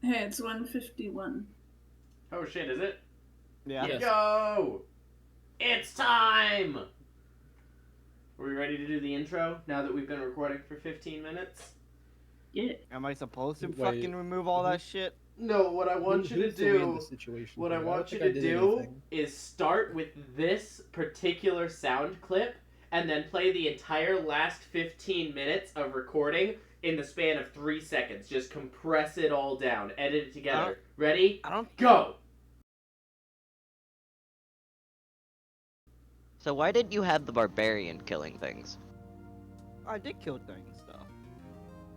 Hey, it's 1:51. Oh shit, is it? Yeah. Yes. Yo! It's time! Are we ready to do the intro now that we've been recording for 15 minutes? Yeah. Am I supposed to Wait. fucking remove all that shit? No, what I want you to Who's the way in do... this situation What I here? want don't you think I to did do anything. is start with this particular sound clip and then play the entire last 15 minutes of recording in the span of 3 seconds. Just compress it all down. Edit it together. Ready? I don't. Go! So why didn't you have the barbarian killing things? I did kill things though.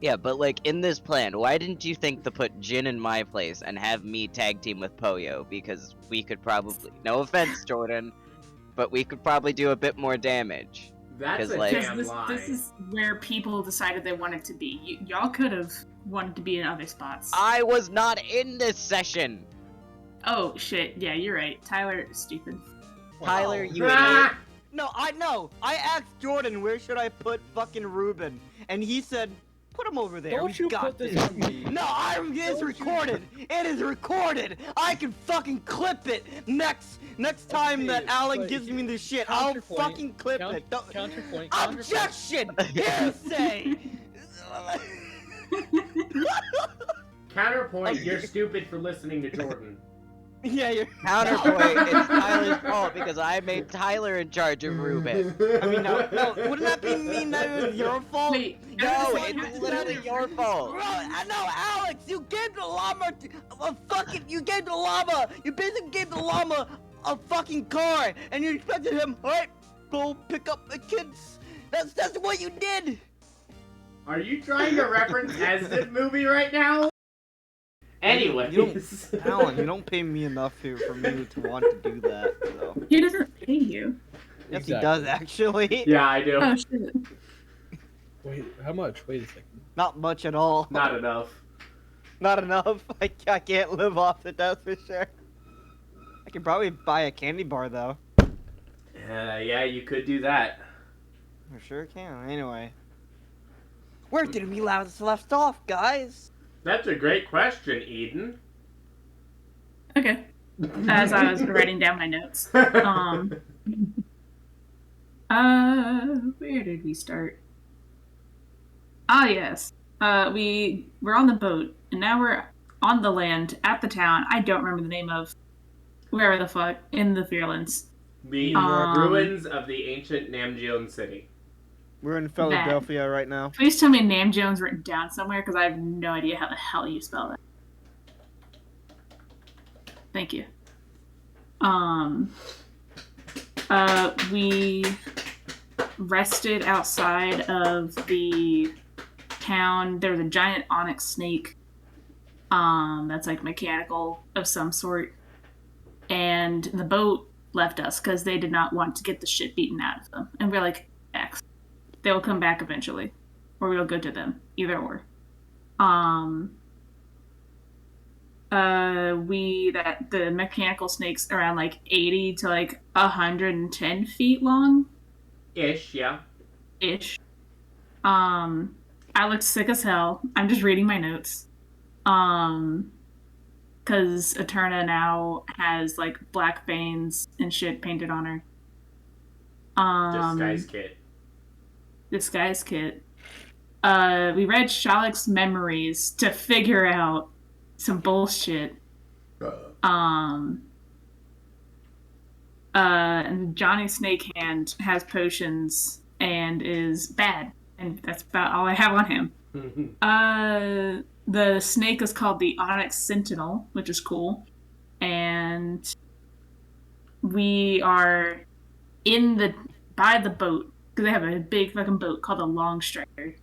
Yeah, but like in this plan, why didn't you think to put Jin in my place and have me tag team with Poyo? Because we could probably, no offense, Jordan, but we could probably do a bit more damage. That's 'Cause, a like- damn Because lie. this is where people decided they wanted to be. Y'all could have wanted to be in other spots. I was not in this session! Oh, shit. Yeah, you're right. Tyler is stupid. Tyler, you idiot. Ah! No, I know. I asked Jordan where should I put fucking Ruben, and he said, "Put him over there." Don't We you got put this on me. No, it's recorded. It is recorded. I can fucking clip it next time that Alan but gives me the shit. I'll counterpoint, fucking clip it. Don't- Counterpoint. Objection! Hearsay! Counterpoint, you're stupid for listening to Jordan. Yeah, you're. Counterpoint, it's Tyler's fault because I made Tyler in charge of Ruben. I mean, no, wouldn't that be mean that it was your fault? Wait, No, everyone has it's to literally know your fault. Bro, I know, Alex, you gave the llama you basically gave the llama a fucking car, and you expected him, alright, go pick up the kids. That's what you did. Are you trying to reference Hesed movie right now? Anyways. Alan, you don't pay me enough here for me to want to do that, so. He doesn't pay you. Yes, he does, actually. Yeah, I do. Oh, shit. Wait, how much? Wait a second. Not much at all. Not enough. Not enough. I can't live off it, that's for sure. I could probably buy a candy bar, though. Yeah, you could do that. I sure can. Anyway. Where did we left off, guys? That's a great question, Eden. Okay. As I was writing down my notes. Where did we start? Ah, yes. We're on the boat, and now we're on the land at the town. I don't remember the name of wherever the fuck in the Fearlands. The ruins of the ancient Namjoon city. We're in Philadelphia right now. Please tell me Namjoon's written down somewhere, because I have no idea how the hell you spell that. Thank you. We rested outside of the town. There was a giant onyx snake. That's like mechanical of some sort. And the boat left us because they did not want to get the shit beaten out of them. And we're like, X. They will come back eventually. Or we'll go to them. Either or. The mechanical snakes around like 80 to like 110 feet long. Ish, yeah. Ish. I looked sick as hell. I'm just reading my notes. Because Eterna now has like black veins and shit painted on her. Disguise kit. We read Shalek's memories to figure out some bullshit. And Johnny Snakehand has potions and is bad, and that's about all I have on him. The snake is called the Onyx Sentinel, which is cool, and we are by the boat because they have a big fucking boat called the Long Strider,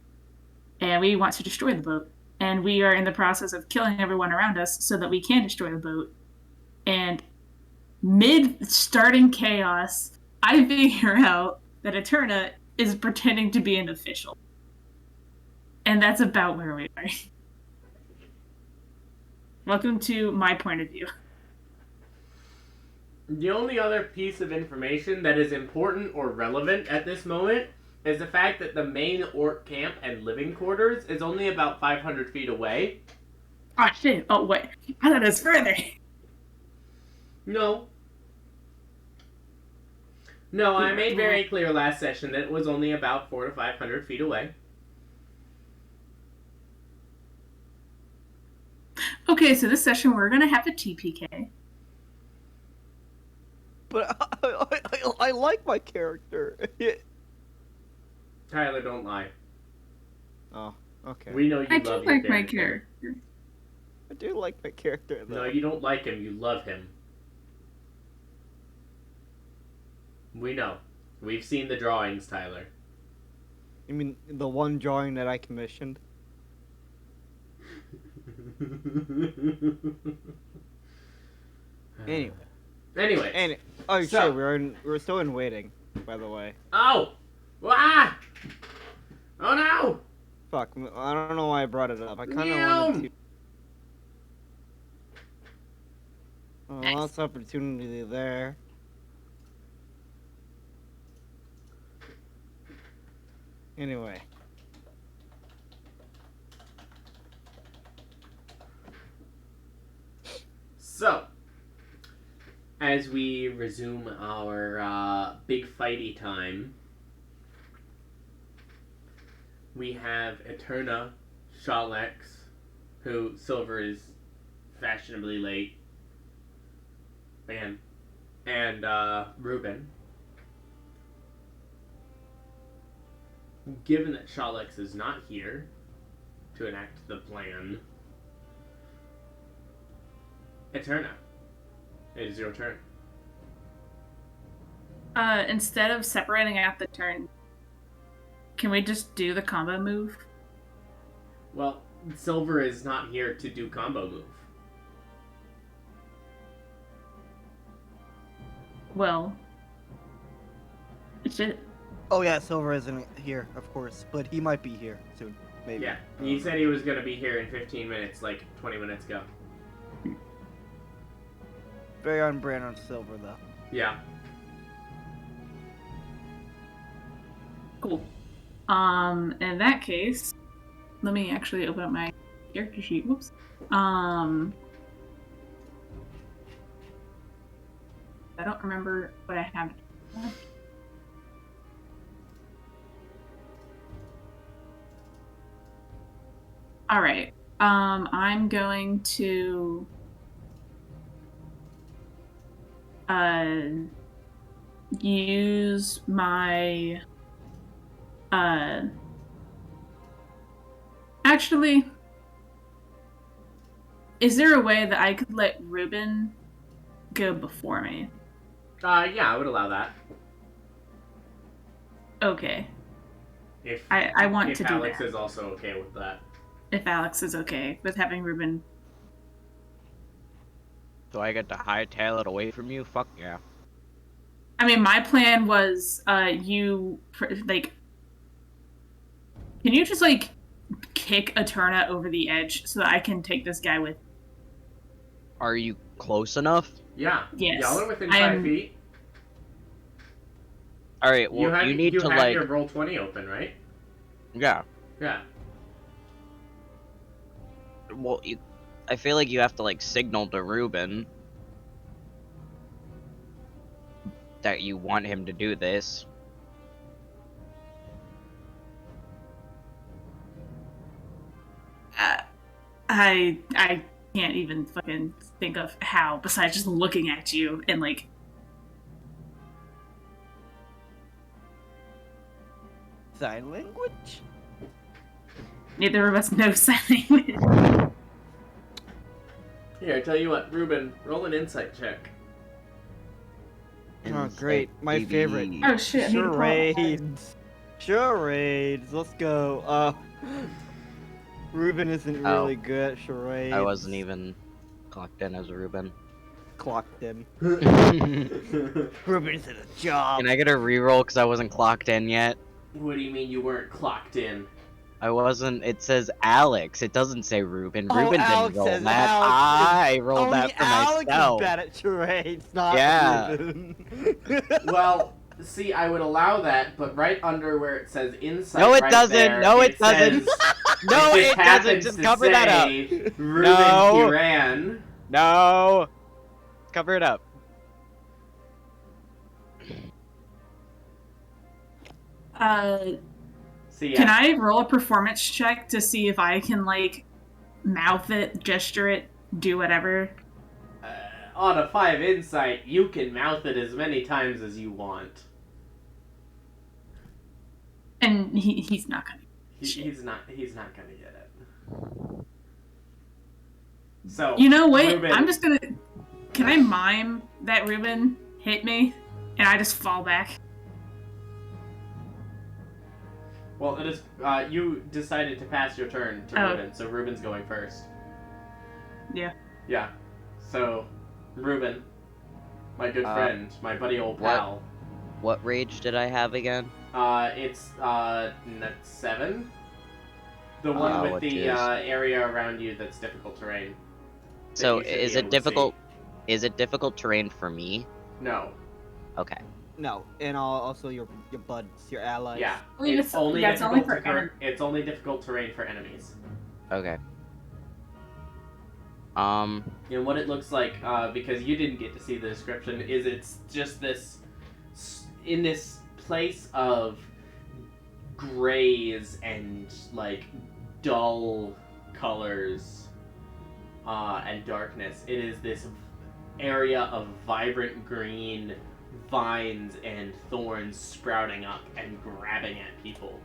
and we want to destroy the boat. And we are in the process of killing everyone around us so that we can destroy the boat. And mid-starting chaos, I figure out that Eterna is pretending to be an official. And that's about where we are. Welcome to my point of view. The only other piece of information that is important or relevant at this moment is the fact that the main orc camp and living quarters is only about 500 feet away. Oh shit! Oh wait, I thought it was further. No. No, I made very clear last session that it was only about 400 to 500 feet away. Okay, so this session we're gonna have a TPK. But I like my character. Tyler, don't lie. Oh, okay. We know you I do love your like my character. character. I do like my character, though. No, you don't like him. You love him. We know. We've seen the drawings, Tyler. You mean the one drawing that I commissioned? Anyway. Anyway. Oh So- shit, we're still in waiting, by the way. Oh! Ah! Oh no! Fuck, I don't know why I brought it up. I kind of Meow. wanted to. Oh, Nice. lots of opportunity there. Anyway. So, as we resume our big fighty time, we have Eterna, Shalex, who Silver is fashionably late, again, and Ruben. Given that Shalex is not here to enact the plan, Eterna, it is your turn. Instead of separating out the turn, can we just do the combo move? Well, Silver is not here to do combo move. Well, shit. Oh yeah, Silver isn't here, of course, but he might be here soon, maybe. Yeah, he said he was going to be here in 15 minutes, like 20 minutes ago. Very on brand on Silver, though. Yeah. Cool. In that case, let me actually open up my character sheet. Whoops. I don't remember what I have. All right. I'm going to use my actually, is there a way that I could let Ruben go before me? Yeah, I would allow that. Okay. If I want if to do Alex that. is also okay with that. If Alex is okay with having Ruben. So I get to hightail it away from you? Fuck yeah. I mean, my plan was, can you just, kick Eterna over the edge so that I can take this guy with? Are you close enough? Yeah. Yes. Y'all are within I 5 am- feet. Alright, well, you need to, have your roll 20 open, right? Yeah. Yeah. Well, I feel like you have to, signal to Ruben that you want him to do this. I can't even fucking think of how besides just looking at you and Sign language? neither of us know sign language. Here, I tell you what, Ruben, roll an insight check. Oh, great. My favorite. Oh shit! I need to pull out my- Charades. Charades. Let's go. Ruben isn't Oh. really good at charades. I wasn't even clocked in as Ruben. clocked in. Can Ruben's at a job. I get a reroll because I wasn't clocked in yet? What do you mean you weren't clocked in? I wasn't. It says Alex. It doesn't say Ruben. Oh, Ruben Alex didn't roll says that. Alex. I rolled Only that for Alex myself. is bad at charades, not Yeah. Ruben. Well, see, I would allow that, but right under where it says insight, No, it right doesn't. there, No, it doesn't. says No, just it doesn't. happens Just to cover that up. say Ruben No. Kiran. No. Cover it up. So yeah. Can I roll a performance check to see if I can, like, mouth it, gesture it, do whatever? On a 5 insight, you can mouth it as many times as you want. And he's not gonna. He's not gonna get it. So You know what? Ruben, I'm just gonna. Can I mime that Ruben hit me, and I just fall back? Well, it is. You decided to pass your turn to Oh. Ruben, so Ruben's going first. Yeah. Yeah. So, Ruben, my good friend, my buddy old pal. What rage did I have again? It's 7. The one with it the is. area around you that's difficult terrain. that So you should be is able it to difficult? see. Is it difficult terrain for me? No. Okay. No, and also your buds, your allies. Yeah. I mean, It's only it's difficult only for it's only difficult terrain for enemies. Okay. And what it looks like, because you didn't get to see the description, is it's just this in this place of grays and like dull colors and darkness. It is this area of vibrant green vines and thorns sprouting up and grabbing at people.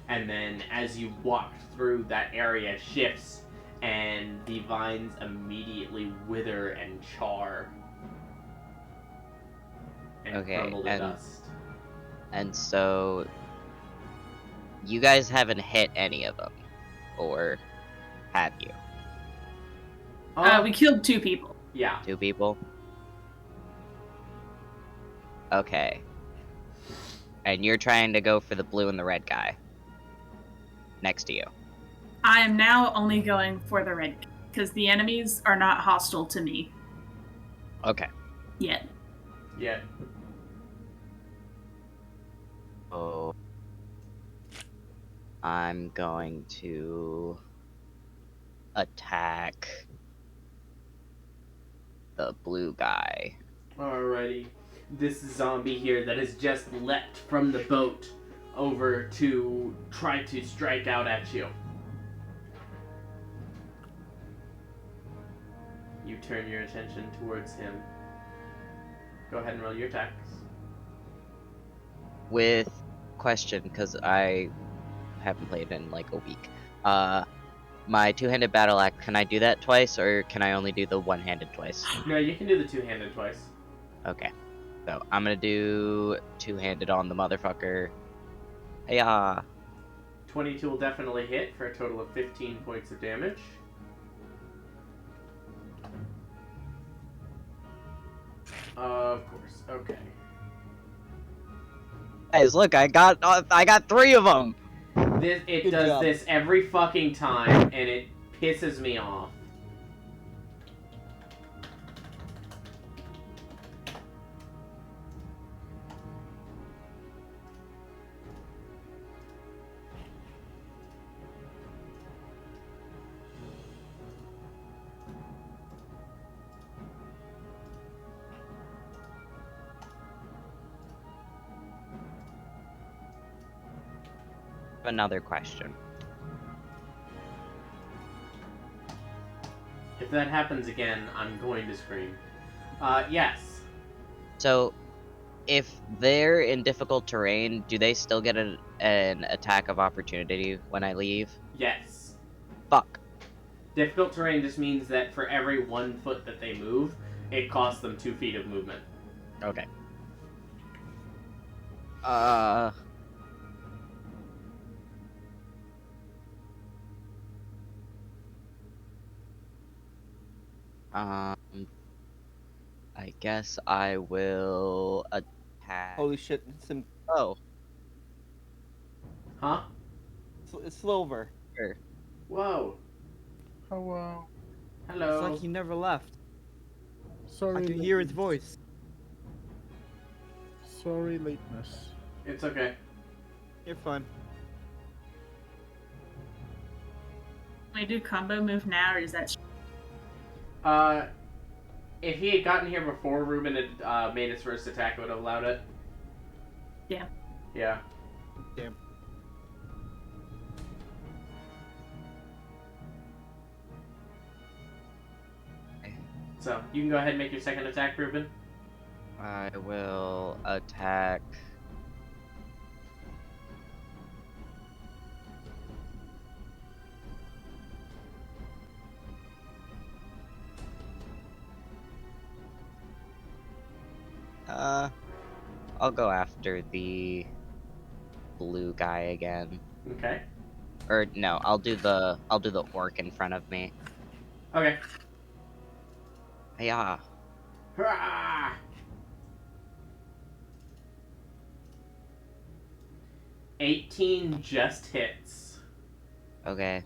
And then as you walk through, that area shifts and the vines immediately wither and char and Okay, crumble to and- dust. And so you guys haven't hit any of them, or have you? We killed 2 people. Yeah. 2 people? Okay. And you're trying to go for the blue and the red guy next to you. I am now only going for the red because the enemies are not hostile to me Okay. yet. Yeah. Oh. I'm going to attack the blue guy. Alrighty. This zombie here that has just leapt from the boat over to try to strike out at you. You turn your attention towards him. Go ahead and roll your attacks. With question, because I haven't played in like a week. My two-handed battle axe, can I do that twice, or can I only do the one-handed twice? No, you can do the two-handed twice. Okay. So I'm gonna do two-handed on the motherfucker. Hey-ah. 22 will definitely hit for a total of 15 points of damage. Of course. Okay. Guys, look, I got 3 of them. It Good does job. this every fucking time, and it pisses me off. Another question. If that happens again, I'm going to scream. Yes. So, if they're in difficult terrain, do they still get an attack of opportunity when I leave? Yes. Fuck. Difficult terrain just means that for every 1 foot that they move, it costs them 2 feet of movement. Okay. I guess I will attack. Holy shit! Some Oh, Huh? Slover. sure. Whoa. Hello. Hello. It's like he never left. Sorry. I can hear his lateness. voice. Sorry, lateness. It's okay. You're fine. we do combo move now, or is that? If he had gotten here before Ruben had made his first attack, it would have allowed it. Yeah. Yeah. Damn. So, you can go ahead and make your second attack, Ruben. I will attack. I'll go after the blue guy again. Okay. Or no, I'll do the orc in front of me. Okay. Yeah. Hurrah! $18 just hits Okay.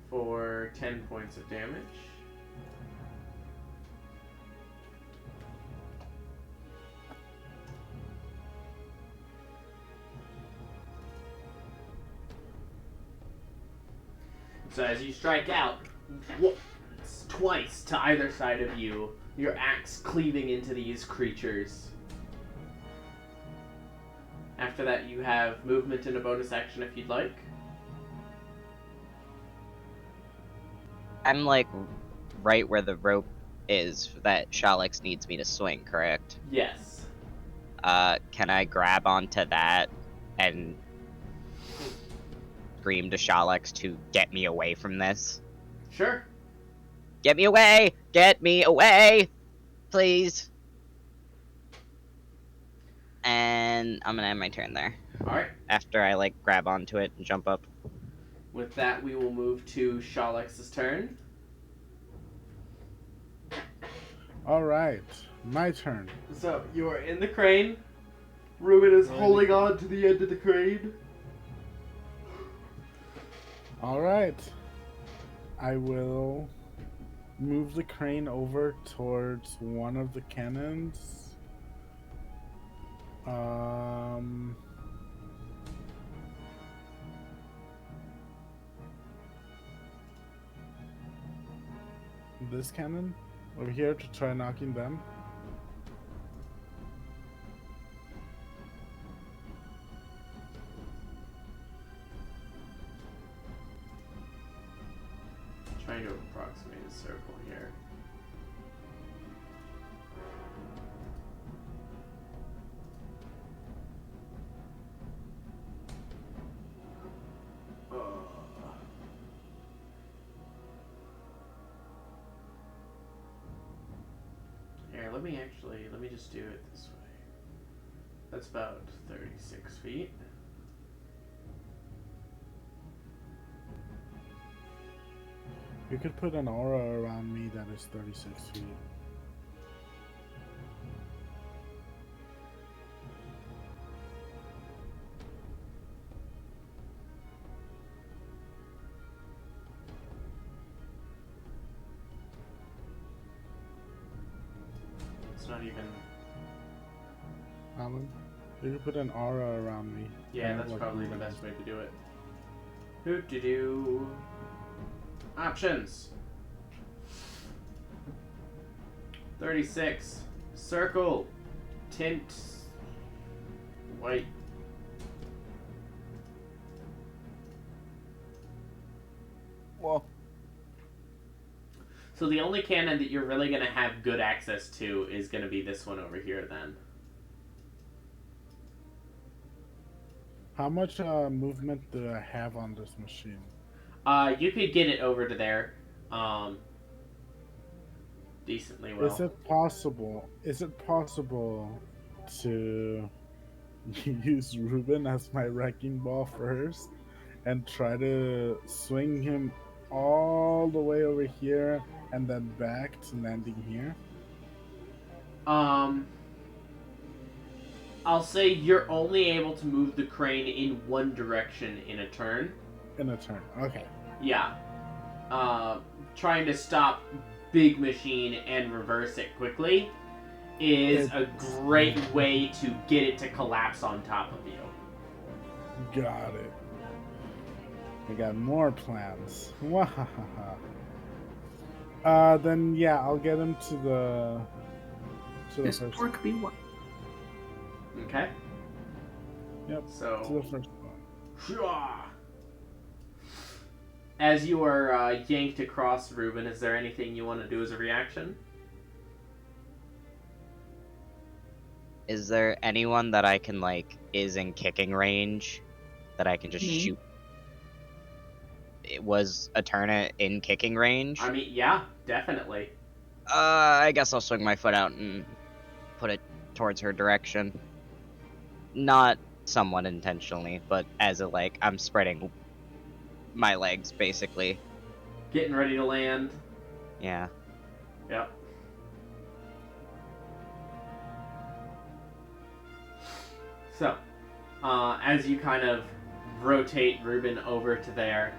for 10 points of damage. So as you strike out, once, twice to either side of you, your axe cleaving into these creatures. After that, you have movement and a bonus action if you'd like. I'm like right where the rope is that Shalix needs me to swing, correct? Yes. Can I grab onto that and scream to Shalix to get me away from this? Sure. Get me away! Get me away! Please. And I'm gonna end my turn there. Alright. After I like grab onto it and jump up. With that, we will move to Shalex's turn. Alright, my turn. So, you are in the crane. Ruben is holding on to the end of the crane. Alright. I will move the crane over towards one of the cannons. This cannon over here to try knocking them. Trying to approximate a circle here. Here, let me just do it this way. That's about 36 feet. You could put an aura around me that is 36 feet. It's not even... Alan, you could put an aura around me. Yeah, Kind of that's like probably the Ruben. best way to do it. Do-do-do. Options. 36. Circle. Tint. White. Well, So the only cannon that you're really going to have good access to is going to be this one over here then. How much movement do I have on this machine? You could get it over to there. Decently well. Is it possible? Is it possible to use Ruben as my wrecking ball first and try to swing him all the way over here and then back to landing here? I'll say you're only able to move the crane in one direction in a turn. In a turn. Okay. Yeah. Trying to stop big machine and reverse it quickly is a great way to get it to collapse on top of you. Got it. I got more plans. Wahahaha. Then yeah, I'll get him to the This first. door could be what? Okay. Yep. To So, the first one. as you are yanked across, Ruben, is there anything you want to do as a reaction? Is there anyone that I can is in kicking range that I can just Me? shoot? It was Eterna in kicking range. I mean, yeah, definitely. I guess I'll swing my foot out and put it towards her direction. Not somewhat intentionally, but as I'm spreading my legs basically. Getting ready to land. Yeah. Yep. So, as you kind of rotate Ruben over to there,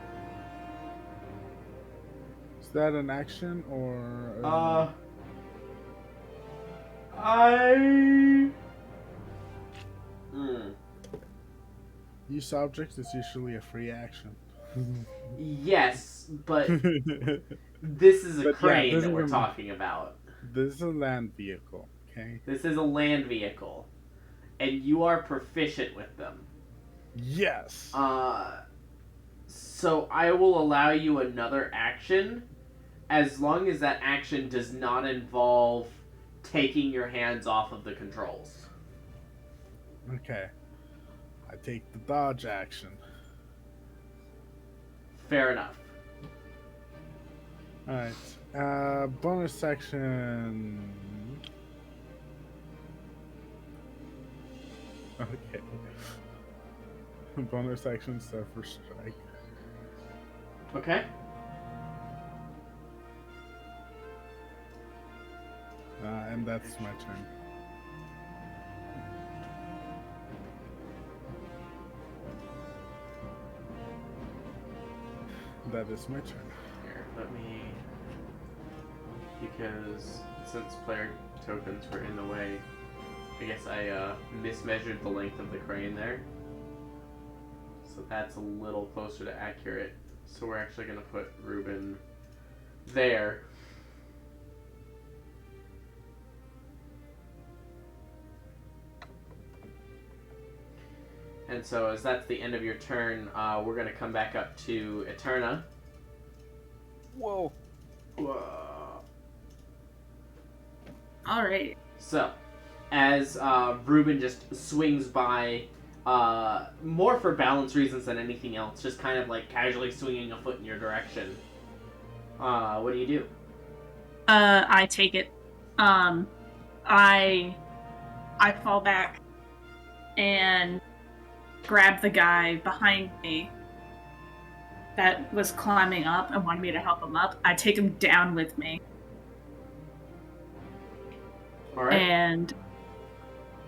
Is that an action or? Use objects is usually a free action. Yes, but this is a But yeah, crane this that is we're a- talking about. This is a land vehicle. Okay. This is a land vehicle, and you are proficient with them. Yes. So I will allow you another action, as long as that action does not involve taking your hands off of the controls. Okay. I take the dodge action. Fair enough. Alright. Bonus section. Okay. Bonus action Surfer Strike. Okay. And that's my turn. That is my turn. Here, let me... Because since player tokens were in the way, I guess I mismeasured the length of the crane there. So that's a little closer to accurate. So we're actually going to put Ruben there. And so as that's the end of your turn, we're going to come back up to Eterna. Whoa. Whoa. Alright. So, as Ruben just swings by, more for balance reasons than anything else, just kind of casually swinging a foot in your direction. What do you do? I take it. I fall back and grab the guy behind me that was climbing up and wanted me to help him up. I take him down with me. All right. And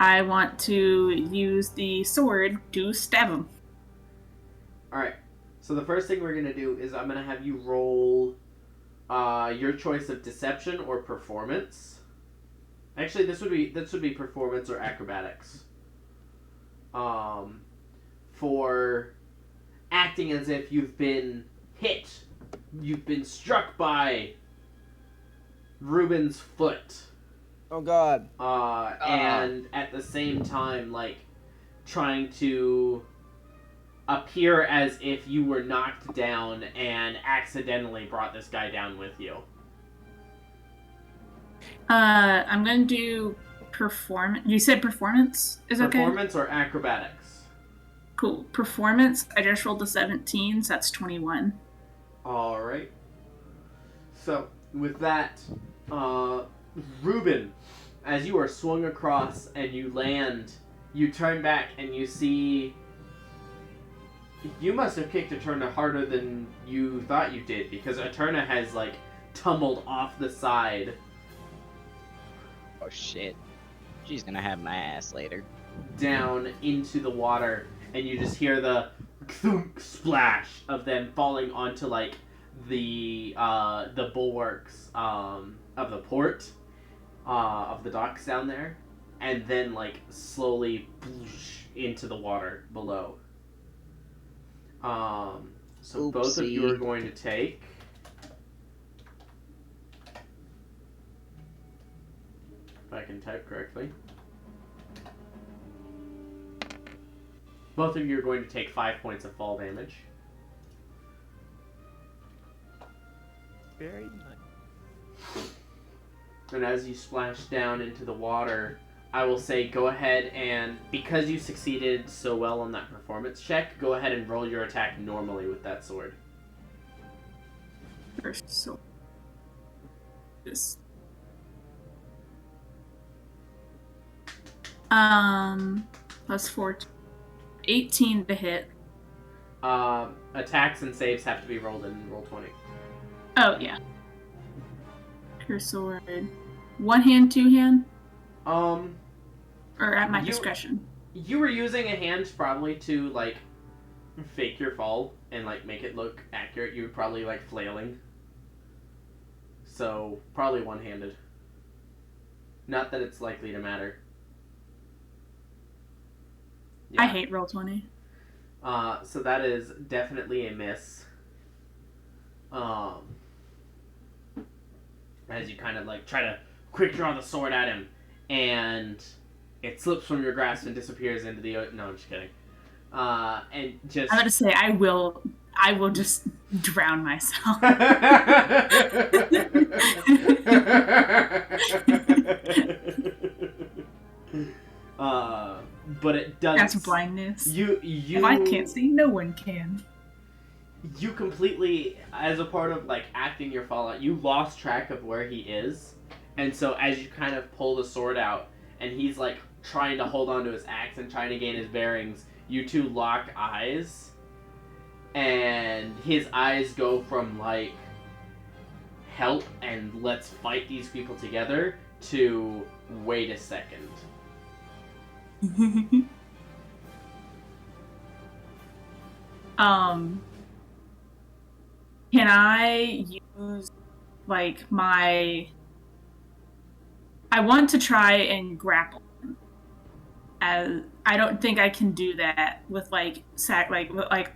I want to use the sword to stab him. All right. So the first thing we're gonna do is I'm gonna have you roll your choice of deception or performance. Actually, this would be performance or acrobatics. For acting as if you've been hit, you've been struck by Ruben's foot. Oh God. And at the same time, trying to appear as if you were knocked down and accidentally brought this guy down with you. I'm gonna do performance. You said performance is okay? Performance or acrobatics? Cool. Performance, I just rolled a 17, so that's 21. Alright. So, with that, Ruben, as you are swung across and you land, you turn back and you see... You must have kicked Eterna harder than you thought you did, because Eterna has, tumbled off the side. Oh shit. She's gonna have my ass later. Down into the water, and you just hear the splash of them falling onto the bulwarks of the port of the docks down there, and then slowly into the water below. So both of you Oopsie. are going to take... If I can type correctly. Both of you are going to take 5 points of fall damage. Very nice. And as you splash down into the water, I will say go ahead and, because you succeeded so well on that performance check, go ahead and roll your attack normally with that sword. First, so this. Plus 4, 18 to hit. Attacks and saves have to be rolled in roll 20. Oh yeah. Pure sword. One hand, two hand, or at my discretion. You were using a hand probably to like fake your fall and like make it look accurate. You were probably like flailing. So probably one-handed. Not that it's likely to matter. I hate roll 20. So that is definitely a miss. As you kind of like try to quick draw the sword at him, and it slips from your grasp and disappears into the no, I'm just kidding. And just I'm gonna say I will just drown myself. But it does. That's blindness. You. If I can't see, no one can. You completely, as a part of like acting your fallout, you lost track of where he is, and so as you kind of pull the sword out, and he's like trying to hold on to his axe and trying to gain his bearings, you two lock eyes, and his eyes go from like help and let's fight these people together to wait a second. Can I use like my? I want to try and grapple him. As I don't think I can do that with like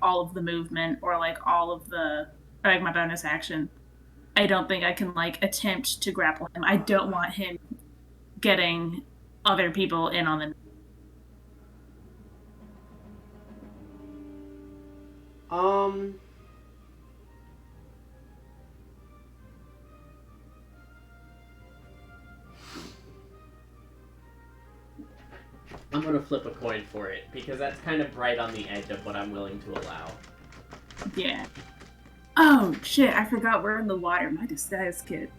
all of the movement or like all of the like my bonus action. I don't think I can like attempt to grapple him. I don't want him getting other people in on the. I'm gonna flip a coin for it because that's kind of right on the edge of what I'm willing to allow. Yeah. Oh shit! I forgot we're in the water. My disguise kit.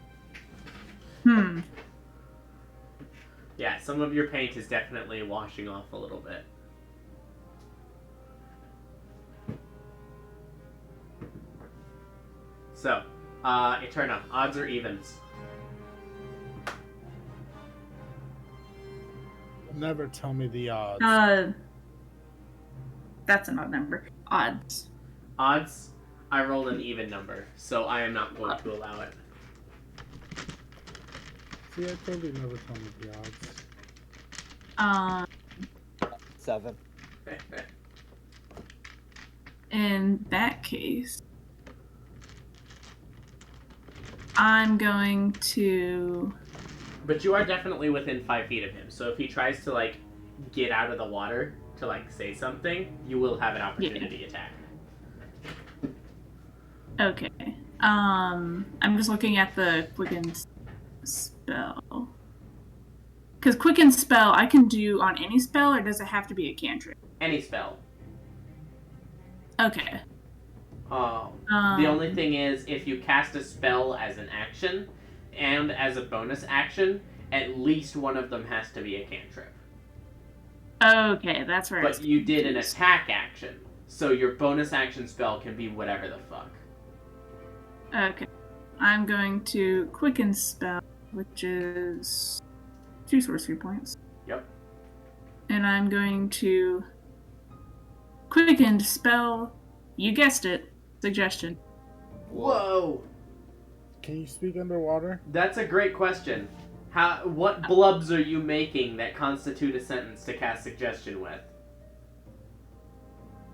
Yeah, some of your paint is definitely washing off a little bit. So, Eterna, odds or evens? Never tell me the odds. That's an odd number. Odds. Odds? I rolled an even number, so I am not going to allow it. See, I told you never tell me the odds. 7. In that case, I'm going to. But you are definitely within 5 feet of him, so if he tries to, like, get out of the water to, like, say something, you will have an opportunity attack. Okay. I'm just looking at the Quicken spell. Because Quicken spell I can do on any spell, or does it have to be a cantrip? Any spell. Okay. The only thing is, if you cast a spell as an action, and as a bonus action, at least one of them has to be a cantrip. Okay, that's right. But you did an attack action, so your bonus action spell can be whatever the fuck. Okay. I'm going to Quicken spell, which is 2 sorcery points. Yep. And I'm going to Quicken spell, you guessed it, suggestion. Whoa! Can you speak underwater? That's a great question. What blubs are you making that constitute a sentence to cast suggestion with?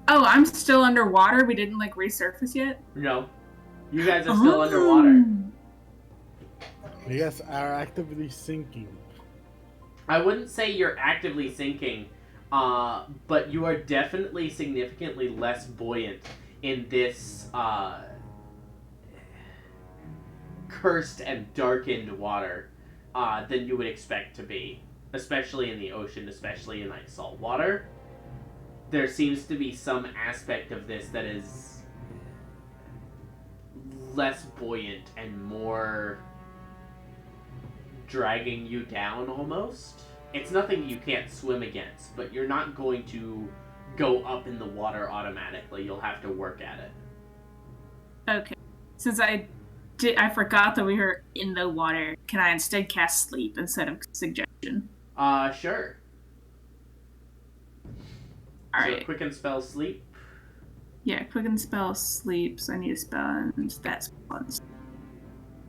Oh, Oh, I'm still underwater. We didn't like resurface yet. No. You guys are still underwater. You guys are actively sinking. I wouldn't say you're actively sinking, but you are definitely significantly less buoyant in this cursed and darkened water than you would expect to be, especially in the ocean, especially in like salt water. There seems to be some aspect of this that is less buoyant and more dragging you down almost. It's nothing you can't swim against, but you're not going to go up in the water automatically. You'll have to work at it. Okay. Since I forgot that we were in the water. Can I instead cast sleep instead of suggestion? Sure. Alright. So quicken spell sleep. Yeah, quicken spell sleep, so I need to spell and that's fun.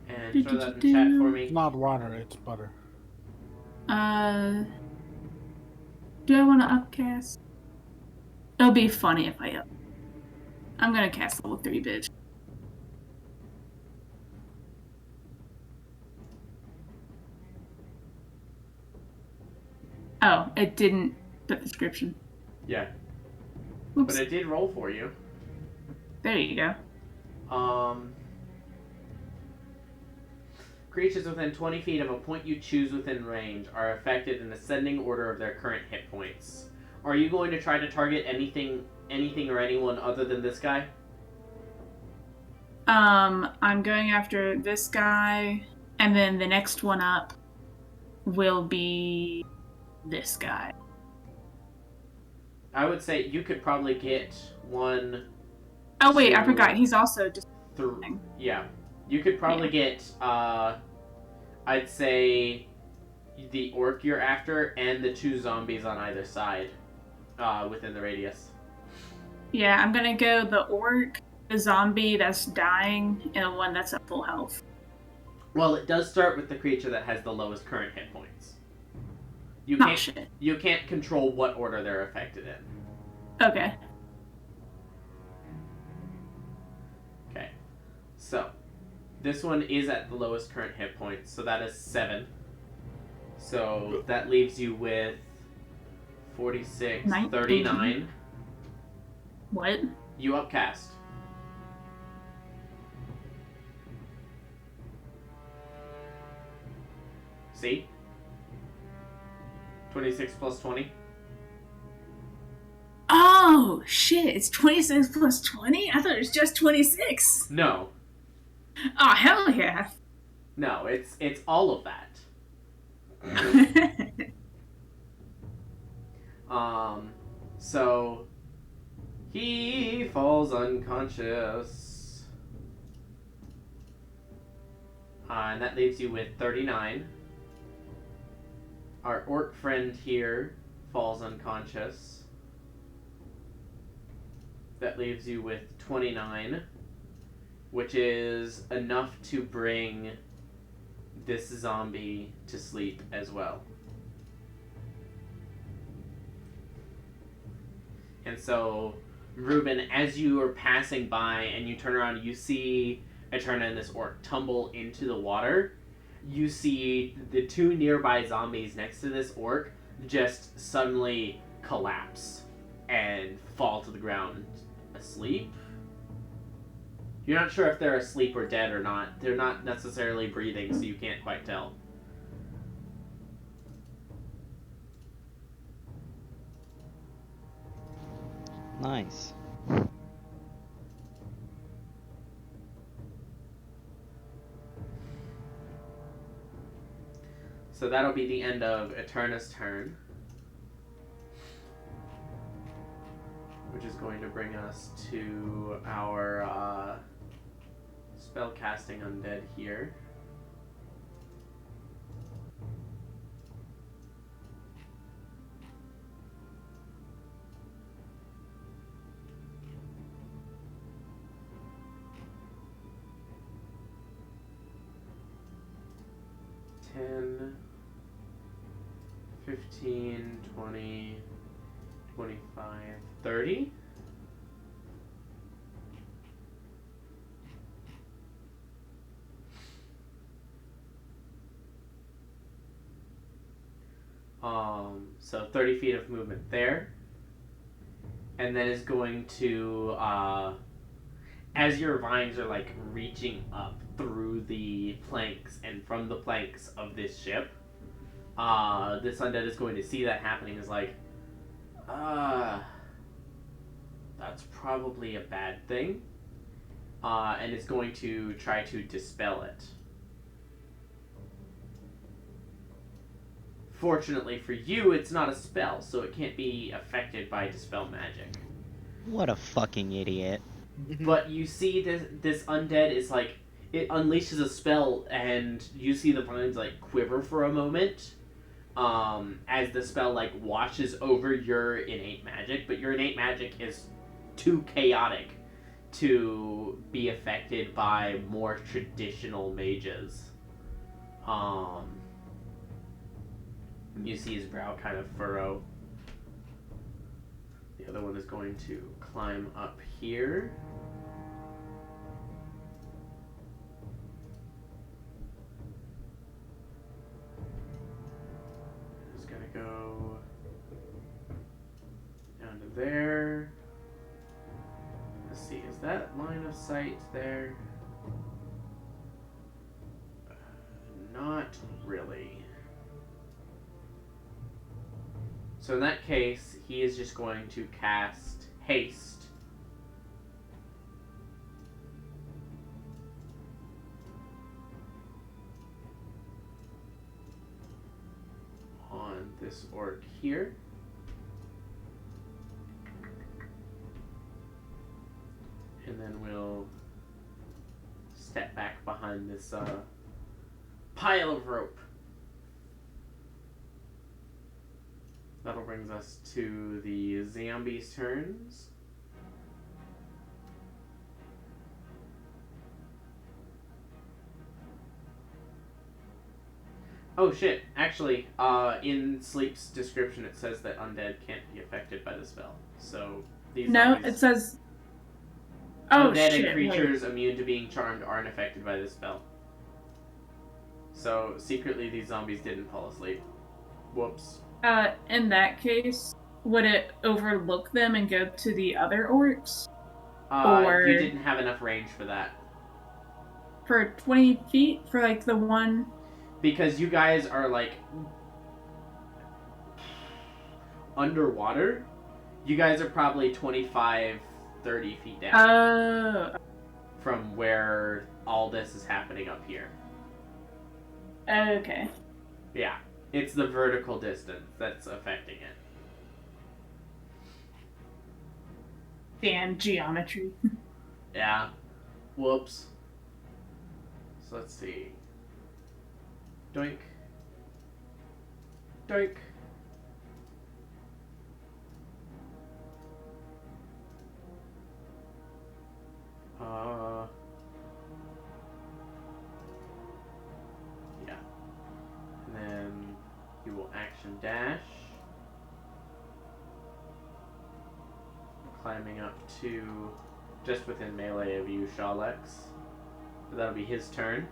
And throw that in chat for me. It's not water, it's butter. Do I want to upcast? It'll be funny if I up. I'm gonna cast level 3, bitch. Oh, it didn't put the description. Yeah. Oops. But it did roll for you. There you go. Creatures within 20 feet of a point you choose within range are affected in ascending order of their current hit points. Are you going to try to target anything or anyone other than this guy? I'm going after this guy, and then the next one up will be this guy. I would say you could probably get one. Oh wait, I forgot. He's also just through. Yeah, you could probably get. I'd say the orc you're after and the 2 zombies on either side, within the radius. Yeah, I'm gonna go the orc, the zombie that's dying, and the one that's at full health. Well, it does start with the creature that has the lowest current hit points. You can't control what order they're affected in. Okay. Okay. So, this one is at the lowest current hit points, so that is 7. So, that leaves you with 46, 19. 39. What? You upcast. See? 26 plus 20. Oh, shit. It's 26 plus 20? I thought it was just 26. No. Oh, hell yeah. No, it's all of that. So he falls unconscious. And that leaves you with 39. Our orc friend here falls unconscious. That leaves you with 29, which is enough to bring this zombie to sleep as well. And so, Ruben, as you are passing by and you turn around, you see Eterna and this orc tumble into the water. You see the 2 nearby zombies next to this orc just suddenly collapse and fall to the ground asleep. You're not sure if they're asleep or dead or not. They're not necessarily breathing, so you can't quite tell. Nice. So that'll be the end of Eterna's turn. Which is going to bring us to our spellcasting undead here. $10, 15, 20, 25, 30. So 30 feet of movement there. And then is going to, as your vines are like reaching up through the planks and from the planks of this ship, this undead is going to see that happening is like, that's probably a bad thing. And is going to try to dispel it. Fortunately for you, it's not a spell, so it can't be affected by dispel magic. What a fucking idiot. But you see this undead is like, it unleashes a spell, and you see the vines like quiver for a moment, as the spell like washes over your innate magic, but your innate magic is too chaotic to be affected by more traditional mages. You see his brow kind of furrow. The other one is going to climb up here. He's gonna go down to there. Let's see, is that line of sight there? Not really. So in that case, he is just going to cast Haste. On this orc here. And then we'll step back behind this pile of rope. That'll brings us to the zombies' turns. Oh shit, actually, in Sleep's description it says that undead can't be affected by the spell. So these No, zombies, it says. Oh undead shit! and creatures immune to being charmed aren't affected by this spell. So secretly these zombies didn't fall asleep. Whoops. In that case, would it overlook them and go to the other orcs? Or You didn't have enough range for that. for 20 feet for like the one? Because you guys are like underwater. You guys are probably 25, 30 feet down from where all this is happening up here. Okay. Yeah, it's the vertical distance that's affecting it. Damn geometry. Yeah. Whoops. So let's see. Doink. Doink. Yeah. And then you will action dash. Climbing up to just within melee of you, Shalex. That'll be his turn.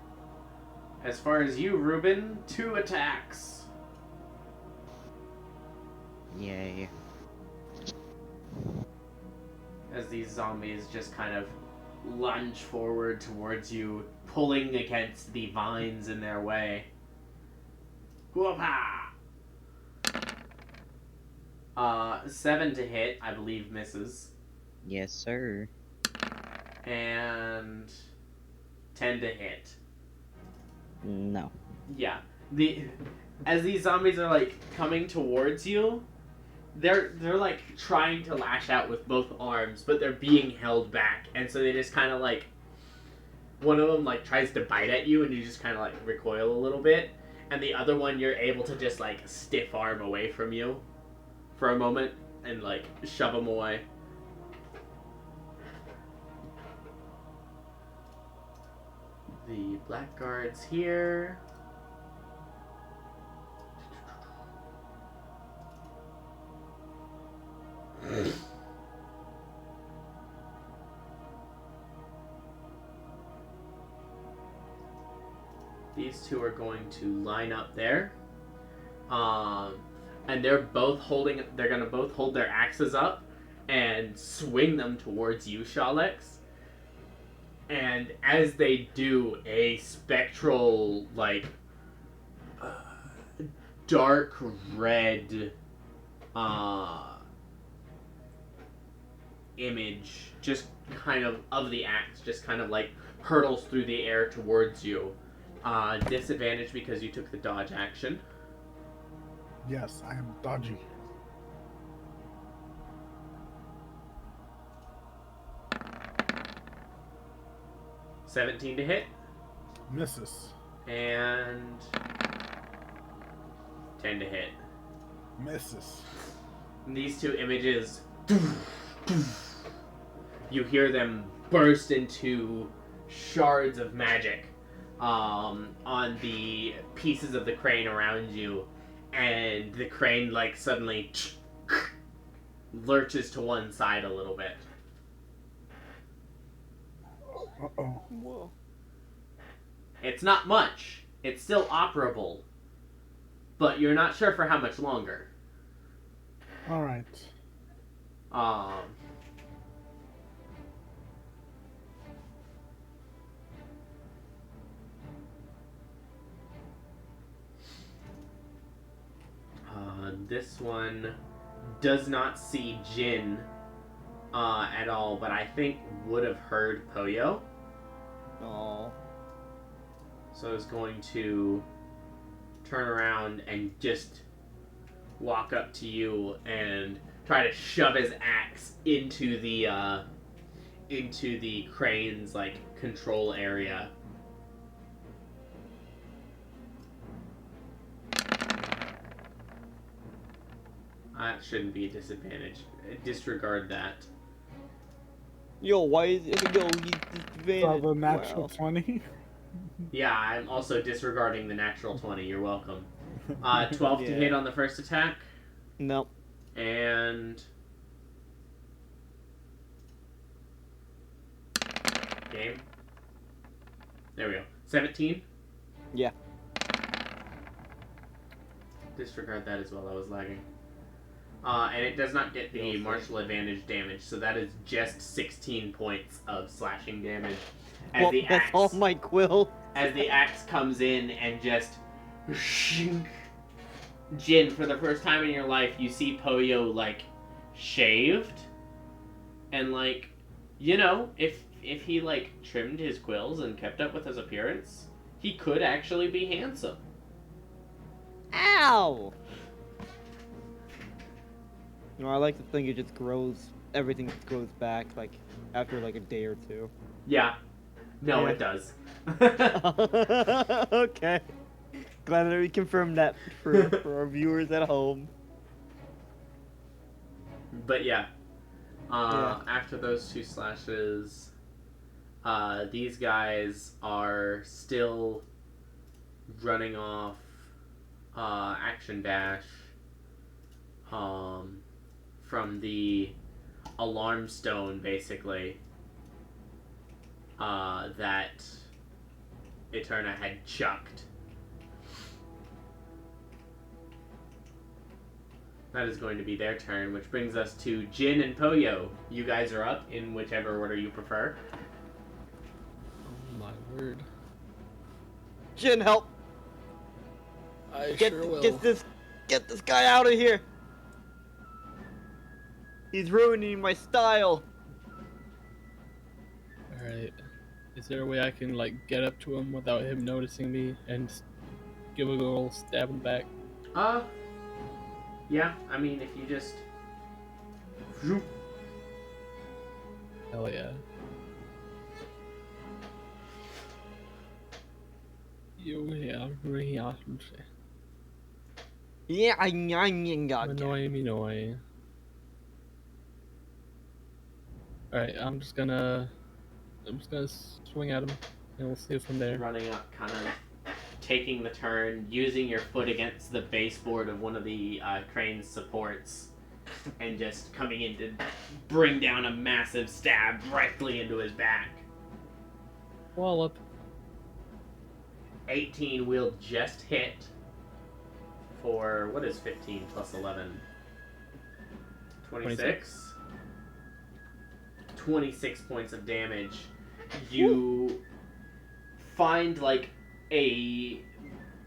As far as you, Ruben, 2 attacks. Yay. As these zombies just kind of lunge forward towards you, pulling against the vines in their way. Whoop-ha! 7 to hit, I believe misses. Yes, sir. And 10 to hit. No. Yeah. As these zombies are like coming towards you, they're like trying to lash out with both arms, but they're being held back, and so they just kind of like, one of them like tries to bite at you, and you just kind of like recoil a little bit, and the other one you're able to just like stiff arm away from you for a moment and like shove them away. The blackguards here. These two are going to line up there. and they're gonna both hold their axes up and swing them towards you, Shalex. And as they do, a spectral, like, dark red image just kind of the axe just kind of like hurtles through the air towards you. Disadvantage because you took the dodge action. Yes, I am dodgy. $17 to hit. Misses. And 10 to hit. Misses. And these two images, you hear them burst into shards of magic on the pieces of the crane around you, and the crane like suddenly lurches to one side a little bit. Uh-oh. Whoa. It's not much. It's still operable, but you're not sure for how much longer. All right. This one does not see Jin at all, but I think would have heard Poyo. Oh. So is going to turn around and just walk up to you and try to shove his axe into the crane's like control area. That shouldn't be a disadvantage. Disregard that. Yo, why is it? Yo, he's disadvantaged. So the natural Wow. 20. Yeah, I'm also disregarding the natural 20. You're welcome. 12 to Yeah. hit on the first attack. No. And... game. There we go. 17? Yeah. Disregard that as well. I was lagging. And it does not get the martial advantage damage, so that is just 16 points of slashing damage. As Well, the that's axe, all my quill. as the axe comes in and just... Jin, for the first time in your life, you see Poyo, like, shaved. And, like, you know, if he, like, trimmed his quills and kept up with his appearance, he could actually be handsome. Ow! No, I like to think it just grows. Everything just grows back, like, after, like, a day or two. Yeah. No, Yeah. it does. Okay. Glad that we confirmed that for our viewers at home. But yeah. Yeah. After those two slashes, these guys are still running off action dash from the alarm stone, basically, that Eterna had chucked. That is going to be their turn, which brings us to Jin and Poyo. You guys are up in whichever order you prefer. Oh my word. Jin, help! I Get sure will. get this guy out of here! He's ruining my style. Alright. Is there a way I can, like, get up to him without him noticing me and give a little stab in the back? Yeah, I mean, if you just... Hell yeah. Yeah, really awesome. Yeah, I got Annoying me, annoying. Alright, I'm just gonna swing at him, and we'll see it from there. running up, kind of taking the turn, using your foot against the baseboard of one of the crane's supports, and just coming in to bring down a massive stab directly into his back. Wallop. 18 will just hit for, what is 15 plus 11? 26? 26 points of damage. You find like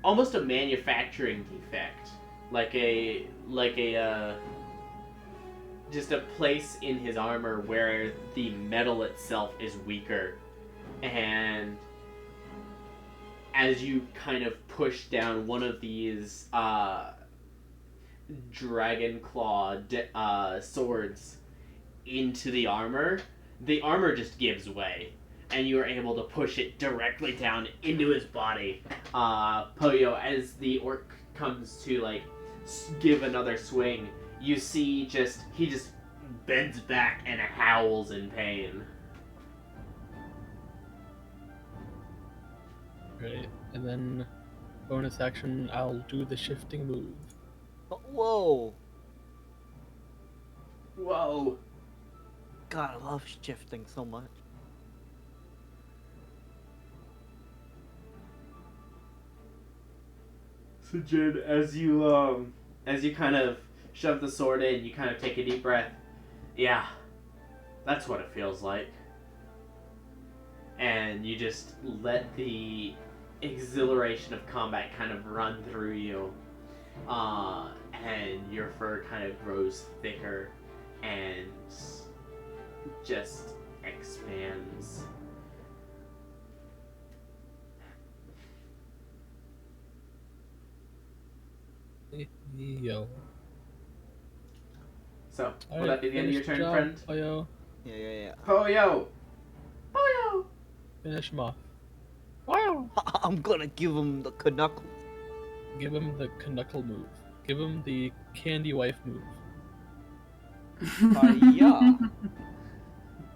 almost a manufacturing defect. Like a just a place in his armor where the metal itself is weaker. And as you kind of push down one of these dragon clawed swords into the armor just gives way, and you are able to push it directly down into his body. Poyo, as the orc comes to like give another swing, you see he just bends back and howls in pain. Right, and then bonus action, I'll do the shifting move. Whoa. Whoa. God, I love shifting so much. So Jin, as you kind of shove the sword in, you kind of take a deep breath. Yeah, that's what it feels like. And you just let the exhilaration of combat kind of run through you. And your fur kind of grows thicker and just expands. Yo. So, will that be the end of your turn, friend? Poyo. Yeah. Poyo! Poyo! Finish him off. Wow. I'm gonna give him the knuckle. Give him the knuckle move. Give him the candy wife move. Yeah.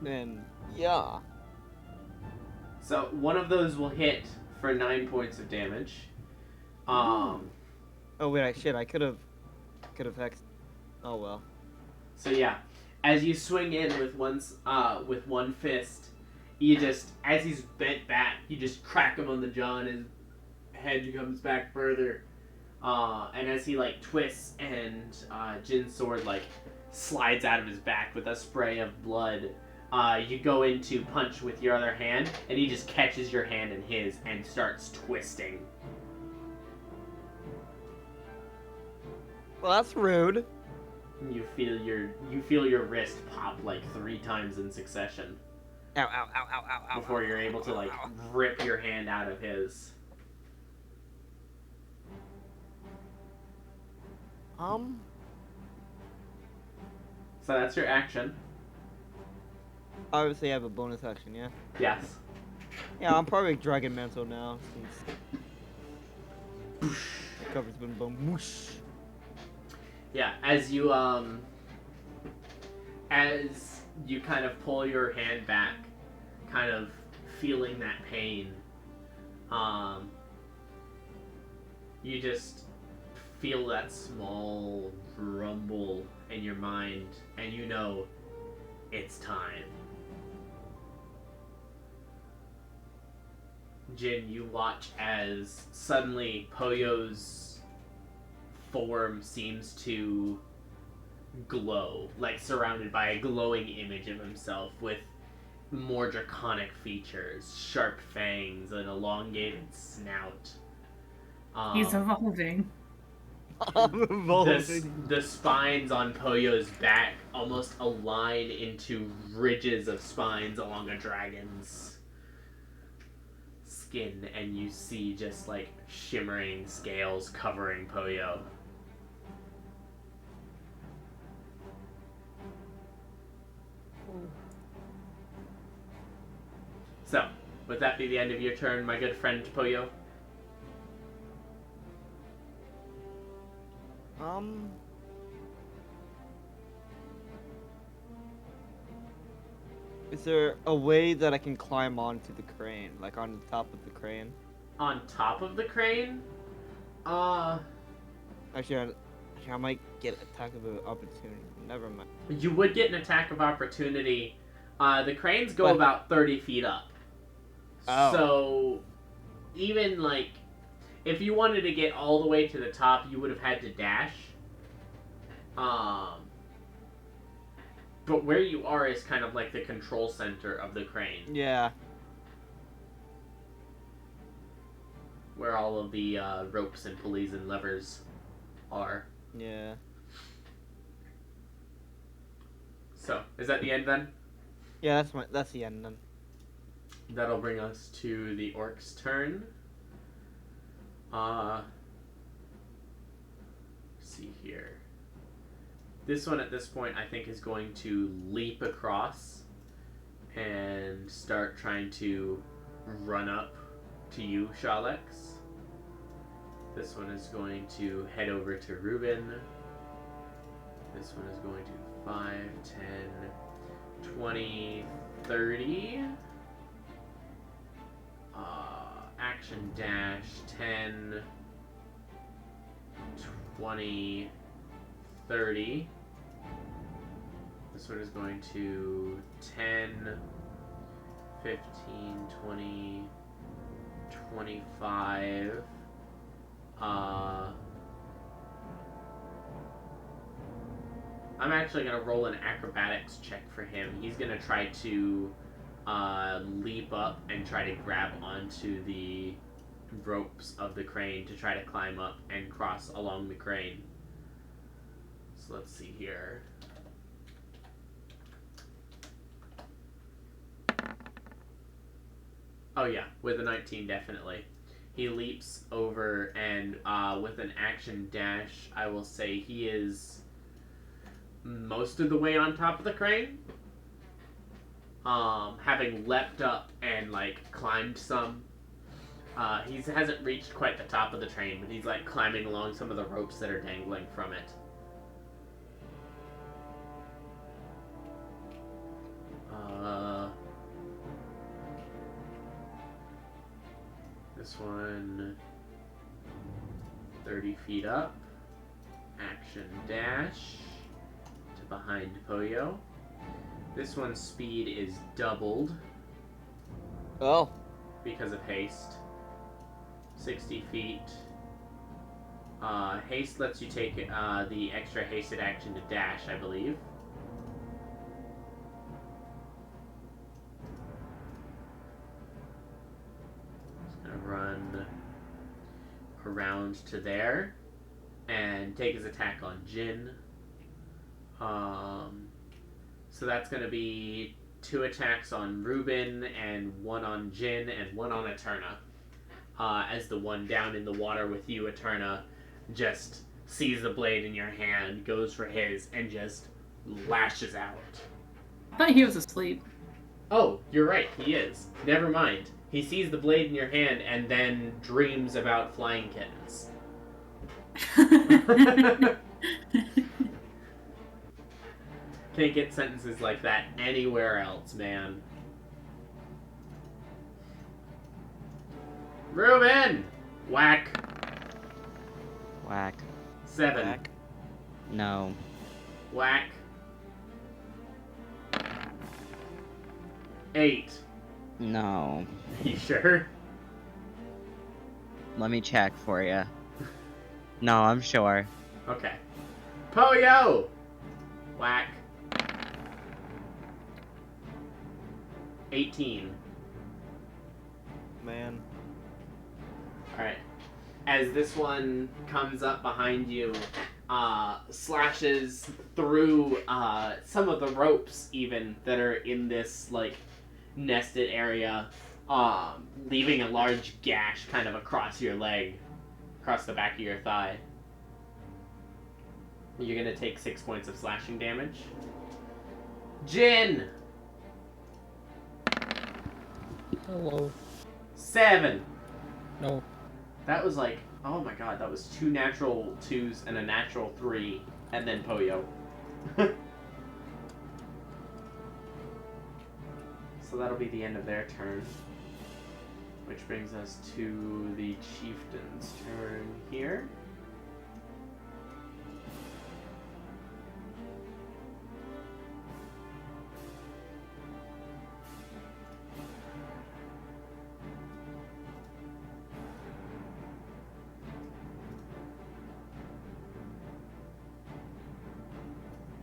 And yeah. So, one of those will hit for 9 points of damage. Oh wait, I could have hexed. Oh well. So yeah, as you swing in with one fist, you just, as he's bent back, you just crack him on the jaw and his head comes back further. And as he like twists and Jin's sword like slides out of his back with a spray of blood, you go in to punch with your other hand, and he just catches your hand in his and starts twisting. Well, that's rude. You feel your wrist pop like 3 times in succession. Ow, ow, ow, ow, ow, ow. Before you're able to like rip your hand out of his. So that's your action. Obviously, I have a bonus action, yeah? Yes. Yeah, I'm probably Dragon Mantle now, since... The cover's been boom. Whoosh. Yeah, as you kind of pull your hand back, kind of feeling that pain, you just feel that small rumble in your mind, and you know it's time. Jin, you watch as suddenly Poyo's form seems to glow, like surrounded by a glowing image of himself with more draconic features, sharp fangs, an elongated snout. He's evolving. The spines on Poyo's back almost align into ridges of spines along a dragon's skin, and you see just like shimmering scales covering Poyo. So, would that be the end of your turn, my good friend Poyo? Is there a way that I can climb onto the crane? Like on the top of the crane? On top of the crane? Actually, I might get attack of opportunity. Never mind. You would get an attack of opportunity. The cranes go But- about 30 feet up. Oh. So, even like, if you wanted to get all the way to the top, you would have had to dash. But where you are is kind of like the control center of the crane. Yeah. Where all of the ropes and pulleys and levers are. Yeah. So, is that the end then? Yeah, that's the end then. That'll bring us to the orc's turn. Let's see here. This one at this point I think is going to leap across and start trying to run up to you, Shalex. This one is going to head over to Ruben. This one is going to 5, 10, 20, 30. Action dash 10, 20, 30. This one is going to 10, 15, 20, 25. I'm actually going to roll an acrobatics check for him. He's going to try to leap up and try to grab onto the ropes of the crane to try to climb up and cross along the crane. So let's see here. Oh yeah, with a 19 definitely. He leaps over and with an action dash, I will say he is most of the way on top of the crane. Having leapt up and like climbed some. He hasn't reached quite the top of the train, but he's like climbing along some of the ropes that are dangling from it. This one 30 feet up. Action dash to behind Poyo. This one's speed is doubled. Oh. Because of haste. 60 feet. Haste lets you take the extra hasted action to dash, I believe. He's gonna run around to there and take his attack on Jin. So that's going to be 2 attacks on Ruben and 1 on Jin and 1 on Eterna. As the one down in the water with you, Eterna, just sees the blade in your hand, goes for his, and just lashes out. I thought he was asleep. Oh, you're right, he is. Never mind. He sees the blade in your hand and then dreams about flying kittens. Can't get sentences like that anywhere else, man. Ruben! Whack. Whack. 7. Back. No. Whack. 8. No. You sure? Let me check for you. No, I'm sure. Okay. Poyo! Whack. 18. Man. Alright. As this one comes up behind you, slashes through some of the ropes even that are in this like nested area, leaving a large gash kind of across your leg, across the back of your thigh. You're gonna take 6 points of slashing damage. Jin! Hello. 7. No. That was like, oh my god, that was 2 natural 2s and a natural 3, and then Poyo. So that'll be the end of their turn. Which brings us to the chieftain's turn here.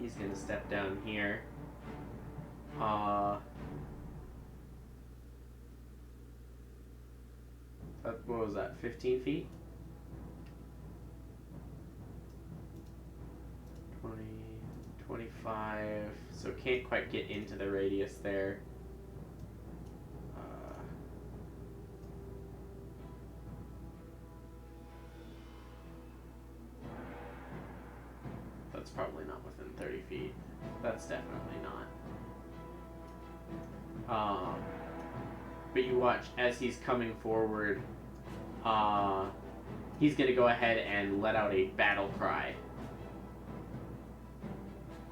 He's gonna step down here. What was that? 15 feet? 20, 25. So can't quite get into the radius there. That's probably not within 30 feet. That's definitely not. But you watch as he's coming forward. He's gonna go ahead and let out a battle cry.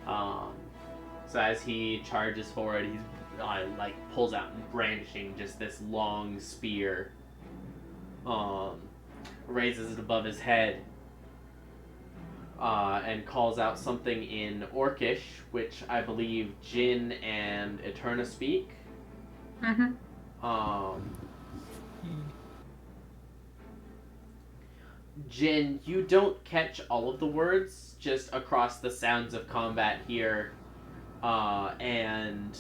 So as he charges forward, he's like pulls out and brandishing just this long spear. Raises it above his head. And calls out something in Orcish, which I believe Jin and Eterna speak. Jin, you don't catch all of the words, just across the sounds of combat here, and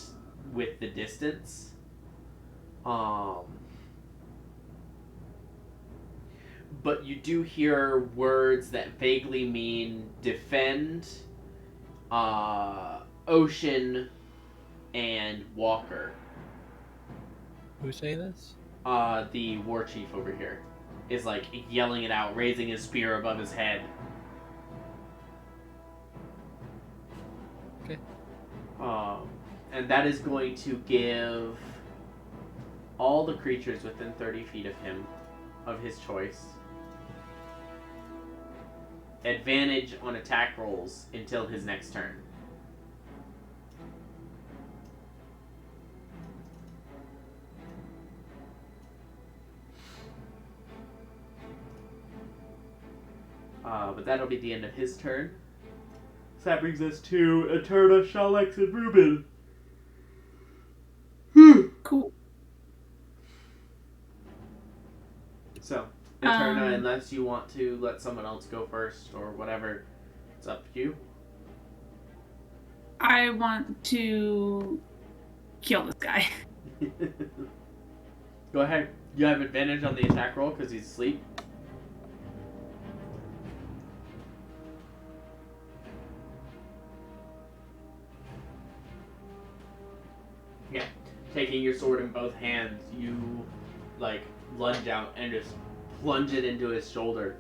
with the distance. But you do hear words that vaguely mean defend, ocean, and walker. Who's saying this? The war chief over here is like yelling it out, raising his spear above his head. Okay. And that is going to give all the creatures within 30 feet of him, of his choice, advantage on attack rolls until his next turn. But that'll be the end of his turn. So that brings us to Eterna, Shalex, and Ruben. Cool. So, Eterna, unless you want to let someone else go first or whatever, it's up to you. I want to kill this guy. Go ahead. You have advantage on the attack roll because he's asleep. Yeah. Taking your sword in both hands, you lunge out and just plunge it into his shoulder.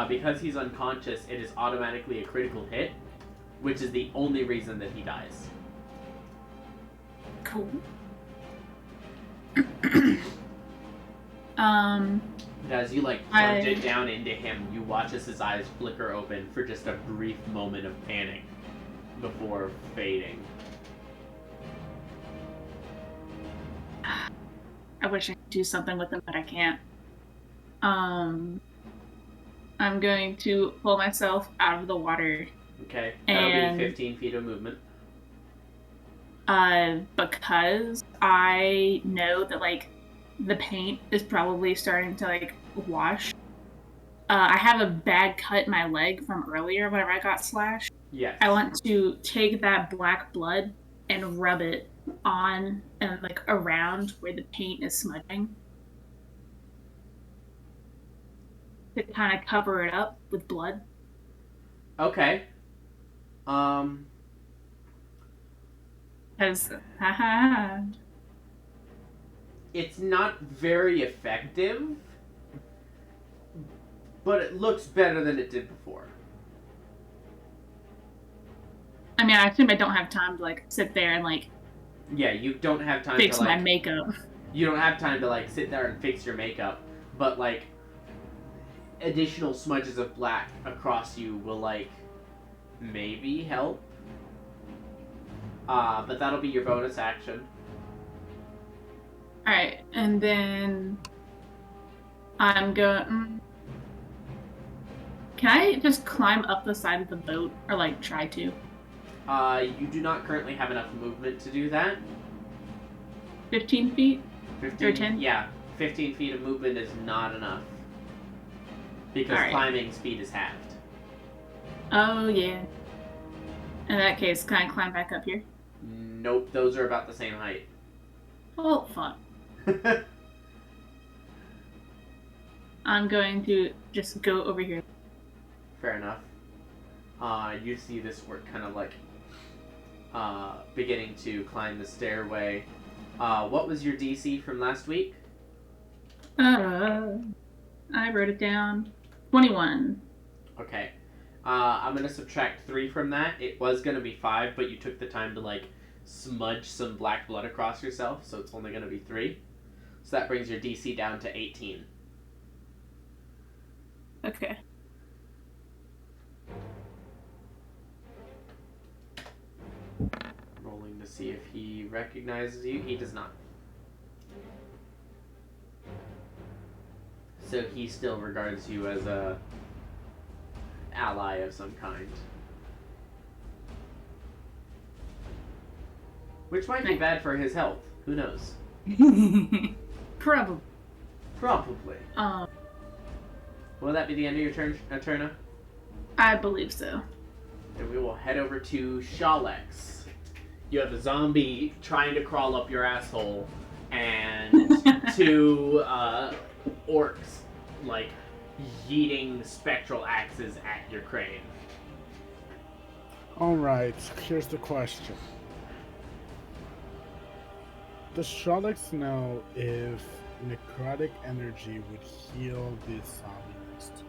Because he's unconscious, it is automatically a critical hit, which is the only reason that he dies. Cool. As you plunge it down into him, you watch as his eyes flicker open for just a brief moment of panic before fading. I wish I could do something with him, but I can't. I'm going to pull myself out of the water. Okay, that'll be 15 feet of movement. Because I know that the paint is probably starting to wash. I have a bad cut in my leg from earlier whenever I got slashed. Yes. I want to take that black blood and rub it on and around where the paint is smudging to kind of cover it up with blood. Okay. Because, it's not very effective, but it looks better than it did before. I mean, I assume I don't have time to sit there and Yeah, you don't have time fix to my makeup. You don't have time to sit there and fix your makeup, but additional smudges of black across you will maybe help. But that'll be your bonus action. Alright, and then I'm going. Can I just climb up the side of the boat or try to? You do not currently have enough movement to do that. 15 feet? 15, or 10? Yeah, 15 feet of movement is not enough. Because climbing speed is halved. Oh, yeah. In that case, can I climb back up here? Nope, those are about the same height. Oh, fuck. I'm going to just go over here. Fair enough. You see this orc kind of like beginning to climb the stairway. What was your DC from last week? I wrote it down. 21. Okay. I'm gonna subtract 3 from that. It was gonna be 5, but you took the time to like smudge some black blood across yourself, so it's only gonna be 3. So that brings your DC down to 18. Okay. Rolling to see if he recognizes you. He does not. So he still regards you as a ally of some kind. Which might be bad for his health. Who knows? Probably. Probably. Will that be the end of your turn, Eterna? I believe so. And we will head over to Shalex. You have a zombie trying to crawl up your asshole, and 2 orcs, like, yeeting spectral axes at your crane. Alright, here's the question. Does Shalex know if necrotic energy would heal this zombie beast?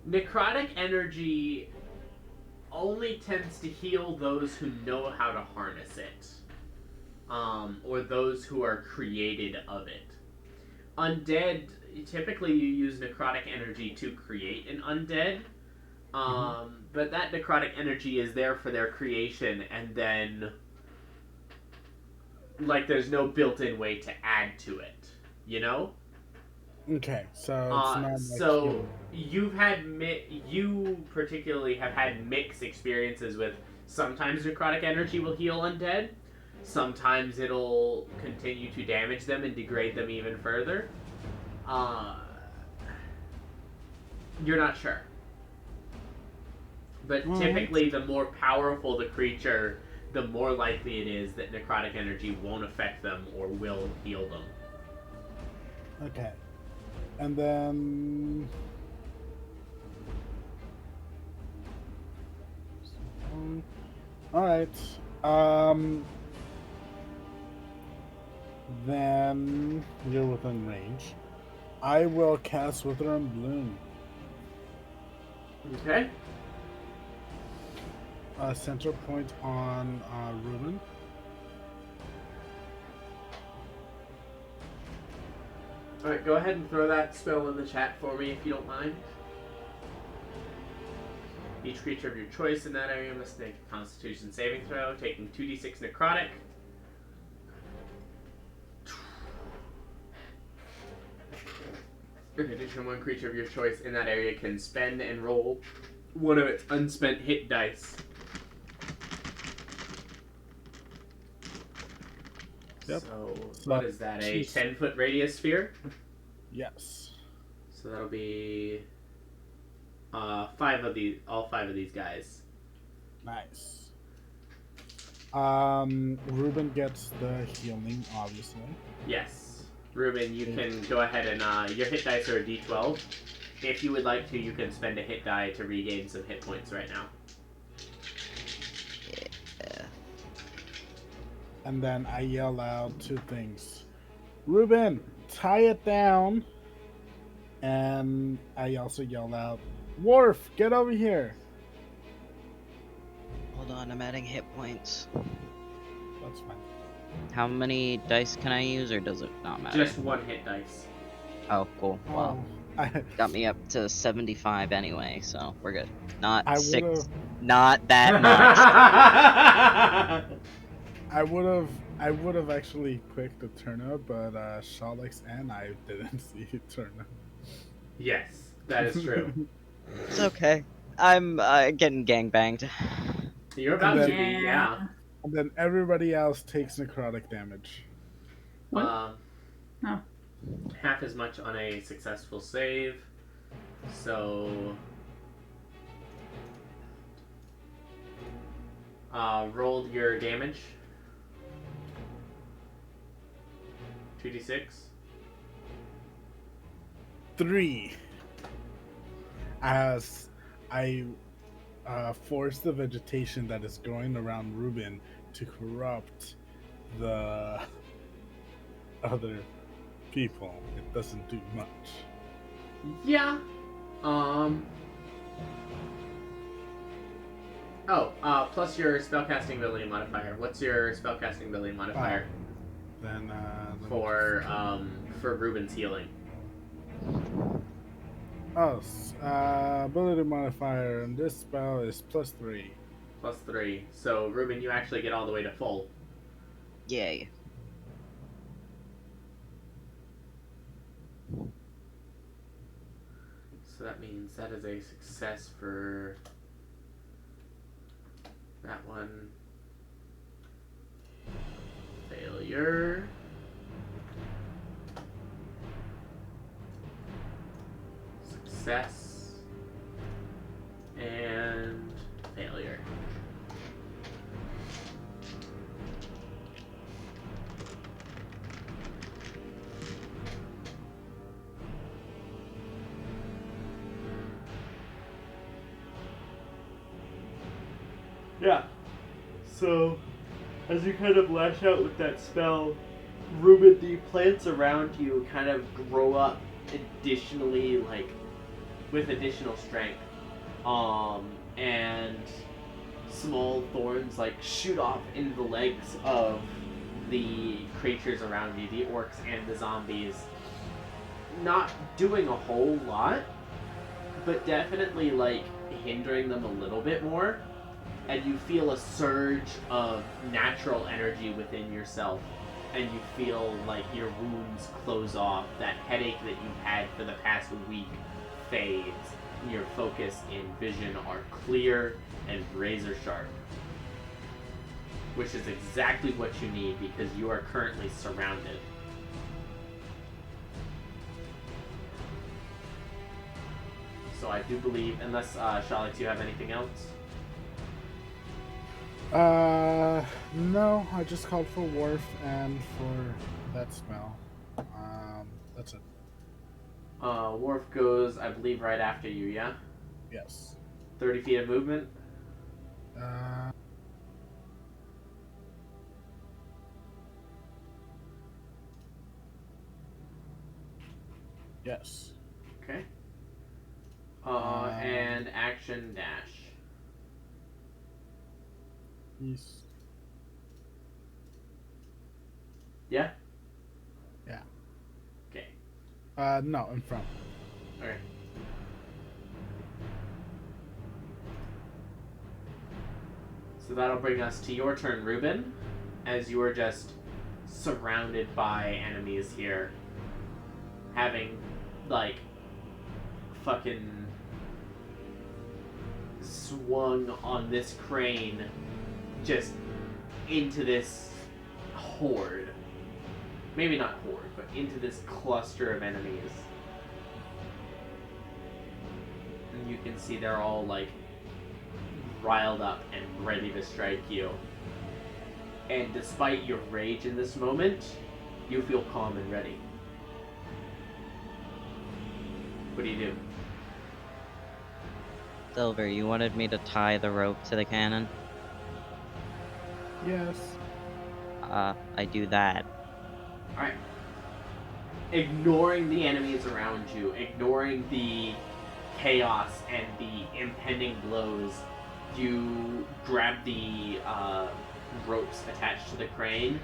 Necrotic energy only tends to heal those who know how to harness it. Or those who are created of it. Undead, typically you use necrotic energy to create an undead. But that necrotic energy is there for their creation, and then like there's no built-in way to add to it, you know? Okay, so it's not like so you particularly have had mixed experiences with sometimes necrotic energy will heal undead, sometimes it'll continue to damage them and degrade them even further. You're not sure. But typically the more powerful the creature, the more likely it is that necrotic energy won't affect them or will heal them. Okay. And then... Alright. Then you're within range. I will cast Wither and Bloom. Okay. Center point on Ruben. Alright, go ahead and throw that spell in the chat for me if you don't mind. Each creature of your choice in that area must make a Constitution saving throw, taking 2d6 necrotic. In addition, one creature of your choice in that area can spend and roll one of its unspent hit dice. Yep. So, what is that, a 10-foot radius sphere? Yes. So that'll be all 5 of these guys. Nice. Ruben gets the healing, obviously. Yes. Ruben, you can go ahead and, your hit dice are a d12. If you would like to, you can spend a hit die to regain some hit points right now. Yeah. And then I yell out 2 things. Ruben, tie it down. And I also yell out, Worf, get over here. Hold on, I'm adding hit points. That's fine. How many dice can I use, or does it not matter? Just 1 hit dice. Oh, cool. Well, I got me up to 75 anyway, so we're good. Not I 6. would've- Not that much. I would have actually picked the Turner, but Shalex and I didn't see Turner. Yes, that is true. It's okay. I'm getting gangbanged. You're about And to then- be, yeah. And then everybody else takes necrotic damage. What? Oh. Half as much on a successful save. So roll your damage. 2d6. 3. As I force the vegetation that is growing around Ruben to corrupt the other people. It doesn't do much. Yeah. Plus your spellcasting ability modifier. What's your spellcasting ability modifier Then for Ruben's healing? Ability modifier on this spell is +3. +3. So Ruben, you actually get all the way to full. Yay. So that means that is a success for that one. Failure. Success. And failure. Yeah. So, as you kind of lash out with that spell, Ruben, the plants around you kind of grow up additionally, like, with additional strength. And small thorns, like, shoot off into the legs of the creatures around you, the orcs and the zombies. Not doing a whole lot, but definitely, like, hindering them a little bit more. And you feel a surge of natural energy within yourself, and you feel like your wounds close off. That headache that you've had for the past week fades, and your focus and vision are clear and razor sharp, which is exactly what you need because you are currently surrounded. So I do believe, unless Charlotte, do you have anything else? No, I just called for Worf and for that spell. That's it. Worf goes, I believe, right after you, yeah? Yes. 30 feet of movement? Yes. Okay. And action dash. Yes. Yeah? Yeah. Okay. No, in front. Okay. So that'll bring us to your turn, Ruben, as you are just surrounded by enemies here. Having, like, fucking swung on this crane just into this horde. Maybe not horde, but into this cluster of enemies. And you can see they're all, like, riled up and ready to strike you. And despite your rage in this moment, you feel calm and ready. What do you do? Silver, you wanted me to tie the rope to the cannon? Yes. I do that. Alright. Ignoring the enemies around you, ignoring the chaos and the impending blows, you grab the ropes attached to the crane,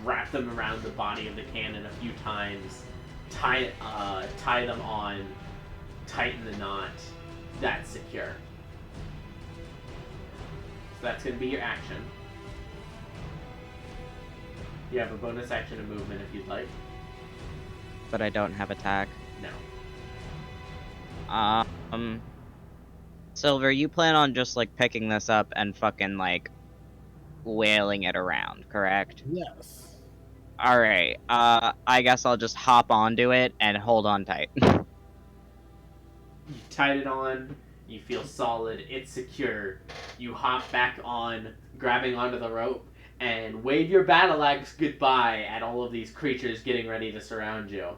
wrap them around the body of the cannon a few times, tie them on, tighten the knot. That's secure. So that's going to be your action. You have a bonus action of movement if you'd like. But I don't have attack. No. Silver, you plan on just, like, picking this up and fucking, like, wailing it around, correct? Yes. Alright, I guess I'll just hop onto it and hold on tight. You tied it on, you feel solid, it's secure. You hop back on, grabbing onto the rope, and wave your battle axe goodbye at all of these creatures getting ready to surround you.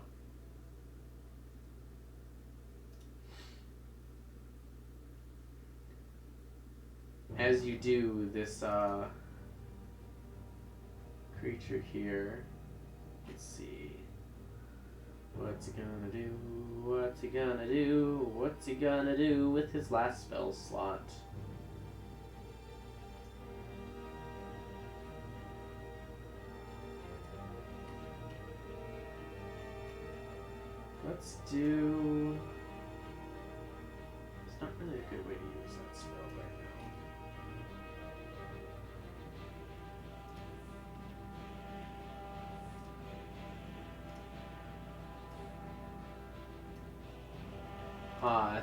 As you do, this creature here, let's see. What's he gonna do? What's he gonna do? What's he gonna do with his last spell slot? Let's do... It's not really a good way to use that spell right now.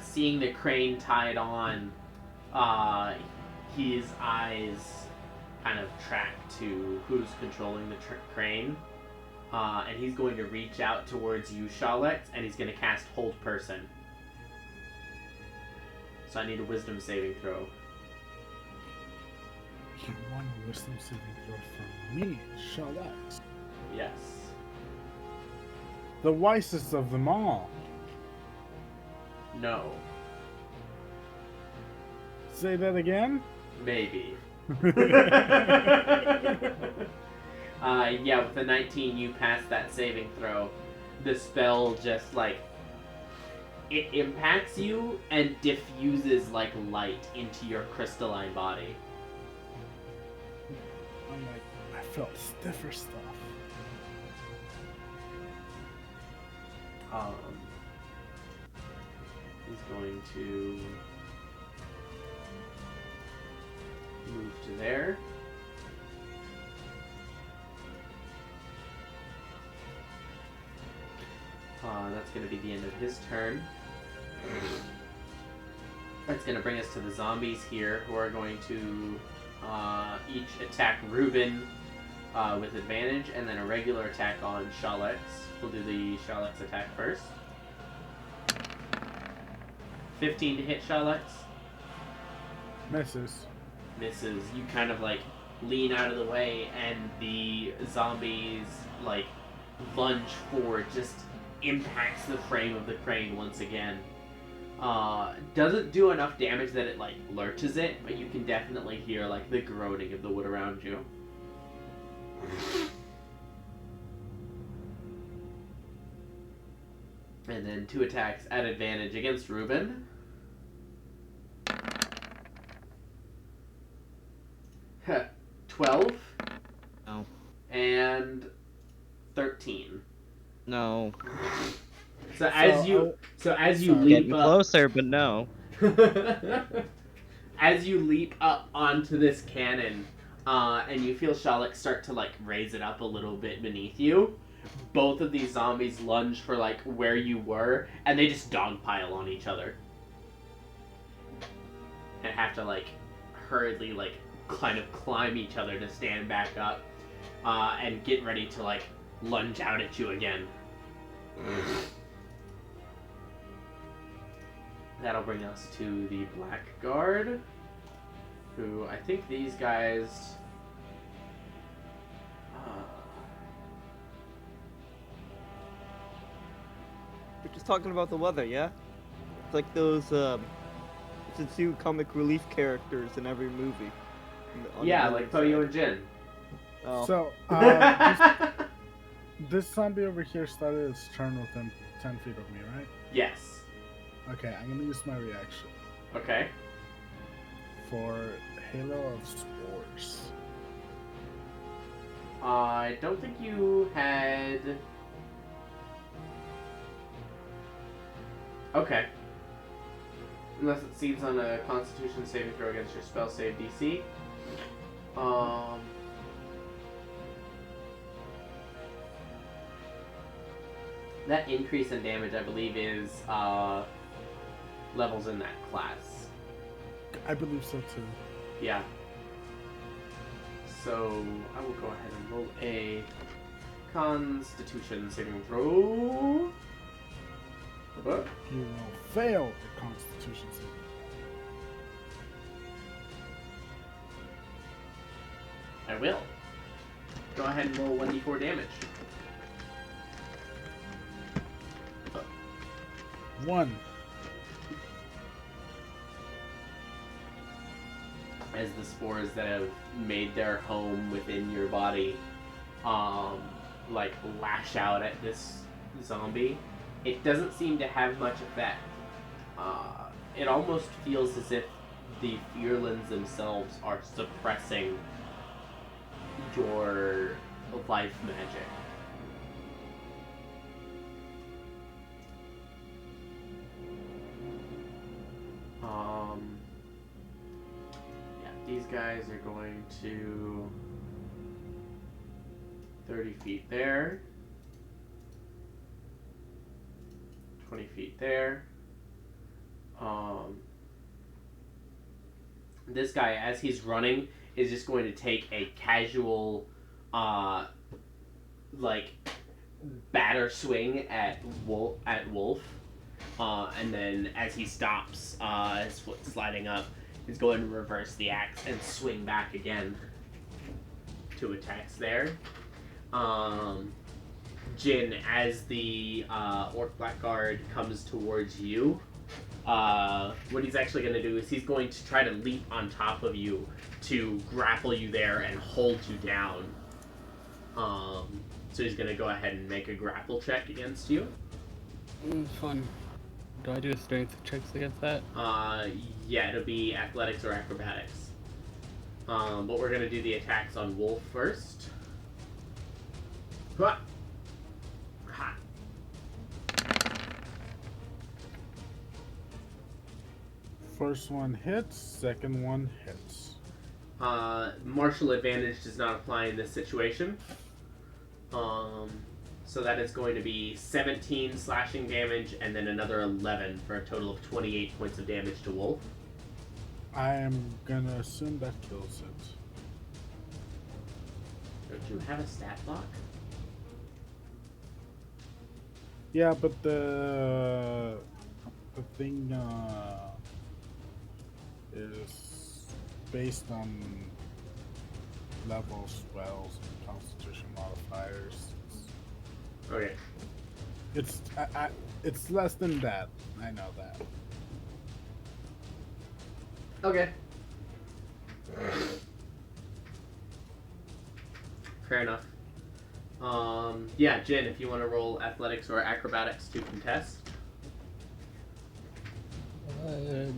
Seeing the crane tied on, his eyes kind of track to who's controlling the crane, and he's going to reach out towards you, Shalek, and he's going to cast Hold Person. So I need a Wisdom saving throw. You want a wisdom saving throw from me, Shalek. Yes. The wisest of them all. No. Say that again? Maybe. Yeah, with the 19, you pass that saving throw. The spell just, like, it impacts you and diffuses, like, light into your crystalline body. I'm like, I felt stiffer stuff. He's going to move to there. That's going to be the end of his turn. That's going to bring us to the zombies here, who are going to each attack Reuben with advantage, and then a regular attack on Shalek. We'll do the Shalek's attack first. 15 to hit Shalek. Misses. Misses. You kind of like lean out of the way, and the zombies like lunge forward, just impacts the frame of the crane once again. Doesn't do enough damage that it like lurches it, but you can definitely hear like the groaning of the wood around you. And then 2 attacks at advantage against Reuben. Huh. 12. No. And 13. No. So as you sorry. leap Getting up, closer, but no. as you leap up onto this cannon, and you feel Shalek start to like raise it up a little bit beneath you, both of these zombies lunge for like where you were, and they just dogpile on each other, and have to like hurriedly like kind of climb each other to stand back up, and get ready to like lunge out at you again. That'll bring us to the Blackguard, who I think these guys... We're just talking about the weather, yeah? It's like those, it's the 2 comic relief characters in every movie. yeah, like Poyo and Jin. Oh. So, this zombie over here started its turn within 10 feet of me, right? Yes. Okay, I'm gonna use my reaction Okay. for Halo of Spores. I don't think you had... Okay. Unless it seeds on a Constitution saving throw against your spell save DC. That increase in damage, I believe, is levels in that class. I believe so too. Yeah. So I will go ahead and roll a Constitution saving throw. What? You will fail the Constitution saving. I will. Go ahead and roll 1d4 damage. 1. As the spores that have made their home within your body, like lash out at this zombie, it doesn't seem to have much effect. It almost feels as if the fearlings themselves are suppressing your life magic. Yeah, these guys are going to 30 feet there, 20 feet there. This guy, as he's running, is just going to take a casual, like, batter swing at Wolf, and then as he stops, his foot sliding up, he's going to reverse the axe and swing back again. 2 attacks there. Jin, as the Orc Blackguard comes towards you, what he's actually going to do is he's going to try to leap on top of you to grapple you there and hold you down. So he's going to go ahead and make a grapple check against you. Fun. Do I do strength checks against that? Yeah, it'll be athletics or acrobatics. But we're going to do the attacks on Wolf first. Ha! Ha! First one hits, second one hits. Martial advantage does not apply in this situation. So that is going to be 17 slashing damage and then another 11 for a total of 28 points of damage to Wolf. I am gonna assume that kills it. Don't you have a stat block? Yeah, but the thing is based on level spells and constitution modifiers. Okay. It's less than that. I know that. Okay. Fair enough. Yeah, Jin, if you want to roll athletics or acrobatics to contest.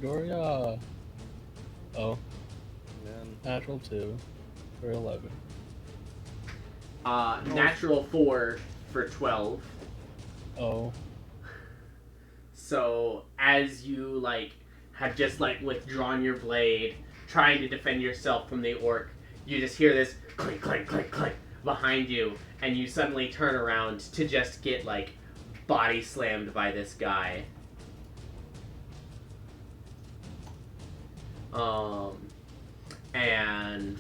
Doria. Oh. Natural 2 for 11. Natural 4 for 12. Oh. So as you have just withdrawn your blade, trying to defend yourself from the orc, you just hear this click, click, click, click behind you, and you suddenly turn around to just get body slammed by this guy. And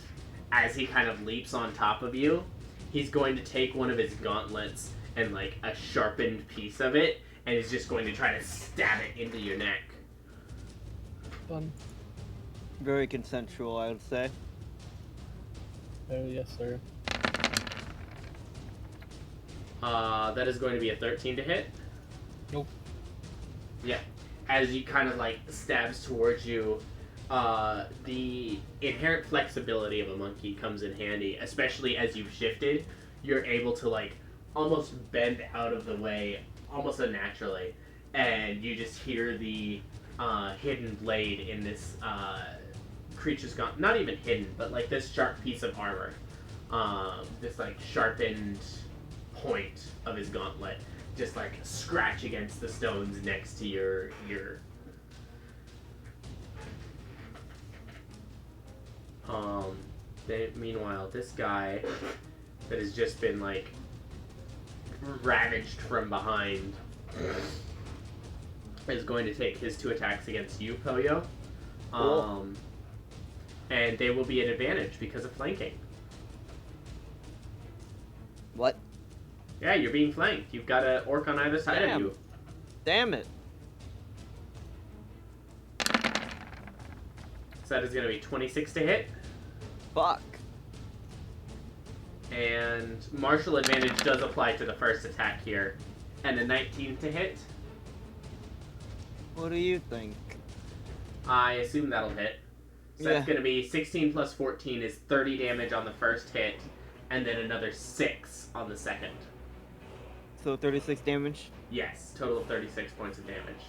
as he kind of leaps on top of you, he's going to take one of his gauntlets and a sharpened piece of it, and he's just going to try to stab it into your neck. Fun. Very consensual, I would say. Oh, yes, sir. That is going to be a 13 to hit. Nope. Yeah. As he kind of stabs towards you, the inherent flexibility of a monkey comes in handy, especially as you've shifted. You're able to almost bend out of the way almost unnaturally, and you just hear the hidden blade in this creature's gauntlet. Not even hidden, but this sharp piece of armor. This sharpened point of his gauntlet just scratch against the stones next to your ear. Meanwhile, this guy that has just been ravaged from behind is going to take his 2 attacks against you, Poyo. And they will be at advantage because of flanking. What? Yeah, you're being flanked. You've got an orc on either side of you. Damn it. So that is going to be 26 to hit. Fuck. And martial advantage does apply to the first attack here. And a 19 to hit. What do you think? I assume that'll hit. So that's going to be 16 plus 14 is 30 damage on the first hit. And then another 6 on the second. So 36 damage? Yes, total of 36 points of damage.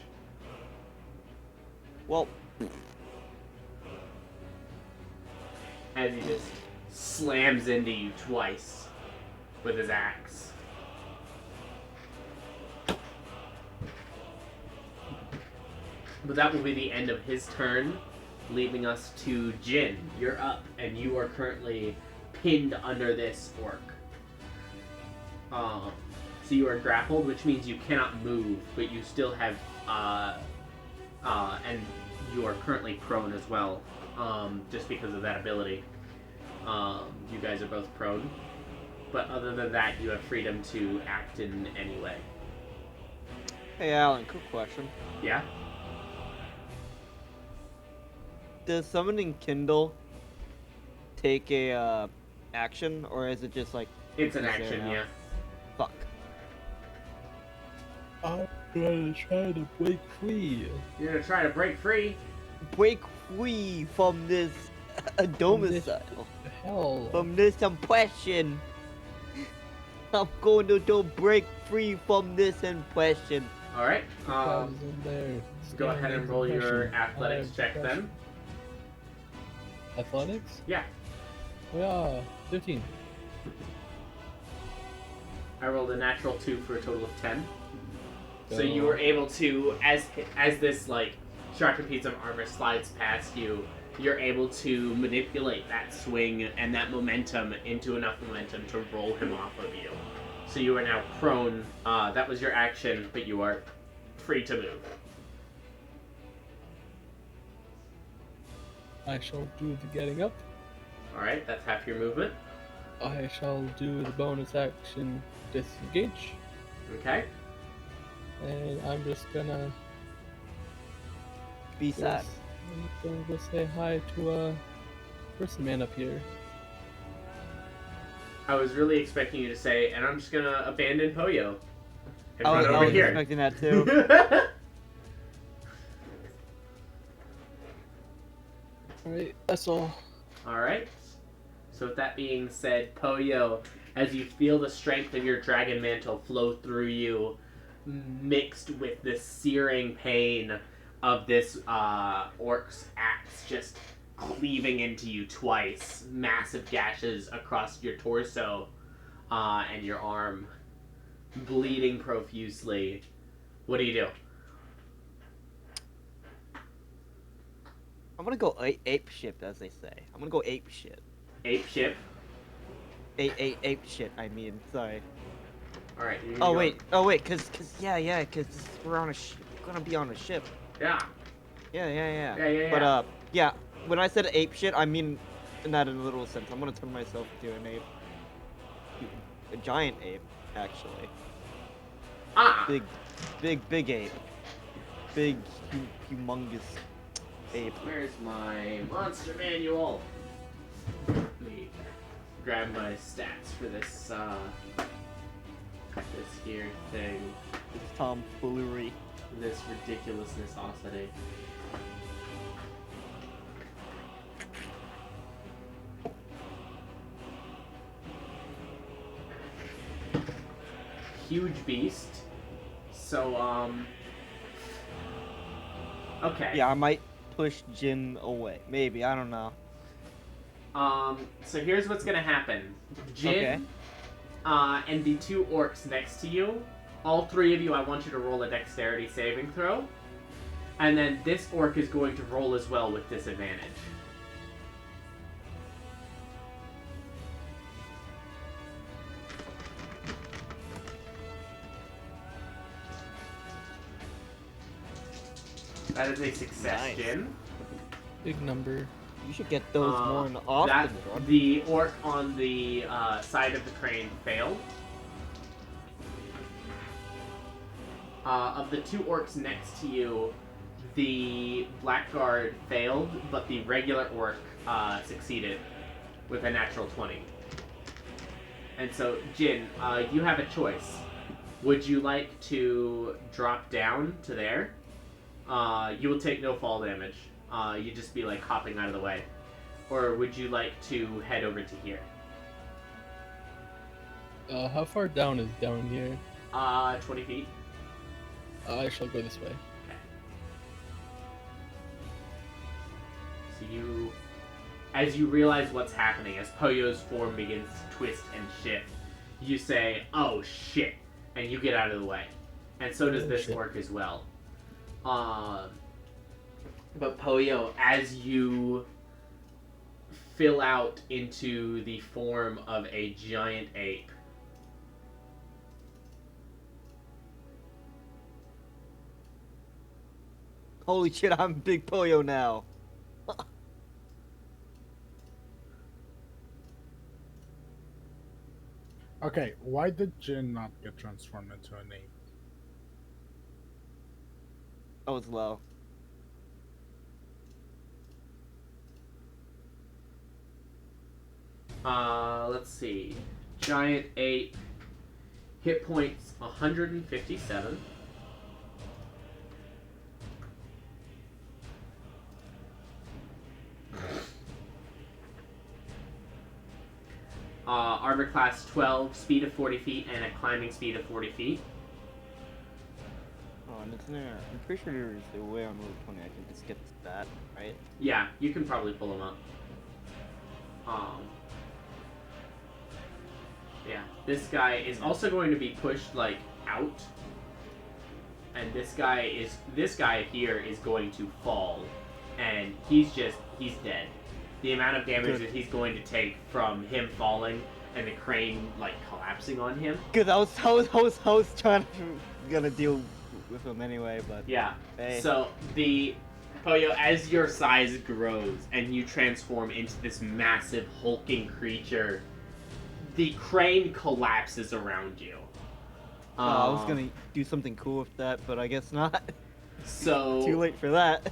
Well, As he just slams into you twice with his axe. But that will be the end of his turn, leaving us to Jin. You're up, and you are currently pinned under this orc. So you are grappled, which means you cannot move, but you still have, and you are currently prone as well, just because of that ability. You guys are both prone. But other than that, you have freedom to act in any way. hey Alan, quick question. Yeah? Does summoning Kindle take a action, or is it just like It's an is there action, now? yeah. Fuck. I'm gonna try to break free. You're gonna try to break free. Break free from this domicile. The hell? From this impression. I'm going to break free from this impression. Alright, Guys in there. go ahead and roll your Impression. athletics check then. Athletics? Yeah, Yeah, 15. I rolled a natural 2 for a total of 10. So you were able to, as this like sharpened piece of armor slides past you, you're able to manipulate that swing and that momentum into enough momentum to roll him off of you. So you are now prone. That was your action, but you are free to move. I shall do the getting up. Alright, that's half your movement. I shall do the bonus action disengage. Okay. And I'm just gonna Be sad. I'm gonna go say hi to person man up here. I was really expecting you to say, and I'm just gonna abandon Poyo. And I run was, over I was here. expecting that too. Alright, that's all. Alright. So with that being said, Poyo, as you feel the strength of your dragon mantle flow through you, mixed with the searing pain of this orc's axe just cleaving into you twice, massive gashes across your torso and your arm, bleeding profusely. What do you do? I'm gonna go ape shit, as they say. I'm gonna go ape shit. Ape ship. Ape shit, I mean, sorry. Alright. Oh wait, cause we're on a gonna be on a ship. Yeah. Yeah. But yeah, when I said ape shit, I mean not in a literal sense. I'm gonna turn myself into an ape. A giant ape, actually. Ah! Big ape. Big, humongous ape. Where's my monster manual? Let me grab my stats for this here thing. It's tomfoolery. This ridiculousness-osity. Huge beast. So, okay. Yeah, I might push Jin away. Maybe, I don't know. So here's what's gonna happen. Jin, and the two orcs next to you, all three of you, I want you to roll a dexterity saving throw. And then this orc is going to roll as well with disadvantage. That is a success, Nice. Jin. Big number. You should get those more often, That bro. the orc on the side of the crane failed. Of the two orcs next to you, the blackguard failed, but the regular orc succeeded with a natural 20. And so, Jin, you have a choice. Would you like to drop down to there? You will take no fall damage. You'd just be like hopping out of the way. Or would you like to head over to here? How far down is down here? 20 feet. I shall go this way. So as you realize what's happening, as Poyo's form begins to twist and shift, you say, "Oh shit," and you get out of the way. And so does this orc as well. But Poyo, as you fill out into the form of a giant ape, Holy shit, I'm Big Pollo now. Okay, why did Jin not get transformed into an ape? I was low. let's see. Giant ape, hit points 157. Armor class 12, speed of 40 feet, and a climbing speed of 40 feet. Oh, and it's there. I'm pretty sure there's a way on Route 20 I can just get the stat, right? Yeah, you can probably pull them up. Yeah, this guy is also going to be pushed, like, out. And this guy here is going to fall. And he's dead. The amount of damage that he's going to take from him falling and the crane, like, collapsing on him. Cause I was trying to gonna deal with him anyway, but yeah. Hey. So Poyo, as your size grows and you transform into this massive hulking creature, the crane collapses around you. I was gonna do something cool with that, but I guess not. So Too late for that.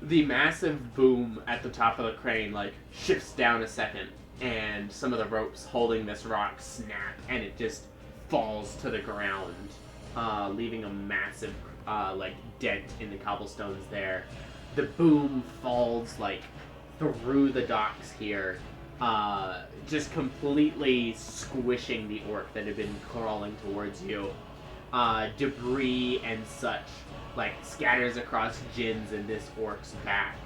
The massive boom at the top of the crane, like, shifts down a second, and some of the ropes holding this rock snap, and it just falls to the ground, leaving a massive, like, dent in the cobblestones there. The boom falls, like, through the docks here, just completely squishing the orc that had been crawling towards you. Debris and such, like, scatters across Jin's and this orc's back.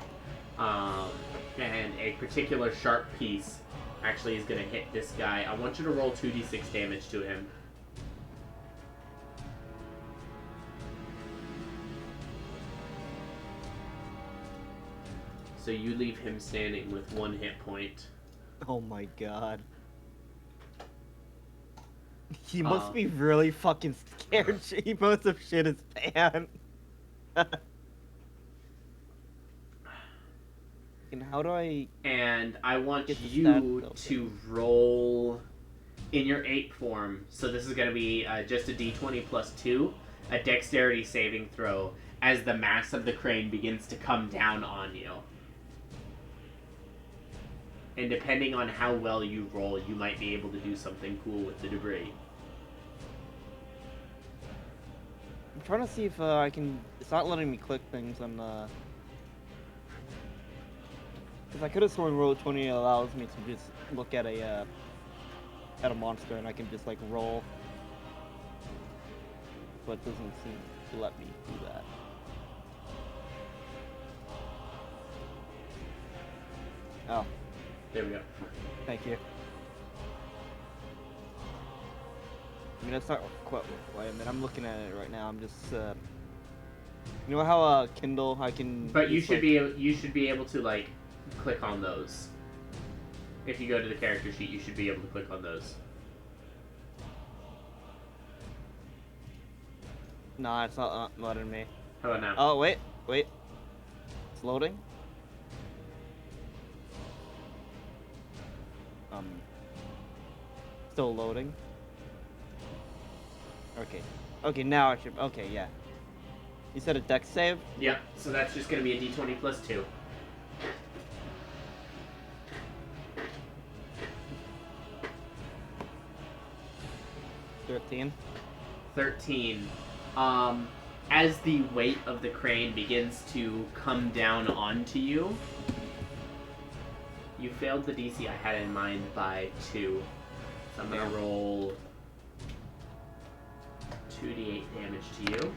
And a particular sharp piece actually is going to hit this guy. I want you to roll 2d6 damage to him. So you leave him standing with 1 hit point. Oh my god. He must be really fucking scared. He must have shit his pants. And how do I... And I want Get the you stats, to roll in your ape form. So this is going to be just a d20 plus 2, a dexterity saving throw, as the mass of the crane begins to come down on you. And depending on how well you roll, you might be able to do something cool with the debris. I'm trying to see if I can... It's not letting me click things on the... Because I could have sworn roll 20 allows me to just look at a monster and I can just, like, roll. But it doesn't seem to let me do that. Oh. There we go. Thank you. I mean, that's not quite what I mean. I'm looking at it right now. I'm just, you know how Kindle I can. But you just, should like... be able to, like, click on those. If you go to the character sheet, you should be able to click on those. Nah, it's not letting me. How about now? Oh wait. It's loading. Still loading. Okay. Okay, now I should. Okay, yeah. You said a dex save? Yep. So that's just gonna be a d20 plus 2. 13. 13. As the weight of the crane begins to come down onto you, you failed the DC I had in mind by 2. So I'm gonna roll 2d8 damage to you.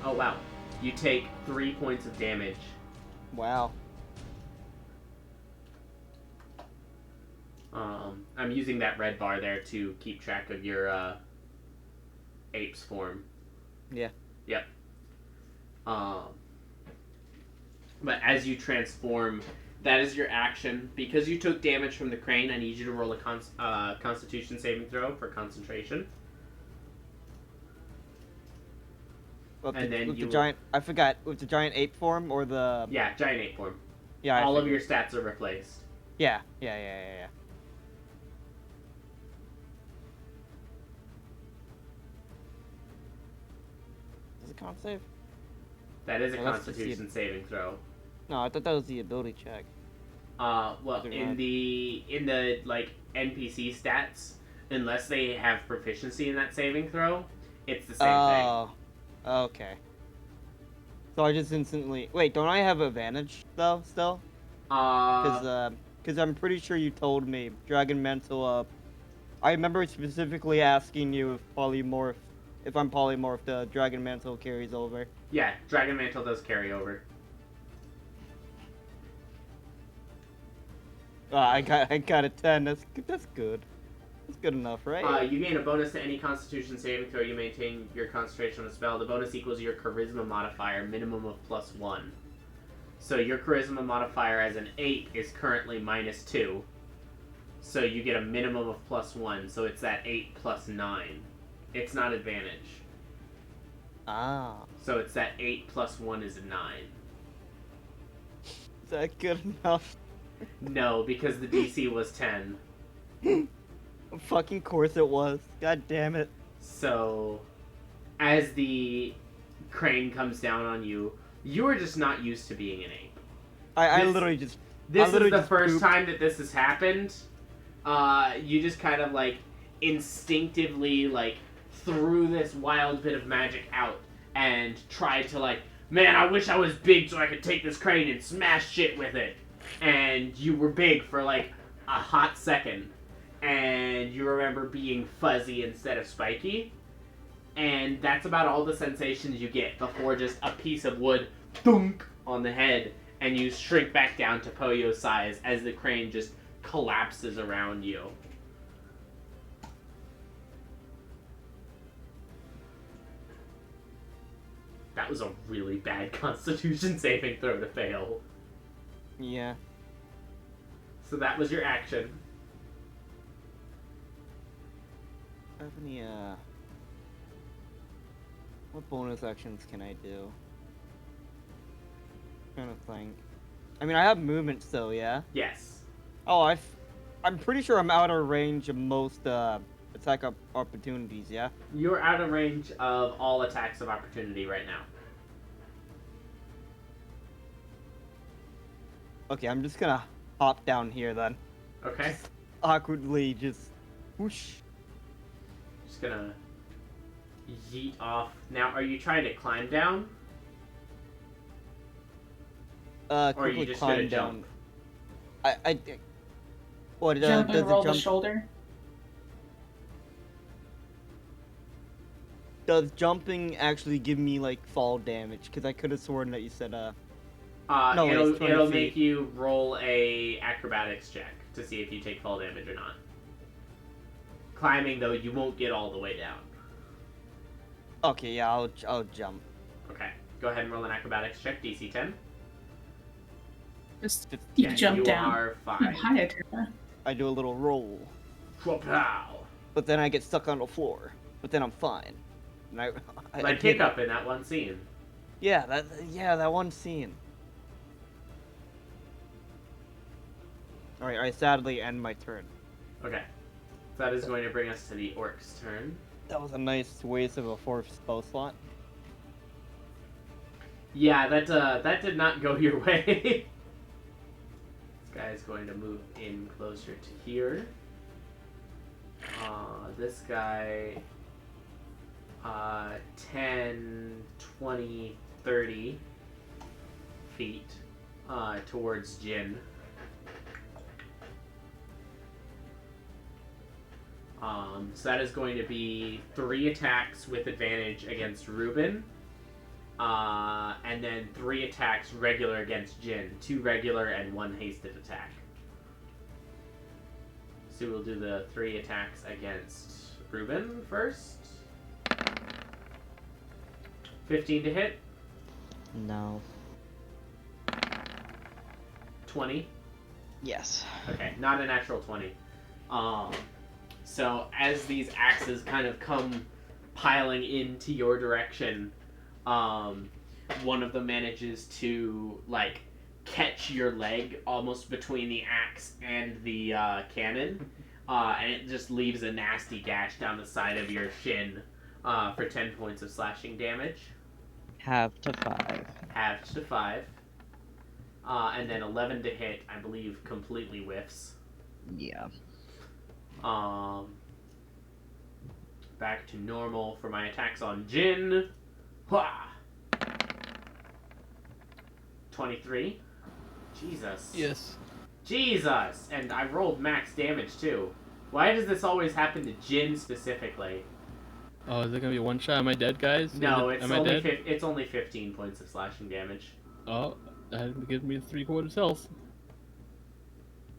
Oh wow. You take 3 points of damage. Wow. I'm using that red bar there to keep track of your ape's form. Yeah. Yep. But as you transform, that is your action. Because you took damage from the crane, I need you to roll a Constitution saving throw for concentration. With And then with you- the giant. I forgot. With the giant ape form or the. Yeah, giant ape form. Yeah. All of your stats are replaced. Yeah. Yeah. Is it con save? That is a Oh, that's just Constitution saving throw. No, I thought that was the ability check. Well, They're in not. the like NPC stats, unless they have proficiency in that saving throw, it's the same thing. Oh. Okay. So I just instantly. Wait, don't I have advantage though? Still? Because I'm pretty sure you told me Dragon Mantle. I remember specifically asking you if I'm polymorph, the Dragon Mantle carries over. Yeah, Dragon Mantle does carry over. I got a 10. That's good. That's good enough, right? You gain a bonus to any Constitution saving throw you maintain your concentration on a spell. The bonus equals your Charisma modifier, minimum of +1. So your Charisma modifier as an ape is currently -2. So you get a minimum of +1. So it's that 8 + 9. It's not advantage. Ah. So it's that 8 + 1 is a 9. Is that good enough? No, because the DC was 10. Of fucking course it was. God damn it. So, as the crane comes down on you, you are just not used to being an ape. I This- literally just. This I literally is the just first pooped. time that this has happened. You just kind of like instinctively like threw this wild bit of magic out and tried to like, man, I wish I was big so I could take this crane and smash shit with it. And you were big for like a hot second. And you remember being fuzzy instead of spiky. And that's about all the sensations you get before just a piece of wood thunk on the head. And you shrink back down to Poyo's size as the crane just collapses around you. That was a really bad Constitution saving throw to fail. Yeah. So that was your action. I have any, what bonus actions can I do? Trying to think. I mean, I have movement still, yeah? Yes. Oh, I'm pretty sure I'm out of range of most, attack opportunities, yeah? You're out of range of all attacks of opportunity right now. Okay, I'm just gonna hop down here then. Okay? Awkwardly, just whoosh. Just gonna yeet off. Now, are you trying to climb down? Or are Quickly you just climb gonna down. jump? What, Jump does and roll it jump? the shoulder. Does jumping actually give me, like, fall damage? Because I could have sworn that you said, No, it's 20 it'll feet. make you roll a acrobatics check to see if you take fall damage or not. Climbing, though, you won't get all the way down. Okay, yeah, I'll jump. Okay, go ahead and roll an acrobatics check, DC 10. Just Just- you Yeah, jump you down. are Oh, fine. hi, Aterra. I do a little roll. Pow! But then I get stuck on the floor. But then I'm fine. And I Like get it. Hiccup in that one scene. Yeah, that one scene. Alright, I sadly end my turn. Okay. So that is going to bring us to the orc's turn. That was a nice waste of a 4th spell slot. Yeah, that did not go your way. This guy is going to move in closer to here. This guy, 10, 20, 30 feet towards Jin. So that is going to be 3 attacks with advantage against Ruben. And then 3 attacks regular against Jin. 2 regular and 1 hasted attack. So we'll do the 3 attacks against Ruben first. 15 to hit. No. 20. Yes. Okay, not a natural 20. So as these axes kind of come piling into your direction, one of them manages to like catch your leg almost between the axe and the cannon, and it just leaves a nasty gash down the side of your shin for 10 points of slashing damage. Halved to 5. Halved to 5. And then 11 to hit, I believe, completely whiffs. Yeah. Back to normal for my attacks on Jin. Hwah! 23. Jesus. Yes. Jesus! And I rolled max damage too. Why does this always happen to Jin specifically? Oh, is it gonna be one shot? Am I dead, guys? No, Am it's I only dead? it's only 15 points of slashing damage. Oh, that gives me 3/4 health.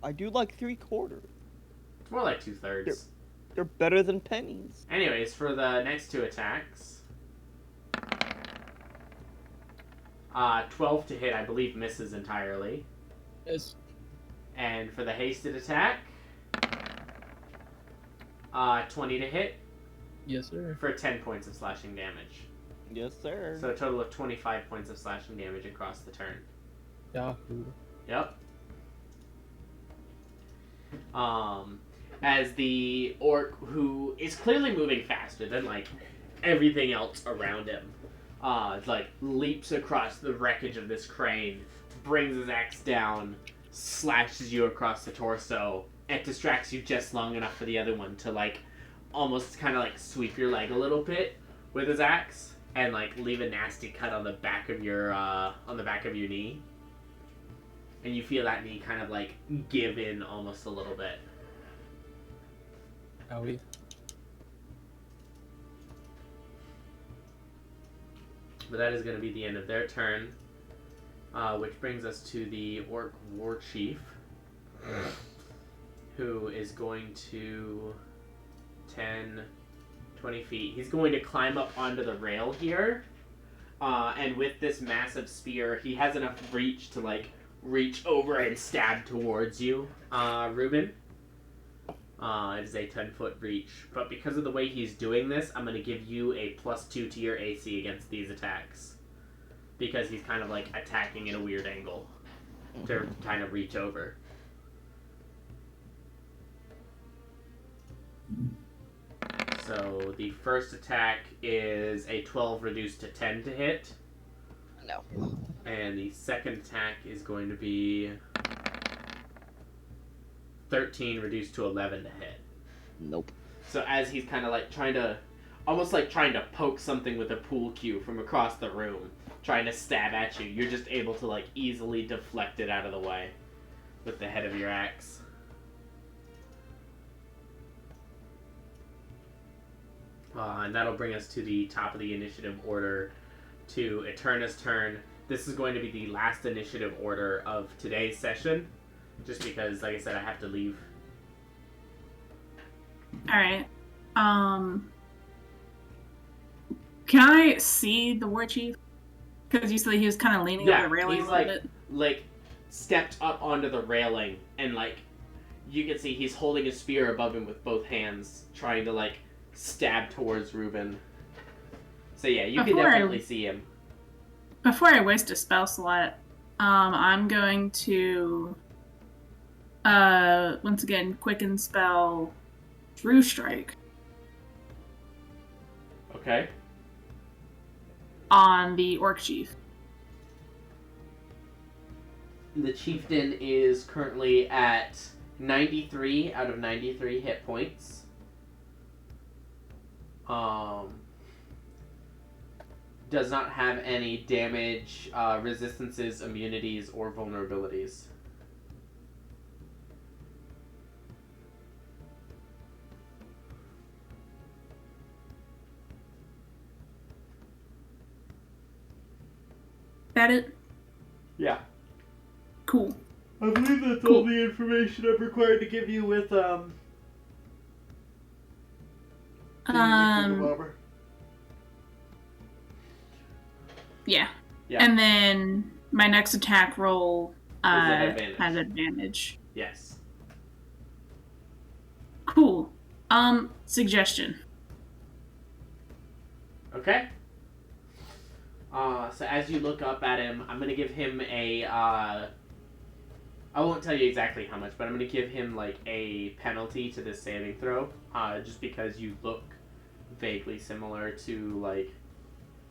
I do like 3/4. It's more like 2/3. They're better than pennies. Anyways, for the next 2 attacks, 12 to hit, I believe, misses entirely. Yes. And for the hasted attack, 20 to hit Yes, sir. for 10 points of slashing damage. Yes, sir. So a total of 25 points of slashing damage across the turn. Yahoo. Yep. As the orc, who is clearly moving faster than like everything else around him, like leaps across the wreckage of this crane, brings his axe down, slashes you across the torso, and distracts you just long enough for the other one to like almost kind of like sweep your leg a little bit with his axe and like leave a nasty cut on the back of your knee. And you feel that knee kind of like give in almost a little bit. Howie. But that is going to be the end of their turn, which brings us to the Orc War Chief, who is going to 10, 20 feet. He's going to climb up onto the rail here, and with this massive spear, he has enough reach to like reach over and stab towards you, Ruben. It is a 10-foot reach, but because of the way he's doing this, I'm going to give you a +2 to your AC against these attacks. Because he's kind of like attacking in a weird angle to kind of reach over. So the first attack is a 12 reduced to 10 to hit. No. And the second attack is going to be 13 reduced to 11 to hit. Nope. So as he's kind of like trying to poke something with a pool cue from across the room, trying to stab at you, you're just able to like easily deflect it out of the way with the head of your axe. And that'll bring us to the top of the initiative order, to Eterna's turn. This is going to be the last initiative order of today's session, just because, like I said, I have to leave. Alright. Can I see the war chief? Because you said he was kind of leaning over the railing he's a little bit. like stepped up onto the railing, and like you can see he's holding a spear above him with both hands, trying to like stab towards Ruben. So yeah, you can definitely see him. Before I waste a spell slot, I'm going to once again quicken spell True Strike. Okay. on the orc chief. The chieftain is currently at 93 out of 93 hit points. Does not have any damage, resistances, immunities, or vulnerabilities. That it? Yeah. Cool. I believe that's Cool. all the information I'm required to give you with, Yeah. Yeah. And then my next attack roll at advantage. has advantage. Yes. Cool. Suggestion. Okay. So as you look up at him, I'm gonna give him a, I won't tell you exactly how much, but I'm gonna give him, like, a penalty to this saving throw, just because you look vaguely similar to, like,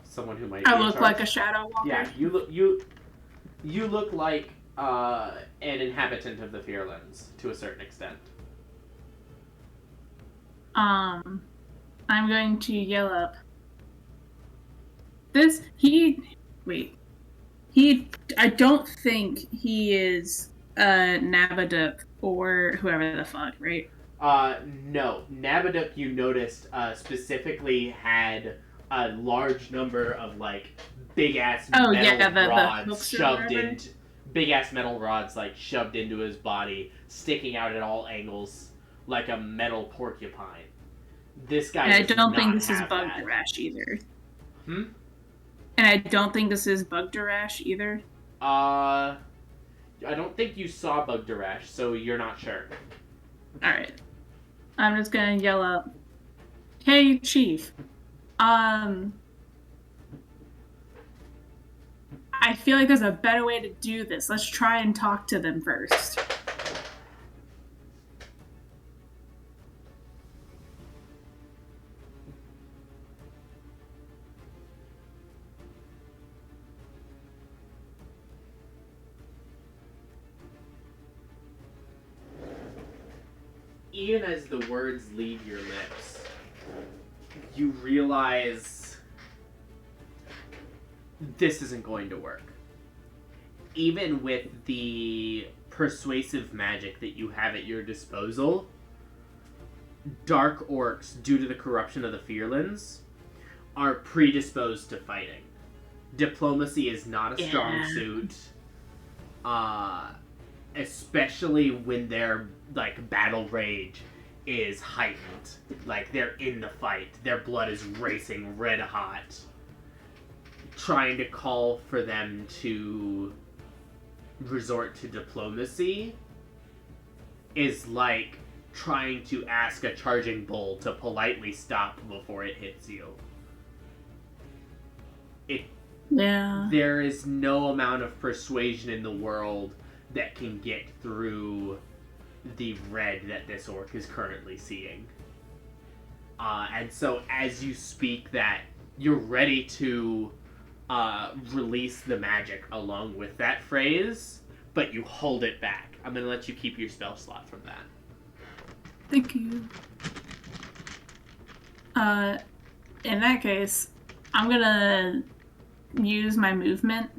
someone who might be I in look charge. like a shadow walker. Yeah, you look like, an inhabitant of the Fearlands, to a certain extent. I'm going to yell up. I don't think he is Nabaduk or whoever the fuck, right? No. Nabaduk, you noticed, specifically had a large number of, like, big-ass Oh, metal yeah, the rods hooks or shoved whatever. into... Big-ass metal rods, like, shoved into his body, sticking out at all angles, like a metal porcupine. This guy And I does don't think not this is have Bug that. Darash either. Hmm? And I don't think this is Bug Darash either. I don't think you saw Bug Darash, so you're not sure. Alright. I'm just gonna yell up, "Hey, Chief. I feel like there's a better way to do this. Let's try and talk to them first." Even as the words leave your lips, you realize this isn't going to work. Even with the persuasive magic that you have at your disposal, dark orcs, due to the corruption of the Fearlands, are predisposed to fighting. Diplomacy is not a strong suit. Especially when their, like, battle rage is heightened. Like, they're in the fight. Their blood is racing red hot. Trying to call for them to resort to diplomacy is like trying to ask a charging bull to politely stop before it hits you. Yeah. There is no amount of persuasion in the world that can get through the red that this orc is currently seeing. And so as you speak that, you're ready to release the magic along with that phrase, but you hold it back. I'm going to let you keep your spell slot from that. Thank you. In that case, I'm gonna use my movement.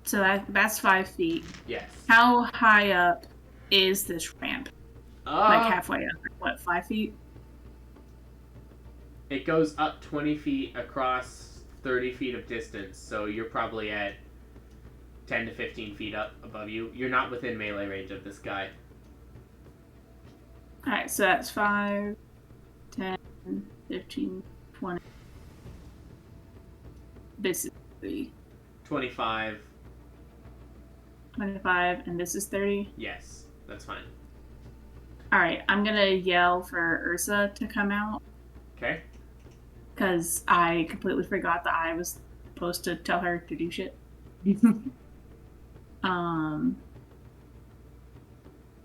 So that's 5 feet. Yes. How high up is this ramp? Like halfway up, what, 5 feet? It goes up 20 feet across 30 feet of distance, so you're probably at 10 to 15 feet up above you. You're not within melee range of this guy. Alright, so that's 5, 10, 15, 20. This is 3. 25. 25, and this is 30. Yes, that's fine. Alright, I'm gonna yell for Ursa to come out. Okay. Because I completely forgot that I was supposed to tell her to do shit.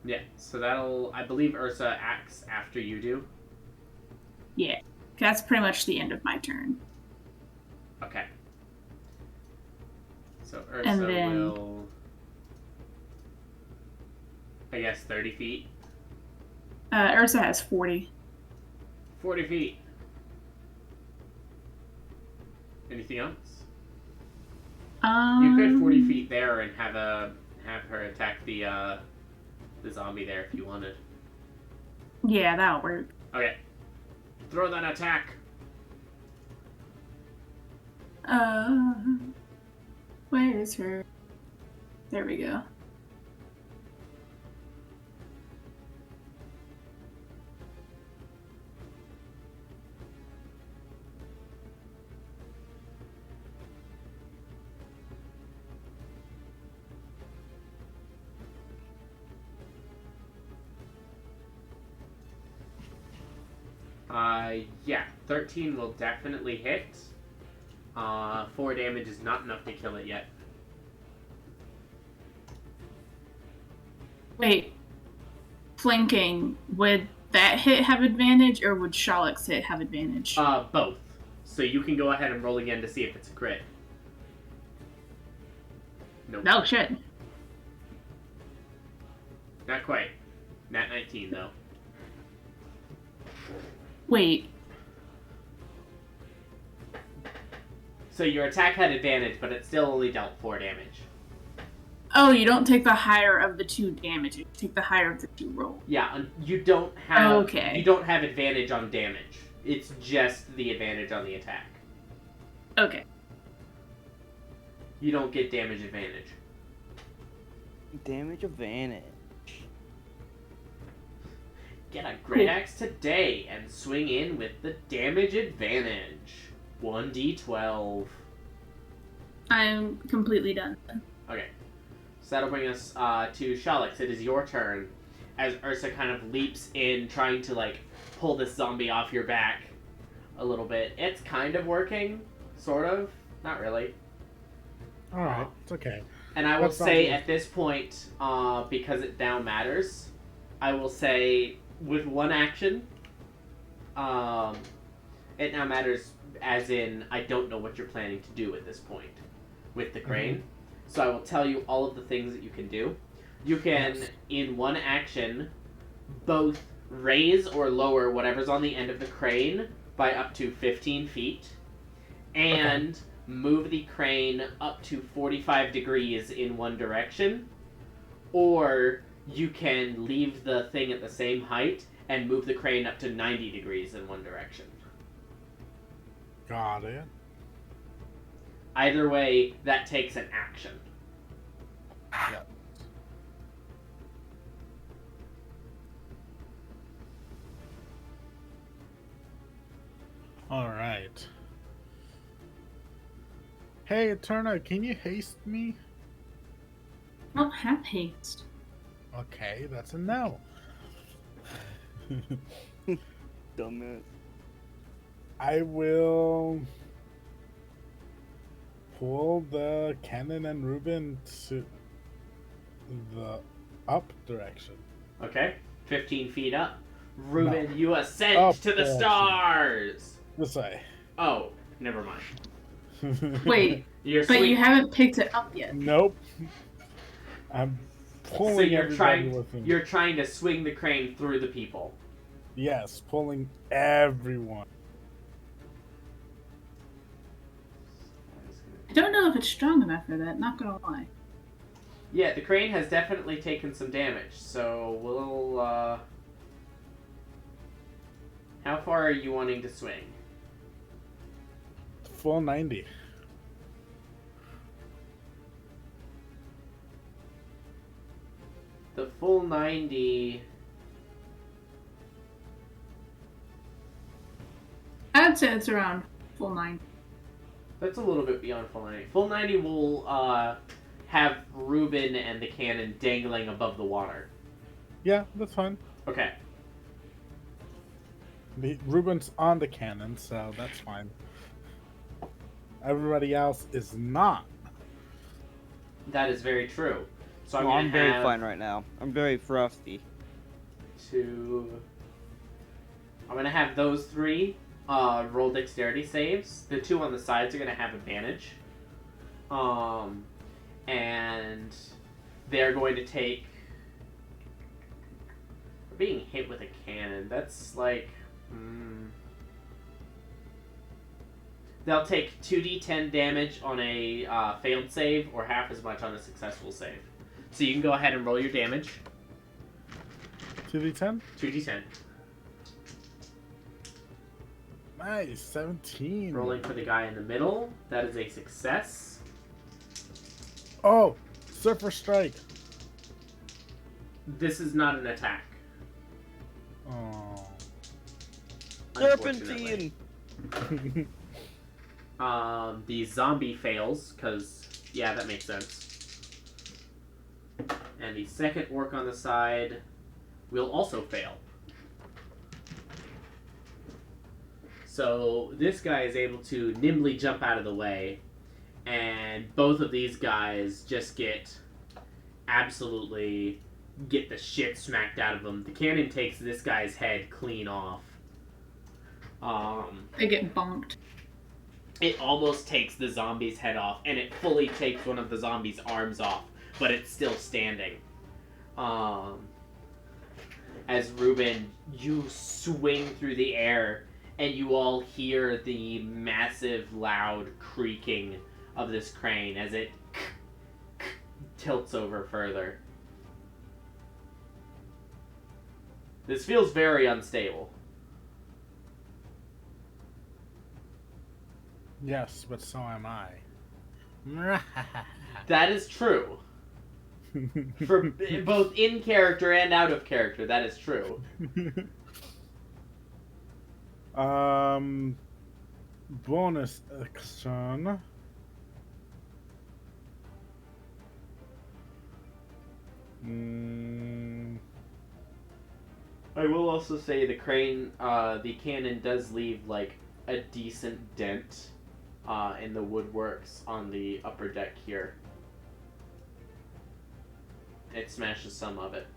Yeah, so that'll... I believe Ursa acts after you do. Yeah. That's pretty much the end of my turn. Okay. So And Ursa then- will, I guess, 30 feet. Ursa has 40. 40 feet. Anything else? You could 40 feet there and have her attack the zombie there if you wanted. Yeah, that'll work. Okay. Throw that attack. Where is her? There we go. Yeah, 13 will definitely hit. 4 damage is not enough to kill it yet. Wait. Flanking. Would that hit have advantage, or would Shalek's hit have advantage? Both. So you can go ahead and roll again to see if it's a crit. Nope. No shit. Not quite. Nat 19, though. Wait. So your attack had advantage, but it still only dealt 4 damage. Oh, you don't take the higher of the 2 damage. You take the higher of the 2 rolls. Yeah, you don't have Okay. You don't have advantage on damage. It's just the advantage on the attack. Okay. You don't get damage advantage. Damage advantage. Get a great axe today and swing in with the damage advantage. 1d12. I'm completely done. Okay. So that'll bring us to Shalix. It is your turn. As Ursa kind of leaps in, trying to, like, pull this zombie off your back a little bit. It's kind of working. Sort of. Not really. Alright, it's okay. And I will That's not say good. at this point, because it now matters, I will say with one action, it now matters as in I don't know what you're planning to do at this point with the crane. So I will tell you all of the things that you can do. You can, Yes. in one action, both raise or lower whatever's on the end of the crane by up to 15 feet, and move the crane up to 45 degrees in one direction, or you can leave the thing at the same height and move the crane up to 90 degrees in one direction. Got it. Either way, that takes an action. Yep. Alright. Hey, Eterna, can you haste me? I don't have haste. Okay, that's a no. Dumbass. I will pull the cannon and Ruben to the up direction. Okay? 15 feet up. Ruben, you ascend Up to the direction. stars! This way. Oh, never mind. Wait, You're but you swing- haven't picked it up yet. Nope. I'm pulling So you're everybody with me. you're trying to swing the crane through the people. Yes, pulling everyone. I don't know if it's strong enough for that, not gonna lie. Yeah, the crane has definitely taken some damage, so we'll, How far are you wanting to swing? Full 90. The full 90... I'd say it's around full 9. That's a little bit beyond full 90. Full 90 will, have Ruben and the cannon dangling above the water. Yeah, that's fine. Okay. Ruben's on the cannon, so that's fine. Everybody else is not. That is very true. So I'm No, gonna I'm very have fine right now. I'm very frosty. 2, I'm gonna have those three roll dexterity saves. The two on the sides are gonna have advantage. And they're going to take... Being hit with a cannon, that's like... They'll take 2d10 damage on a failed save, or half as much on a successful save. So you can go ahead and roll your damage. 2d10? 2d10. Nice, 17. Rolling for the guy in the middle. That is a success. Oh, Surfer Strike. This is not an attack. Oh. Unfortunately. Serpentine! The zombie fails, because, yeah, that makes sense. And the second orc on the side will also fail. So this guy is able to nimbly jump out of the way, and both of these guys just get the shit smacked out of them. The cannon takes this guy's head clean off. They get bonked. It almost takes the zombie's head off, and it fully takes one of the zombie's arms off, but it's still standing. As Ruben, you swing through the air, and you all hear the massive, loud creaking of this crane as it tilts over further. This feels very unstable. Yes, but so am I. That is true. For both in character and out of character, that is true. Bonus action. I will also say the cannon does leave like a decent dent in the woodworks on the upper deck here. It smashes some of it.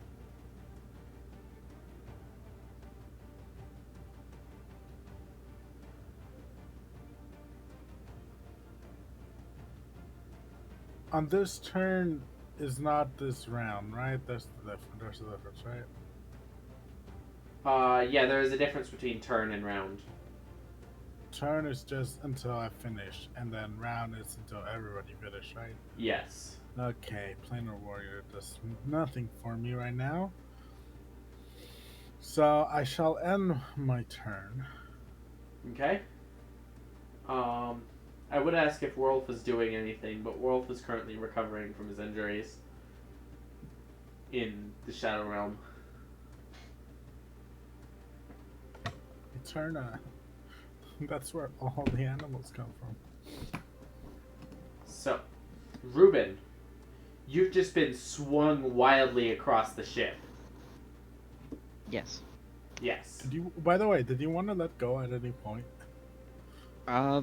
On this turn is not this round, right? There's the difference, right? Yeah, there is a difference between turn and round. Turn is just until I finish, and then round is until everybody finish, right? Yes. Okay, Planar Warrior does nothing for me right now. So I shall end my turn. Okay. I would ask if Wolf is doing anything, but Wolf is currently recovering from his injuries in the Shadow Realm. Eterna. That's where all the animals come from. So, Ruben, you've just been swung wildly across the ship. Yes. Yes. Did you? By the way, did you want to let go at any point? I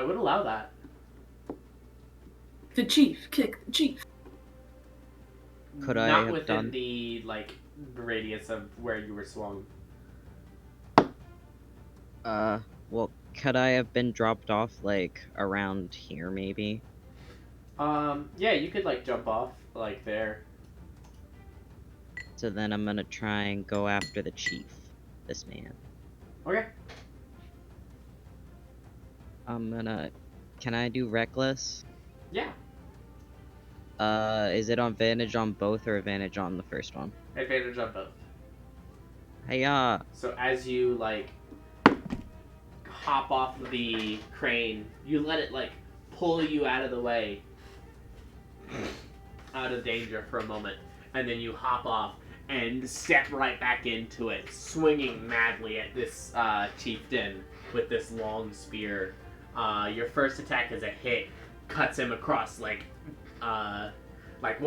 would allow that. The chief. Kick the chief. Could I Not have within done... the, radius of where you were swung. Well, could I have been dropped off, around here, maybe? Yeah, you could, jump off, there. So then I'm gonna try and go after the chief. This man. Okay. Can I do reckless? Yeah. Is it advantage on both or advantage on the first one? Advantage on both. Hiya! So as you, hop off the crane, you let it, pull you out of the way. Out of danger for a moment. And then you hop off and step right back into it, swinging madly at this chieftain with this long spear. Your first attack is a hit, cuts him across one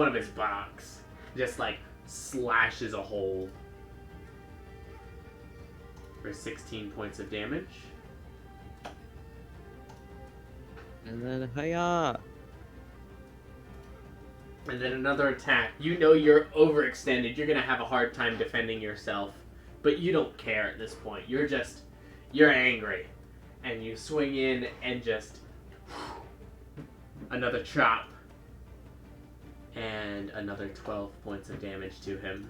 of his buttocks, just slashes a hole for 16 points of damage. And then hiya! And then another attack. You know you're overextended. You're gonna have a hard time defending yourself. but you don't care at this point. You're angry. And you swing in and just another chop. And another 12 points of damage to him.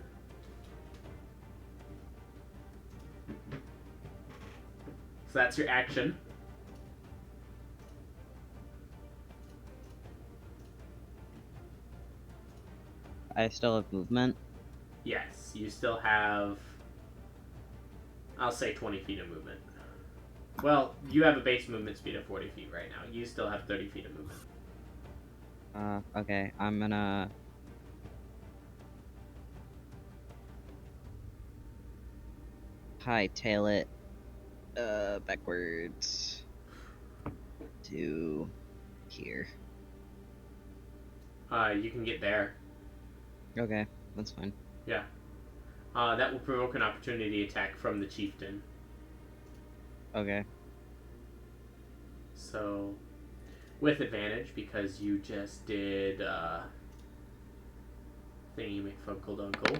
So that's your action. I still have movement. Yes, you still have, I'll say 20 feet of movement. Well, you have a base movement speed of 40 feet right now. You still have 30 feet of movement. Okay, I'm gonna... hightail it, backwards to here. You can get there. Okay, that's fine. Yeah. That will provoke an opportunity attack from the chieftain. Okay. So, with advantage, because you just did, thingy McFunkledunkle.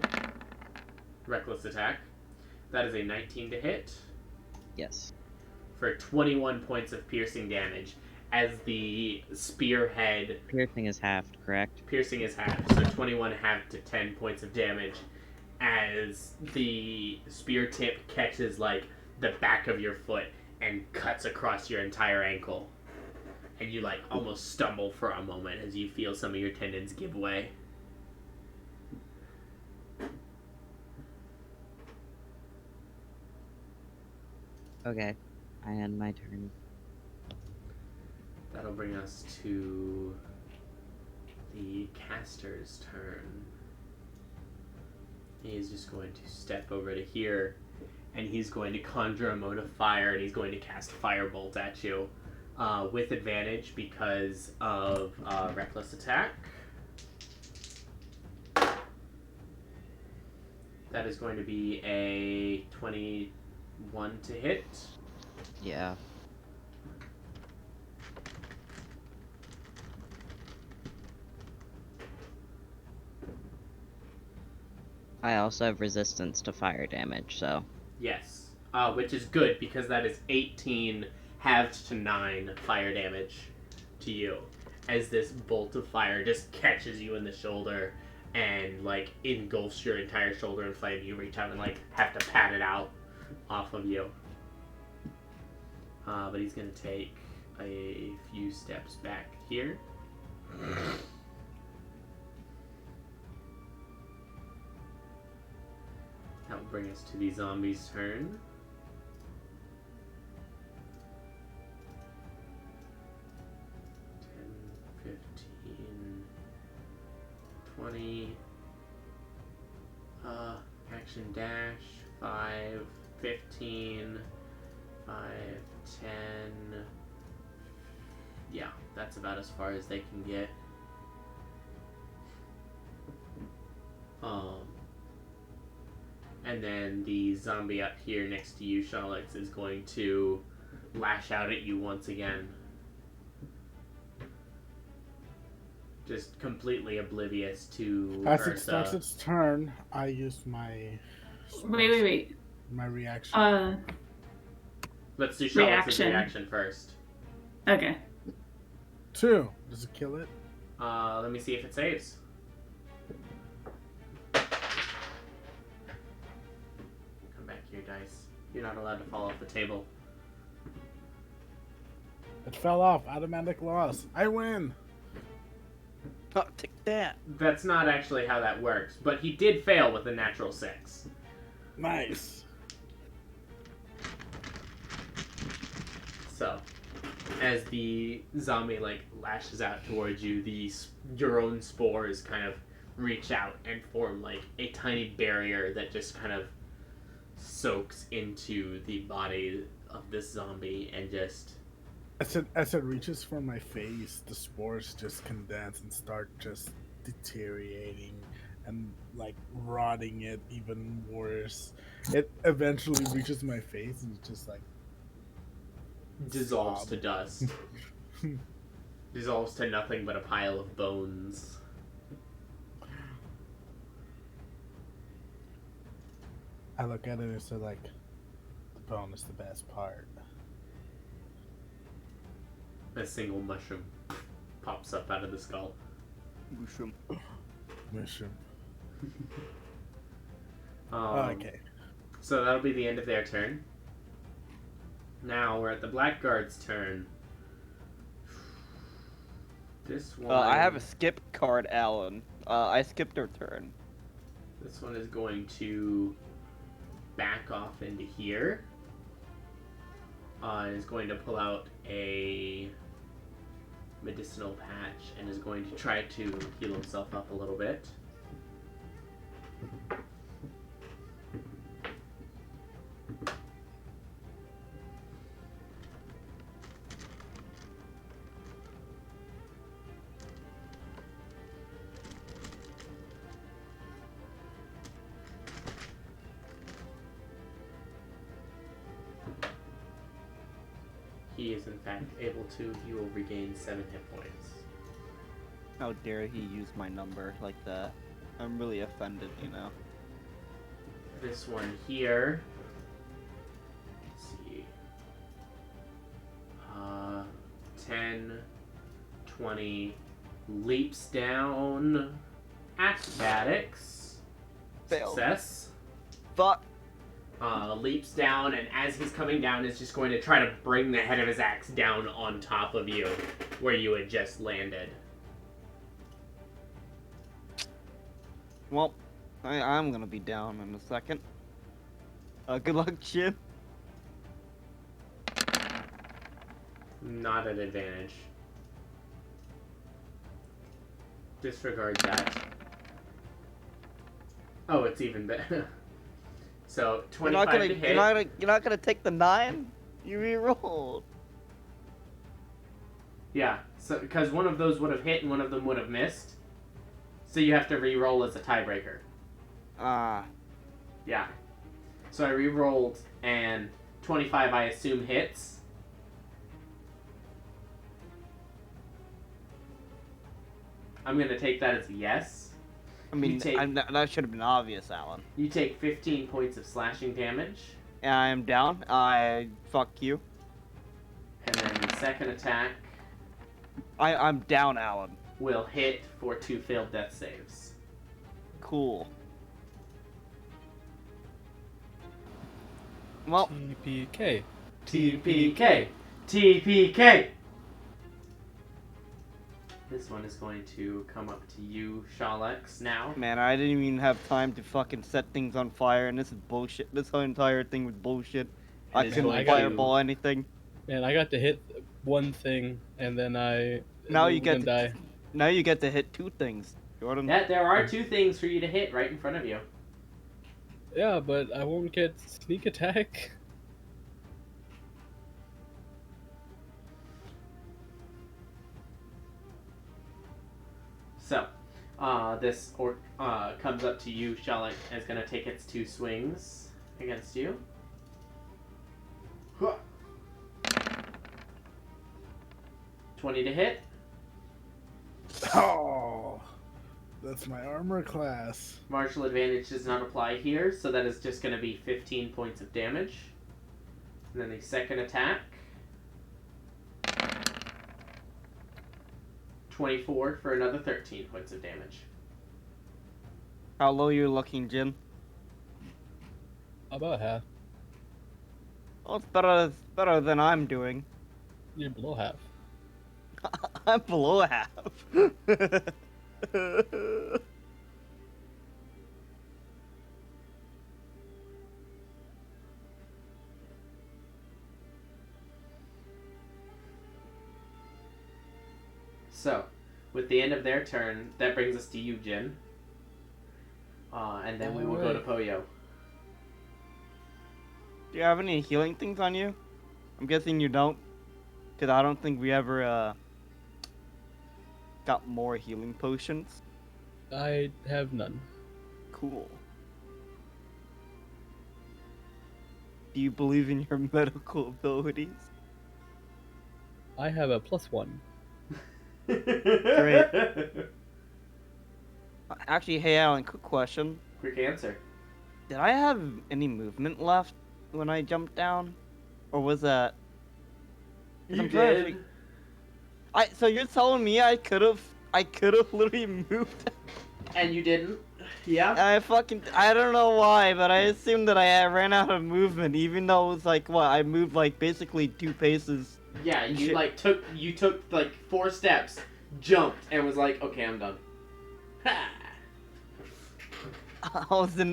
Reckless attack. That is a 19 to hit. Yes. For 21 points of piercing damage. As the spearhead... Piercing is halved, correct? Piercing is halved, so 21 halved to 10 points of damage. As the spear tip catches, like, the back of your foot and cuts across your entire ankle. And you, like, almost stumble for a moment as you feel some of your tendons give way. Okay, I end my turn. That'll bring us to the caster's turn. He's just going to step over to here, and he's going to conjure a mode of fire, and he's going to cast Firebolt at you with advantage because of Reckless Attack. That is going to be a 21 to hit. Yeah. I also have resistance to fire damage, so... Yes, which is good because that is 18 halved to 9 fire damage to you. As this bolt of fire just catches you in the shoulder and, like, engulfs your entire shoulder in flame. You reach out and, like, have to pat it out off of you. But he's going to take a few steps back here. That will bring us to the zombie's turn. $10, $15, $20. Action dash. 5, 15, 5, 10. Yeah, that's about as far as they can get. And then the zombie up here next to you, Shalix, is going to lash out at you once again. Just completely oblivious to As Urtha. it starts its turn, I use my... Wait. My reaction. Let's do Shalix's reaction first. Okay. 2. Does it kill it? Let me see if it saves. Your dice. You're not allowed to fall off the table. It fell off. Automatic loss. I win. Oh, take that. That's not actually how that works, but he did fail with a natural 6. Nice. So, as the zombie like lashes out towards you, your own spores kind of reach out and form like a tiny barrier that just kind of soaks into the body of this zombie and just... As it reaches for my face, the spores just condense and start just deteriorating and like rotting it even worse. It eventually reaches my face and it's just like dissolves to dust. Dissolves to nothing but a pile of bones. I look at it and say like, the bone is the best part. A single mushroom pops up out of the skull. Mushroom. Mission. Okay. So that'll be the end of their turn. Now we're at the Blackguard's turn. This one. I have a skip card, Alan. I skipped her turn. This one is going to back off into here. Is going to pull out a medicinal patch and is going to try to heal himself up a little bit. He is in fact able to. He will regain 7 hit points. How dare he use my number like that? I'm really offended, you know. This one here. Let's see. 10, 20. Leaps down. Acrobatics. Fail. Success. Fuck. Leaps down, and as he's coming down, is just going to try to bring the head of his axe down on top of you, where you had just landed. Well, I'm gonna be down in a second. Good luck, Jim. Not an advantage. Disregard that. Oh, it's even better. So, 25 to hit. You're not gonna take the 9? You re-rolled. Yeah, so because one of those would have hit and one of them would have missed. So you have to re-roll as a tiebreaker. Ah. Yeah. So I re-rolled, and 25 I assume hits. I'm going to take that as a yes. I mean, take- that should have been obvious, Alan. You take 15 points of slashing damage. And I am down. Fuck you. And then the second attack I'm down, Alan. will hit for 2 failed death saves. Cool. Well, TPK. TPK! TPK! This one is going to come up to you, Shalex, now. man, I didn't even have time to fucking set things on fire, and this is bullshit. This whole entire thing was bullshit. I is couldn't going fireball anything. Man, I got to hit one thing, and then Now I'm you get gonna die. Now you get to hit 2 things, Jordan. Yeah, there are 2 things for you to hit right in front of you. Yeah, but I won't get sneak attack. So, this orc comes up to you, Shalex, and is going to take its 2 swings against you. Huh. 20 to hit. Oh, that's my armor class. Martial advantage does not apply here, so that is just going to be 15 points of damage. And then the second attack. 24 for another 13 points of damage. How low you looking, Jin? About half. Oh, it's better than I'm doing. You're below half. I'm below half. So, with the end of their turn, that brings us to you, Jin. And then we will go to Poyo. Do you have any healing things on you? I'm guessing you don't. Because I don't think we ever, got more healing potions. I have none. Cool. Do you believe in your medical abilities? I have a +1. Great. Actually, hey Alan, quick question. Quick answer. Did I have any movement left when I jumped down? Or was that... 'cause You I'm trying to did. fig- so you're telling me I could've literally moved? And you didn't. Yeah. I don't know why, but I assumed that I ran out of movement, even though it was like, what, I moved like basically 2 paces. Yeah, you Shit. like took like 4 steps, jumped, and was like, okay, I'm done. Ha!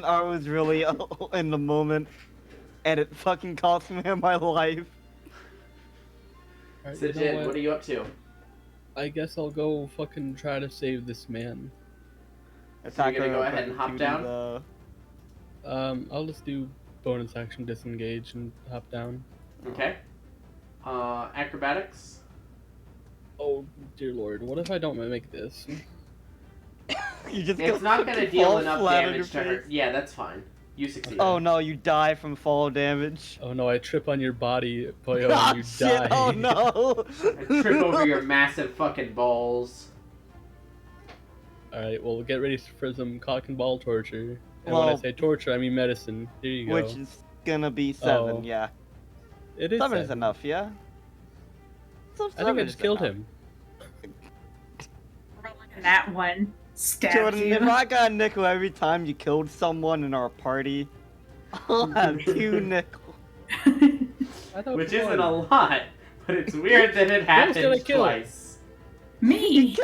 I was really in the moment, and it fucking cost me my life. Alright, So you know Jin, what are you up to? I guess I'll go fucking try to save this man. So you're gonna go ahead and hop down? I'll just do bonus action disengage and hop down. Okay. Acrobatics. Oh dear lord, what if I don't make this? You just It's not gonna fucking deal fall enough flat on damage to your hurt. face. Yeah, that's fine. You succeeded. Oh no, you die from fall damage. Oh no, I trip on your body, Poyo, Ah, and you shit, die. oh no! I trip over your massive fucking balls. Alright, well, get ready for some cock and ball torture. And when I Well- say torture, I mean medicine. Here you go. Which is gonna be 7, Oh. yeah. It is 7 is 7. enough, yeah? I think I just killed him. That one stabbed Jordan, you. if I got a nickel every time you killed someone in our party, I'll have 2 nickels. I thought Which one. isn't a lot, but it's weird that it Who's happened gonna kill it? twice. Me. You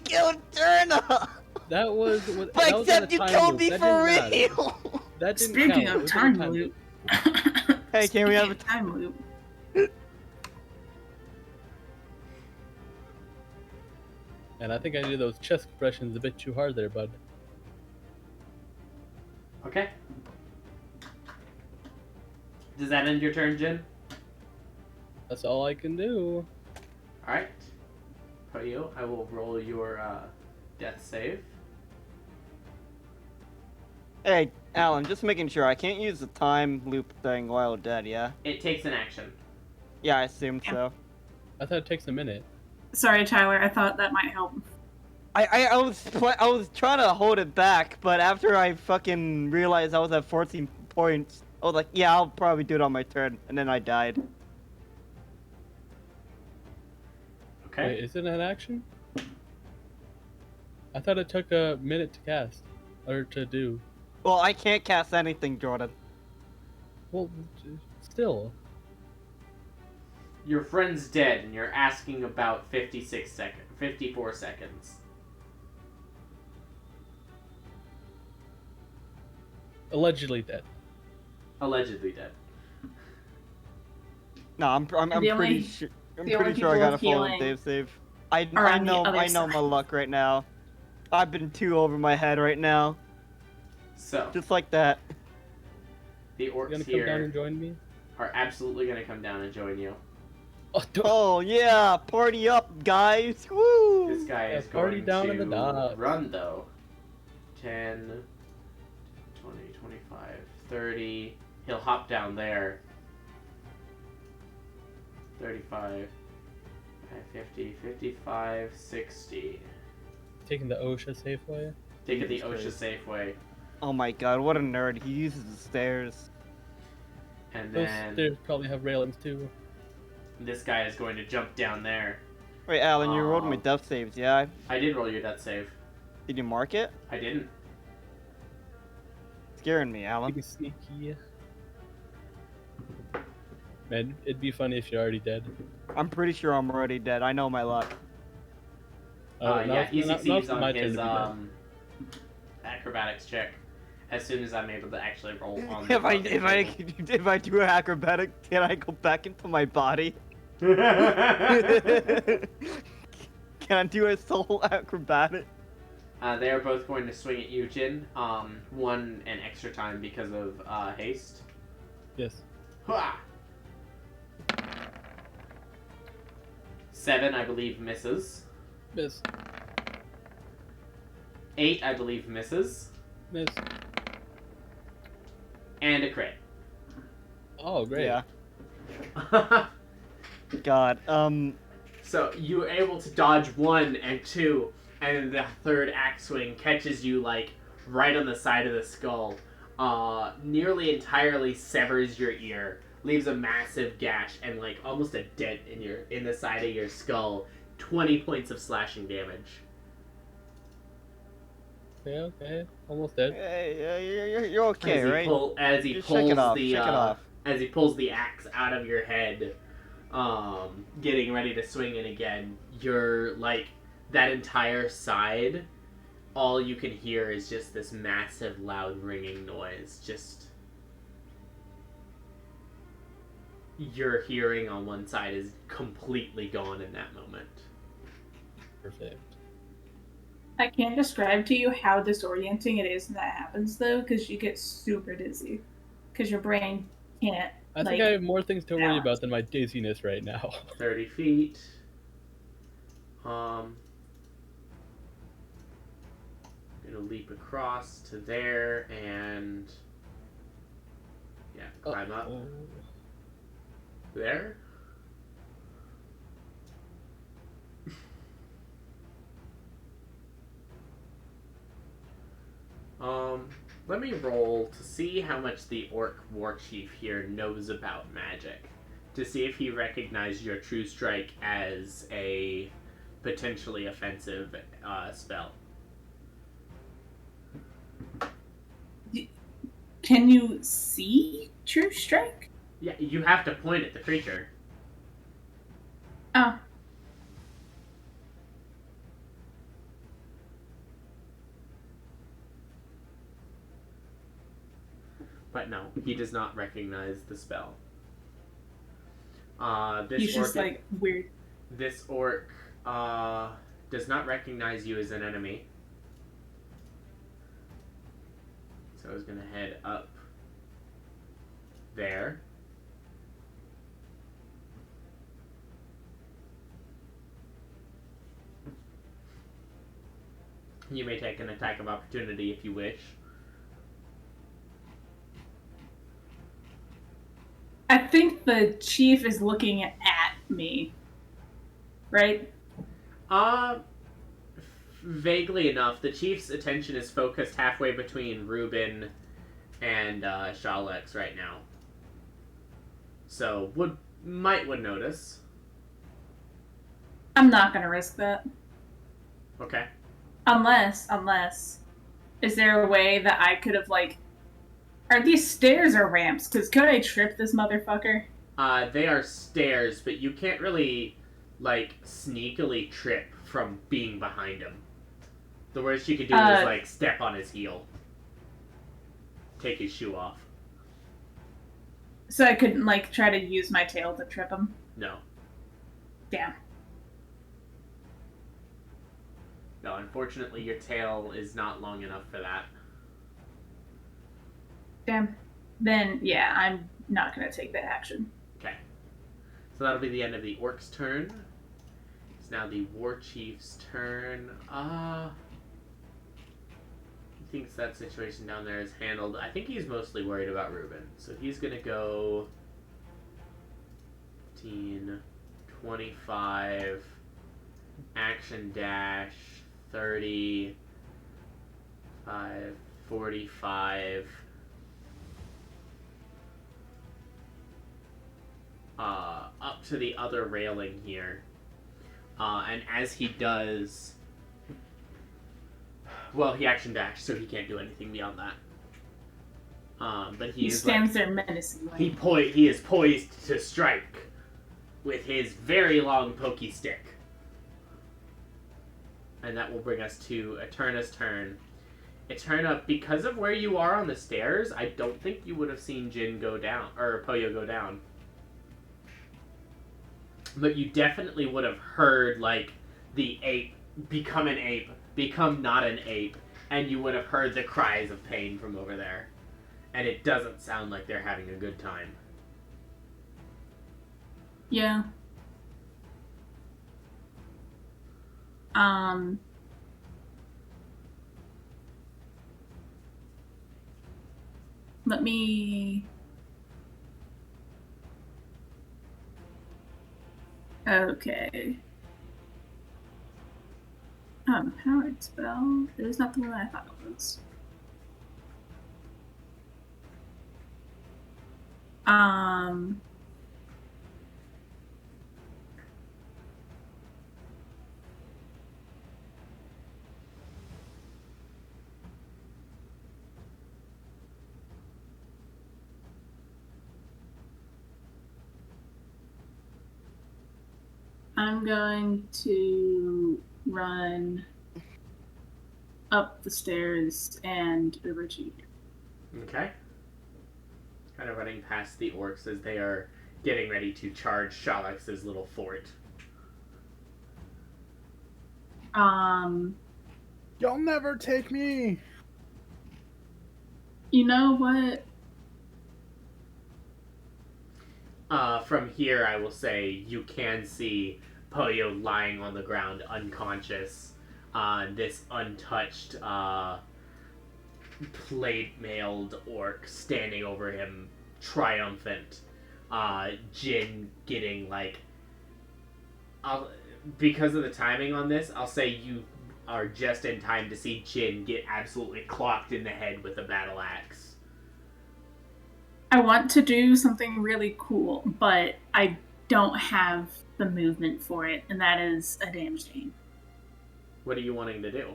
killed Turna! That was. But that was in a except you time killed loop. me That for didn't matter. real! That didn't Speaking count. It of was in a time loop. Hey, can we have a Speaking of time loop? And I think I did those chest compressions a bit too hard there, bud. Okay. Does that end your turn, Jin? That's all I can do. Alright. For you, I will roll your death save. Hey, Alan, just making sure, I can't use the time loop thing while dead, yeah? It takes an action. Yeah, I assumed so. I thought it takes a minute. Sorry, Tyler. I thought that might help. I was trying to hold it back, but after I fucking realized I was at 14 points, I was like, yeah, I'll probably do it on my turn, and then I died. Okay. Wait, is it an action? I thought it took a minute to cast. Or to do. Well, I can't cast anything, Jordan. Well, still. Your friend's dead, and you're asking about 54 seconds. Allegedly dead. Allegedly dead. No, I'm The pretty only- sure. I'm the only pretty sure I people got a full healing Dave save. are on the other I know my side. luck right now. I've been 2 over my head right now, So, just like that. the You orcs gonna come down here and join me? are absolutely going to come down and join you. Oh, don't. Oh yeah, party up, guys! Woo! This guy Yeah, is party going down to in the docks. run, though. 10, 20, 25, 30. He'll hop down there. 35, 50, 55, 60. Taking the OSHA safe way? Taking the Jesus OSHA Christ. Safeway. Oh my god, what a nerd! He uses the stairs. And Those then stairs probably have railings too. this guy is going to jump down there. Wait, Alan, you rolled Aw. my death saves, yeah? I did roll your death save. Did you mark it? I didn't. Scaring me, Alan. Pretty sneaky. Man, it'd be funny if you're already dead. I'm pretty sure I'm already dead. I know my luck. Now Yeah, it's- he now- now succeeds it's my on turn his to be dead. acrobatics check. As soon as I'm able to actually roll on. If I do an acrobatic, can I go back into my body? Can I do a soul acrobatic? They are both going to swing at you, Jin. One an extra time because of haste. Yes. Hua! 7, I believe, misses. Miss. 8, I believe, misses. Miss. And a crit. Oh, great. Yeah. God. So you were able to dodge 1 and 2, and then the third axe swing catches you like right on the side of the skull. nearly entirely severs your ear, leaves a massive gash and like almost a dent in the side of your skull. 20 points of slashing damage. Okay. Almost dead. Hey, you're okay, right? As he Just pulls shake it off. as he pulls the axe out of your head, getting ready to swing it again, you're like that entire side. All you can hear is just this massive, loud ringing noise. Just your hearing on one side is completely gone in that moment. Perfect. I can't describe to you how disorienting it is when that happens, though, because you get super dizzy. Because your brain can't. I think I have more things to worry about than my dizziness right now. 30 feet. Gonna leap across to there and climb up there. Let me roll to see how much the orc war chief here knows about magic. To see if he recognized your true strike as a potentially offensive spell. Can you see True Strike? Yeah, you have to point at the creature. Oh. But no, he does not recognize the spell. He's just like weird. This orc does not recognize you as an enemy. So I was gonna head up there. You may take an attack of opportunity if you wish. I think the chief is looking at me. Right? Vaguely enough. The chief's attention is focused halfway between Ruben and Shalex right now. So would notice. I'm not gonna risk that. Okay. Unless, is there a way that I could have like, are these stairs or ramps? Because could I trip this motherfucker? They are stairs, but you can't really like sneakily trip from being behind him. The worst you could do is like step on his heel. Take his shoe off. So I couldn't like try to use my tail to trip him? No. Damn. No, unfortunately your tail is not long enough for that. Damn. Then, yeah, I'm not gonna take that action. Okay. So that'll be the end of the orc's turn. It's now the war chief's turn. He thinks that situation down there is handled. I think he's mostly worried about Ruben. So he's gonna go 15, 25, action dash, 30, 45, up to the other railing here. And as he does, well, he action dashed, so he can't do anything beyond that. But he stands there menacingly. He is poised to strike with his very long pokey stick. And that will bring us to Eterna's turn. Eterna, because of where you are on the stairs, I don't think you would have seen Jin go down, or Poyo go down. But you definitely would have heard, like, the ape become an ape, become not an ape, and you would have heard the cries of pain from over there. And it doesn't sound like they're having a good time. Yeah. Let me... Okay. Powered spell. It is not the one I thought it was. Um, I'm going to run up the stairs and over to you. Okay. Kind of running past the orcs as they are getting ready to charge Shalex's little fort. You'll never take me. You know what? From here, I will say you can see Poyo lying on the ground unconscious. This untouched, plate-mailed orc standing over him, triumphant. Jin getting, like... because of the timing on this, I'll say you are just in time to see Jin get absolutely clocked in the head with a battle axe. I want to do something really cool, but I don't have the movement for it, and that is a damn shame. What are you wanting to do?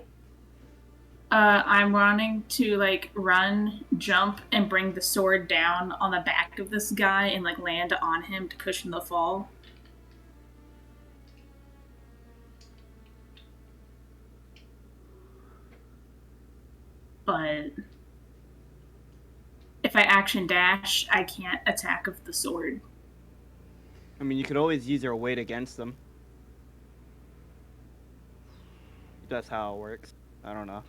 I'm wanting to like run, jump, and bring the sword down on the back of this guy and like land on him to cushion the fall. But if I action dash, I can't attack with the sword. I mean, you could always use your weight against them. That's how it works. I don't know.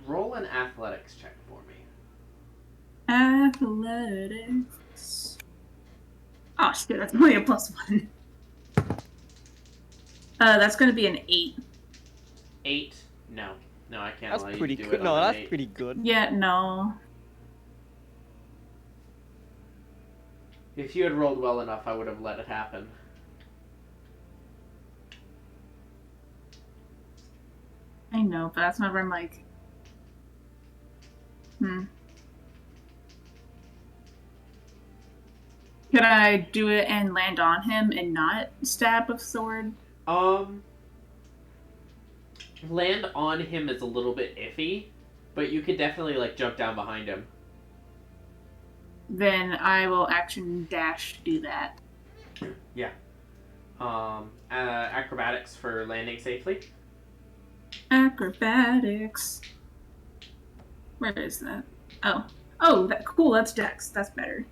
Roll an athletics check for me. Athletics. Oh shit, that's only a +1. That's gonna be an 8. 8? No. No, I can't That's allow you pretty to do good. it No, on an that's 8. pretty good. Yeah, no. If you had rolled well enough, I would have let it happen. I know, but that's whenever I'm like... Could I do it and land on him and not stab with sword? Land on him is a little bit iffy, but you could definitely, like, jump down behind him. Then I will action dash to do that. Yeah. Acrobatics for landing safely. Acrobatics. Where is that? Oh. Oh, that cool, that's Dex. That's better.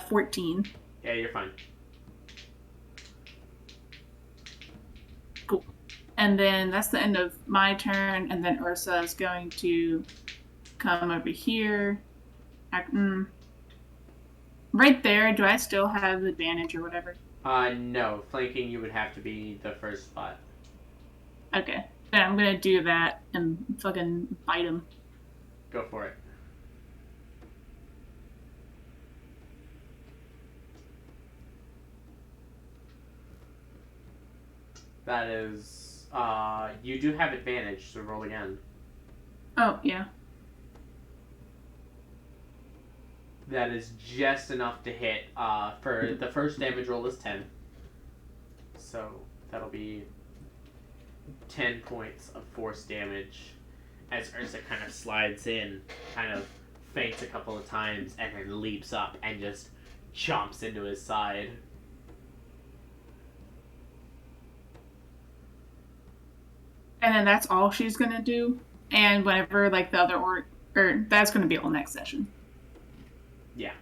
14. Yeah, you're fine. Cool. And then that's the end of my turn, and then Ursa is going to come over here. Right there, do I still have advantage or whatever? No. Flanking, you would have to be the first spot. Okay. Then I'm gonna do that and fucking bite him. Go for it. That is, you do have advantage, so roll again. Oh, yeah. That is just enough to hit. For the first damage roll is 10. So that'll be 10 points of force damage as Ursa kind of slides in, kind of faints a couple of times, and then leaps up and just chomps into his side. And then that's all she's gonna do. And whenever, like, the other orc... Or, that's gonna be all next session. Yeah.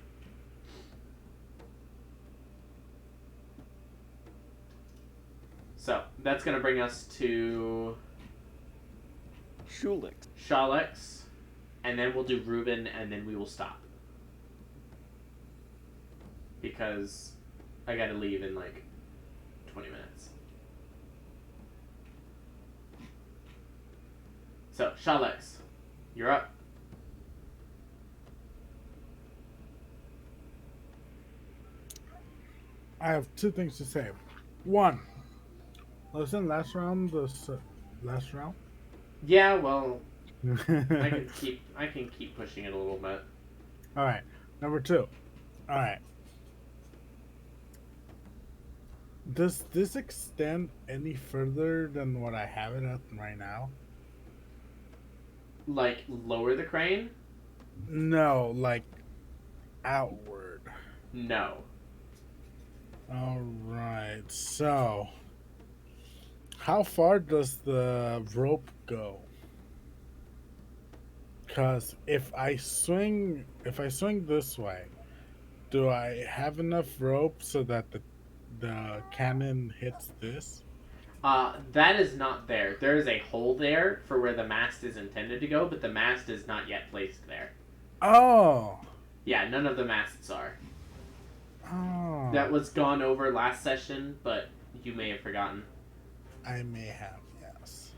So, that's going to bring us to Shaleks, and then we'll do Reuben, and then we will stop. Because I gotta leave in like 20 minutes. So, Shaleks, you're up. I have two things to say. One, listen, last round. Yeah, well, I can keep pushing it a little bit. All right, number 2. All right. Does this extend any further than what I have it at right now? Like lower the crane? No, like outward. No. All right. So, how far does the rope go? Cuz if I swing this way, do I have enough rope so that the cannon hits this? That is not there. There is a hole there for where the mast is intended to go, but the mast is not yet placed there. Oh. Yeah, none of the masts are. Oh. That was gone over last session, but you may have forgotten. I may have, yes.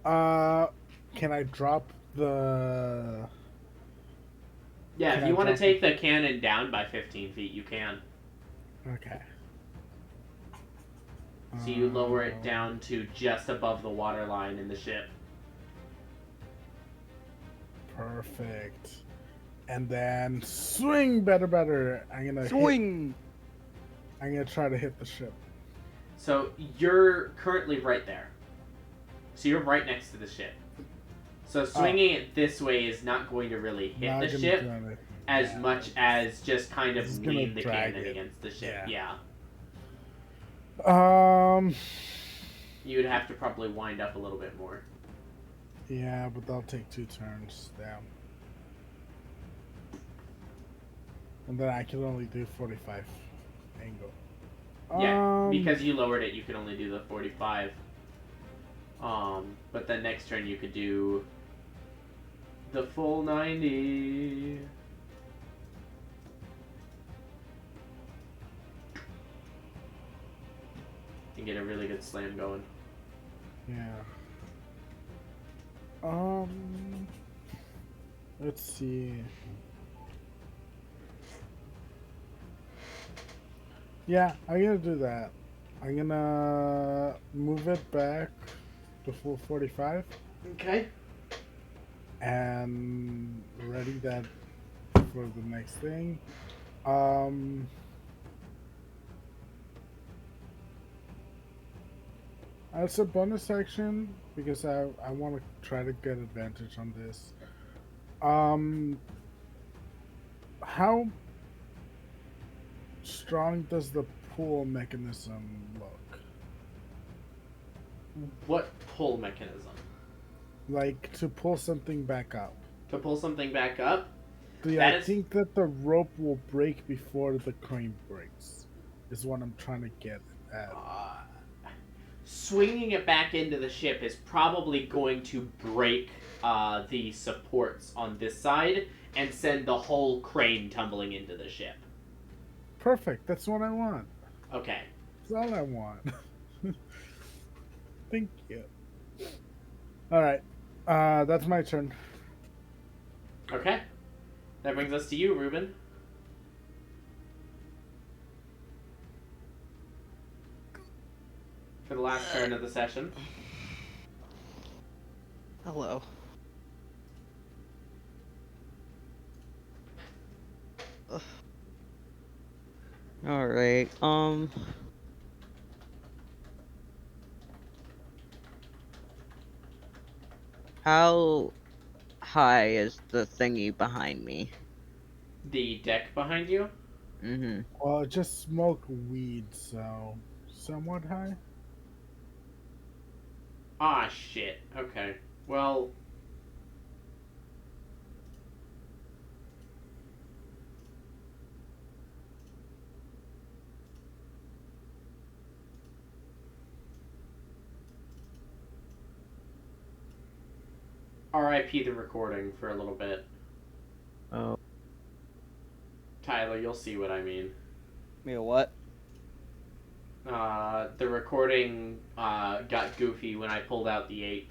Can I drop the Yeah, Can if I you want to drop take the cannon down by 15 feet, you can. Okay. So you lower it down to just above the water line in the ship. Perfect. And then swing better. Swing! I'm gonna try to hit the ship. So you're currently right there. So you're right next to the ship. So swinging it this way is not going to really hit Not the gonna ship do anything. as much as just kind It's of gonna lean the drag cannon it. against the ship. Yeah. Yeah. You'd have to probably wind up a little bit more. Yeah, but that'll take 2 turns. Damn. And then I can only do 45 angle. Yeah, because you lowered it, you could only do the 45. But then next turn you could do the full 90. And get a really good slam going. Yeah. Let's see. Yeah, I'm gonna do that. I'm gonna move it back to full 45 Okay. and ready that for the next thing. As a bonus action, because I want to try to get advantage on this. How strong does the pull mechanism look? What pull mechanism? Like to pull something back up. To pull something back up? I think that the rope will break before the crane breaks. Is what I'm trying to get at. Swinging it back into the ship is probably going to break the supports on this side and send the whole crane tumbling into the ship. Perfect. That's what I want. Okay. That's all I want. Thank you. All right. That's my turn. Okay. That brings us to you, Ruben. For the last turn of the session. Hello. Alright, how high is the thingy behind me? The deck behind you? Mm-hmm. Well, just smoke weed, so somewhat high. Ah, shit. Okay. Well... RIP the recording for a little bit. Oh. Tyler, you'll see what I mean. Me a what? The recording got goofy when I pulled out the ape.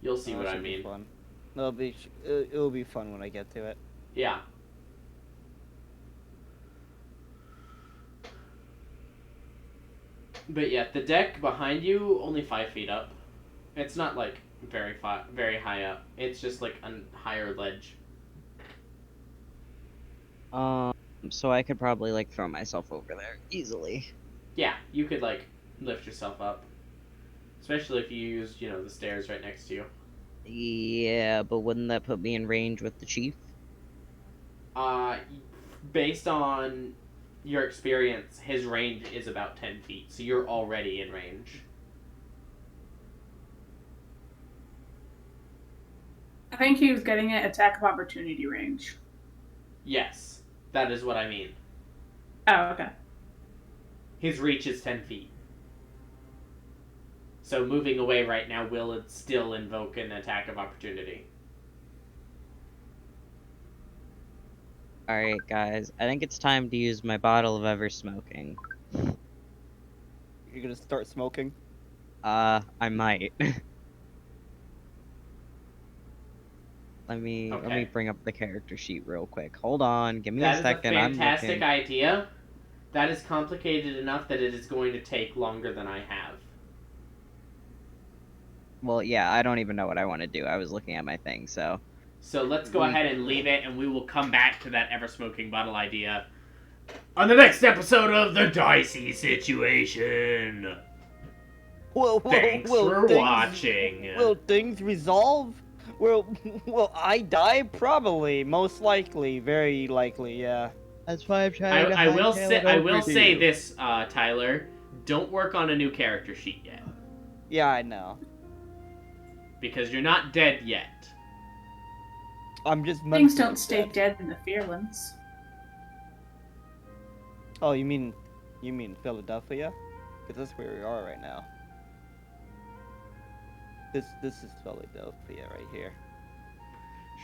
You'll see what I mean. Fun. It'll be fun when I get to it. Yeah. But yeah, the deck behind you only 5 feet up. It's not like very high up. It's just like a higher ledge. So I could probably like throw myself over there easily. Yeah, you could like lift yourself up, especially if you used the stairs right next to you. Yeah, but wouldn't that put me in range with the chief? Uh, based on your experience, his range is about 10 feet, so you're already in range. I think he was getting at attack of opportunity range. Yes, that is what I mean. Oh, okay. His reach is 10 feet. So moving away right now will still invoke an attack of opportunity. Alright, guys. I think it's time to use my bottle of ever smoking. You're gonna start smoking? I might. Let me bring up the character sheet real quick. Hold on, give me a second. That is a fantastic I'm looking. idea. That is complicated enough that it is going to take longer than I have. Well, yeah, I don't even know what I want to do. I was looking at my thing, so. So let's go ahead and leave it, and we will come back to that ever-smoking bottle idea on the next episode of The Dicey Situation. Thanks for watching. Will things resolve? Will I die? Probably. Most likely. Very likely, yeah. That's why I'm trying to I will say this, Tyler. Don't work on a new character sheet yet. Yeah, I know. Because you're not dead yet. I'm just Things don't stay dead in the Fearlands. Oh, you mean Philadelphia? Because that's where we are right now. This is Philadelphia right here.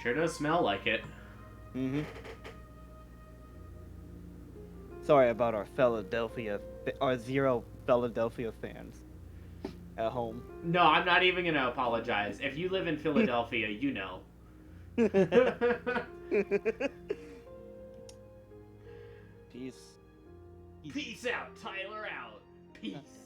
Sure does smell like it. Mm-hmm. Sorry about our 0 Philadelphia fans at home. No, I'm not even gonna apologize. If you live in Philadelphia, you know. Peace. Peace out, Tyler out. Peace.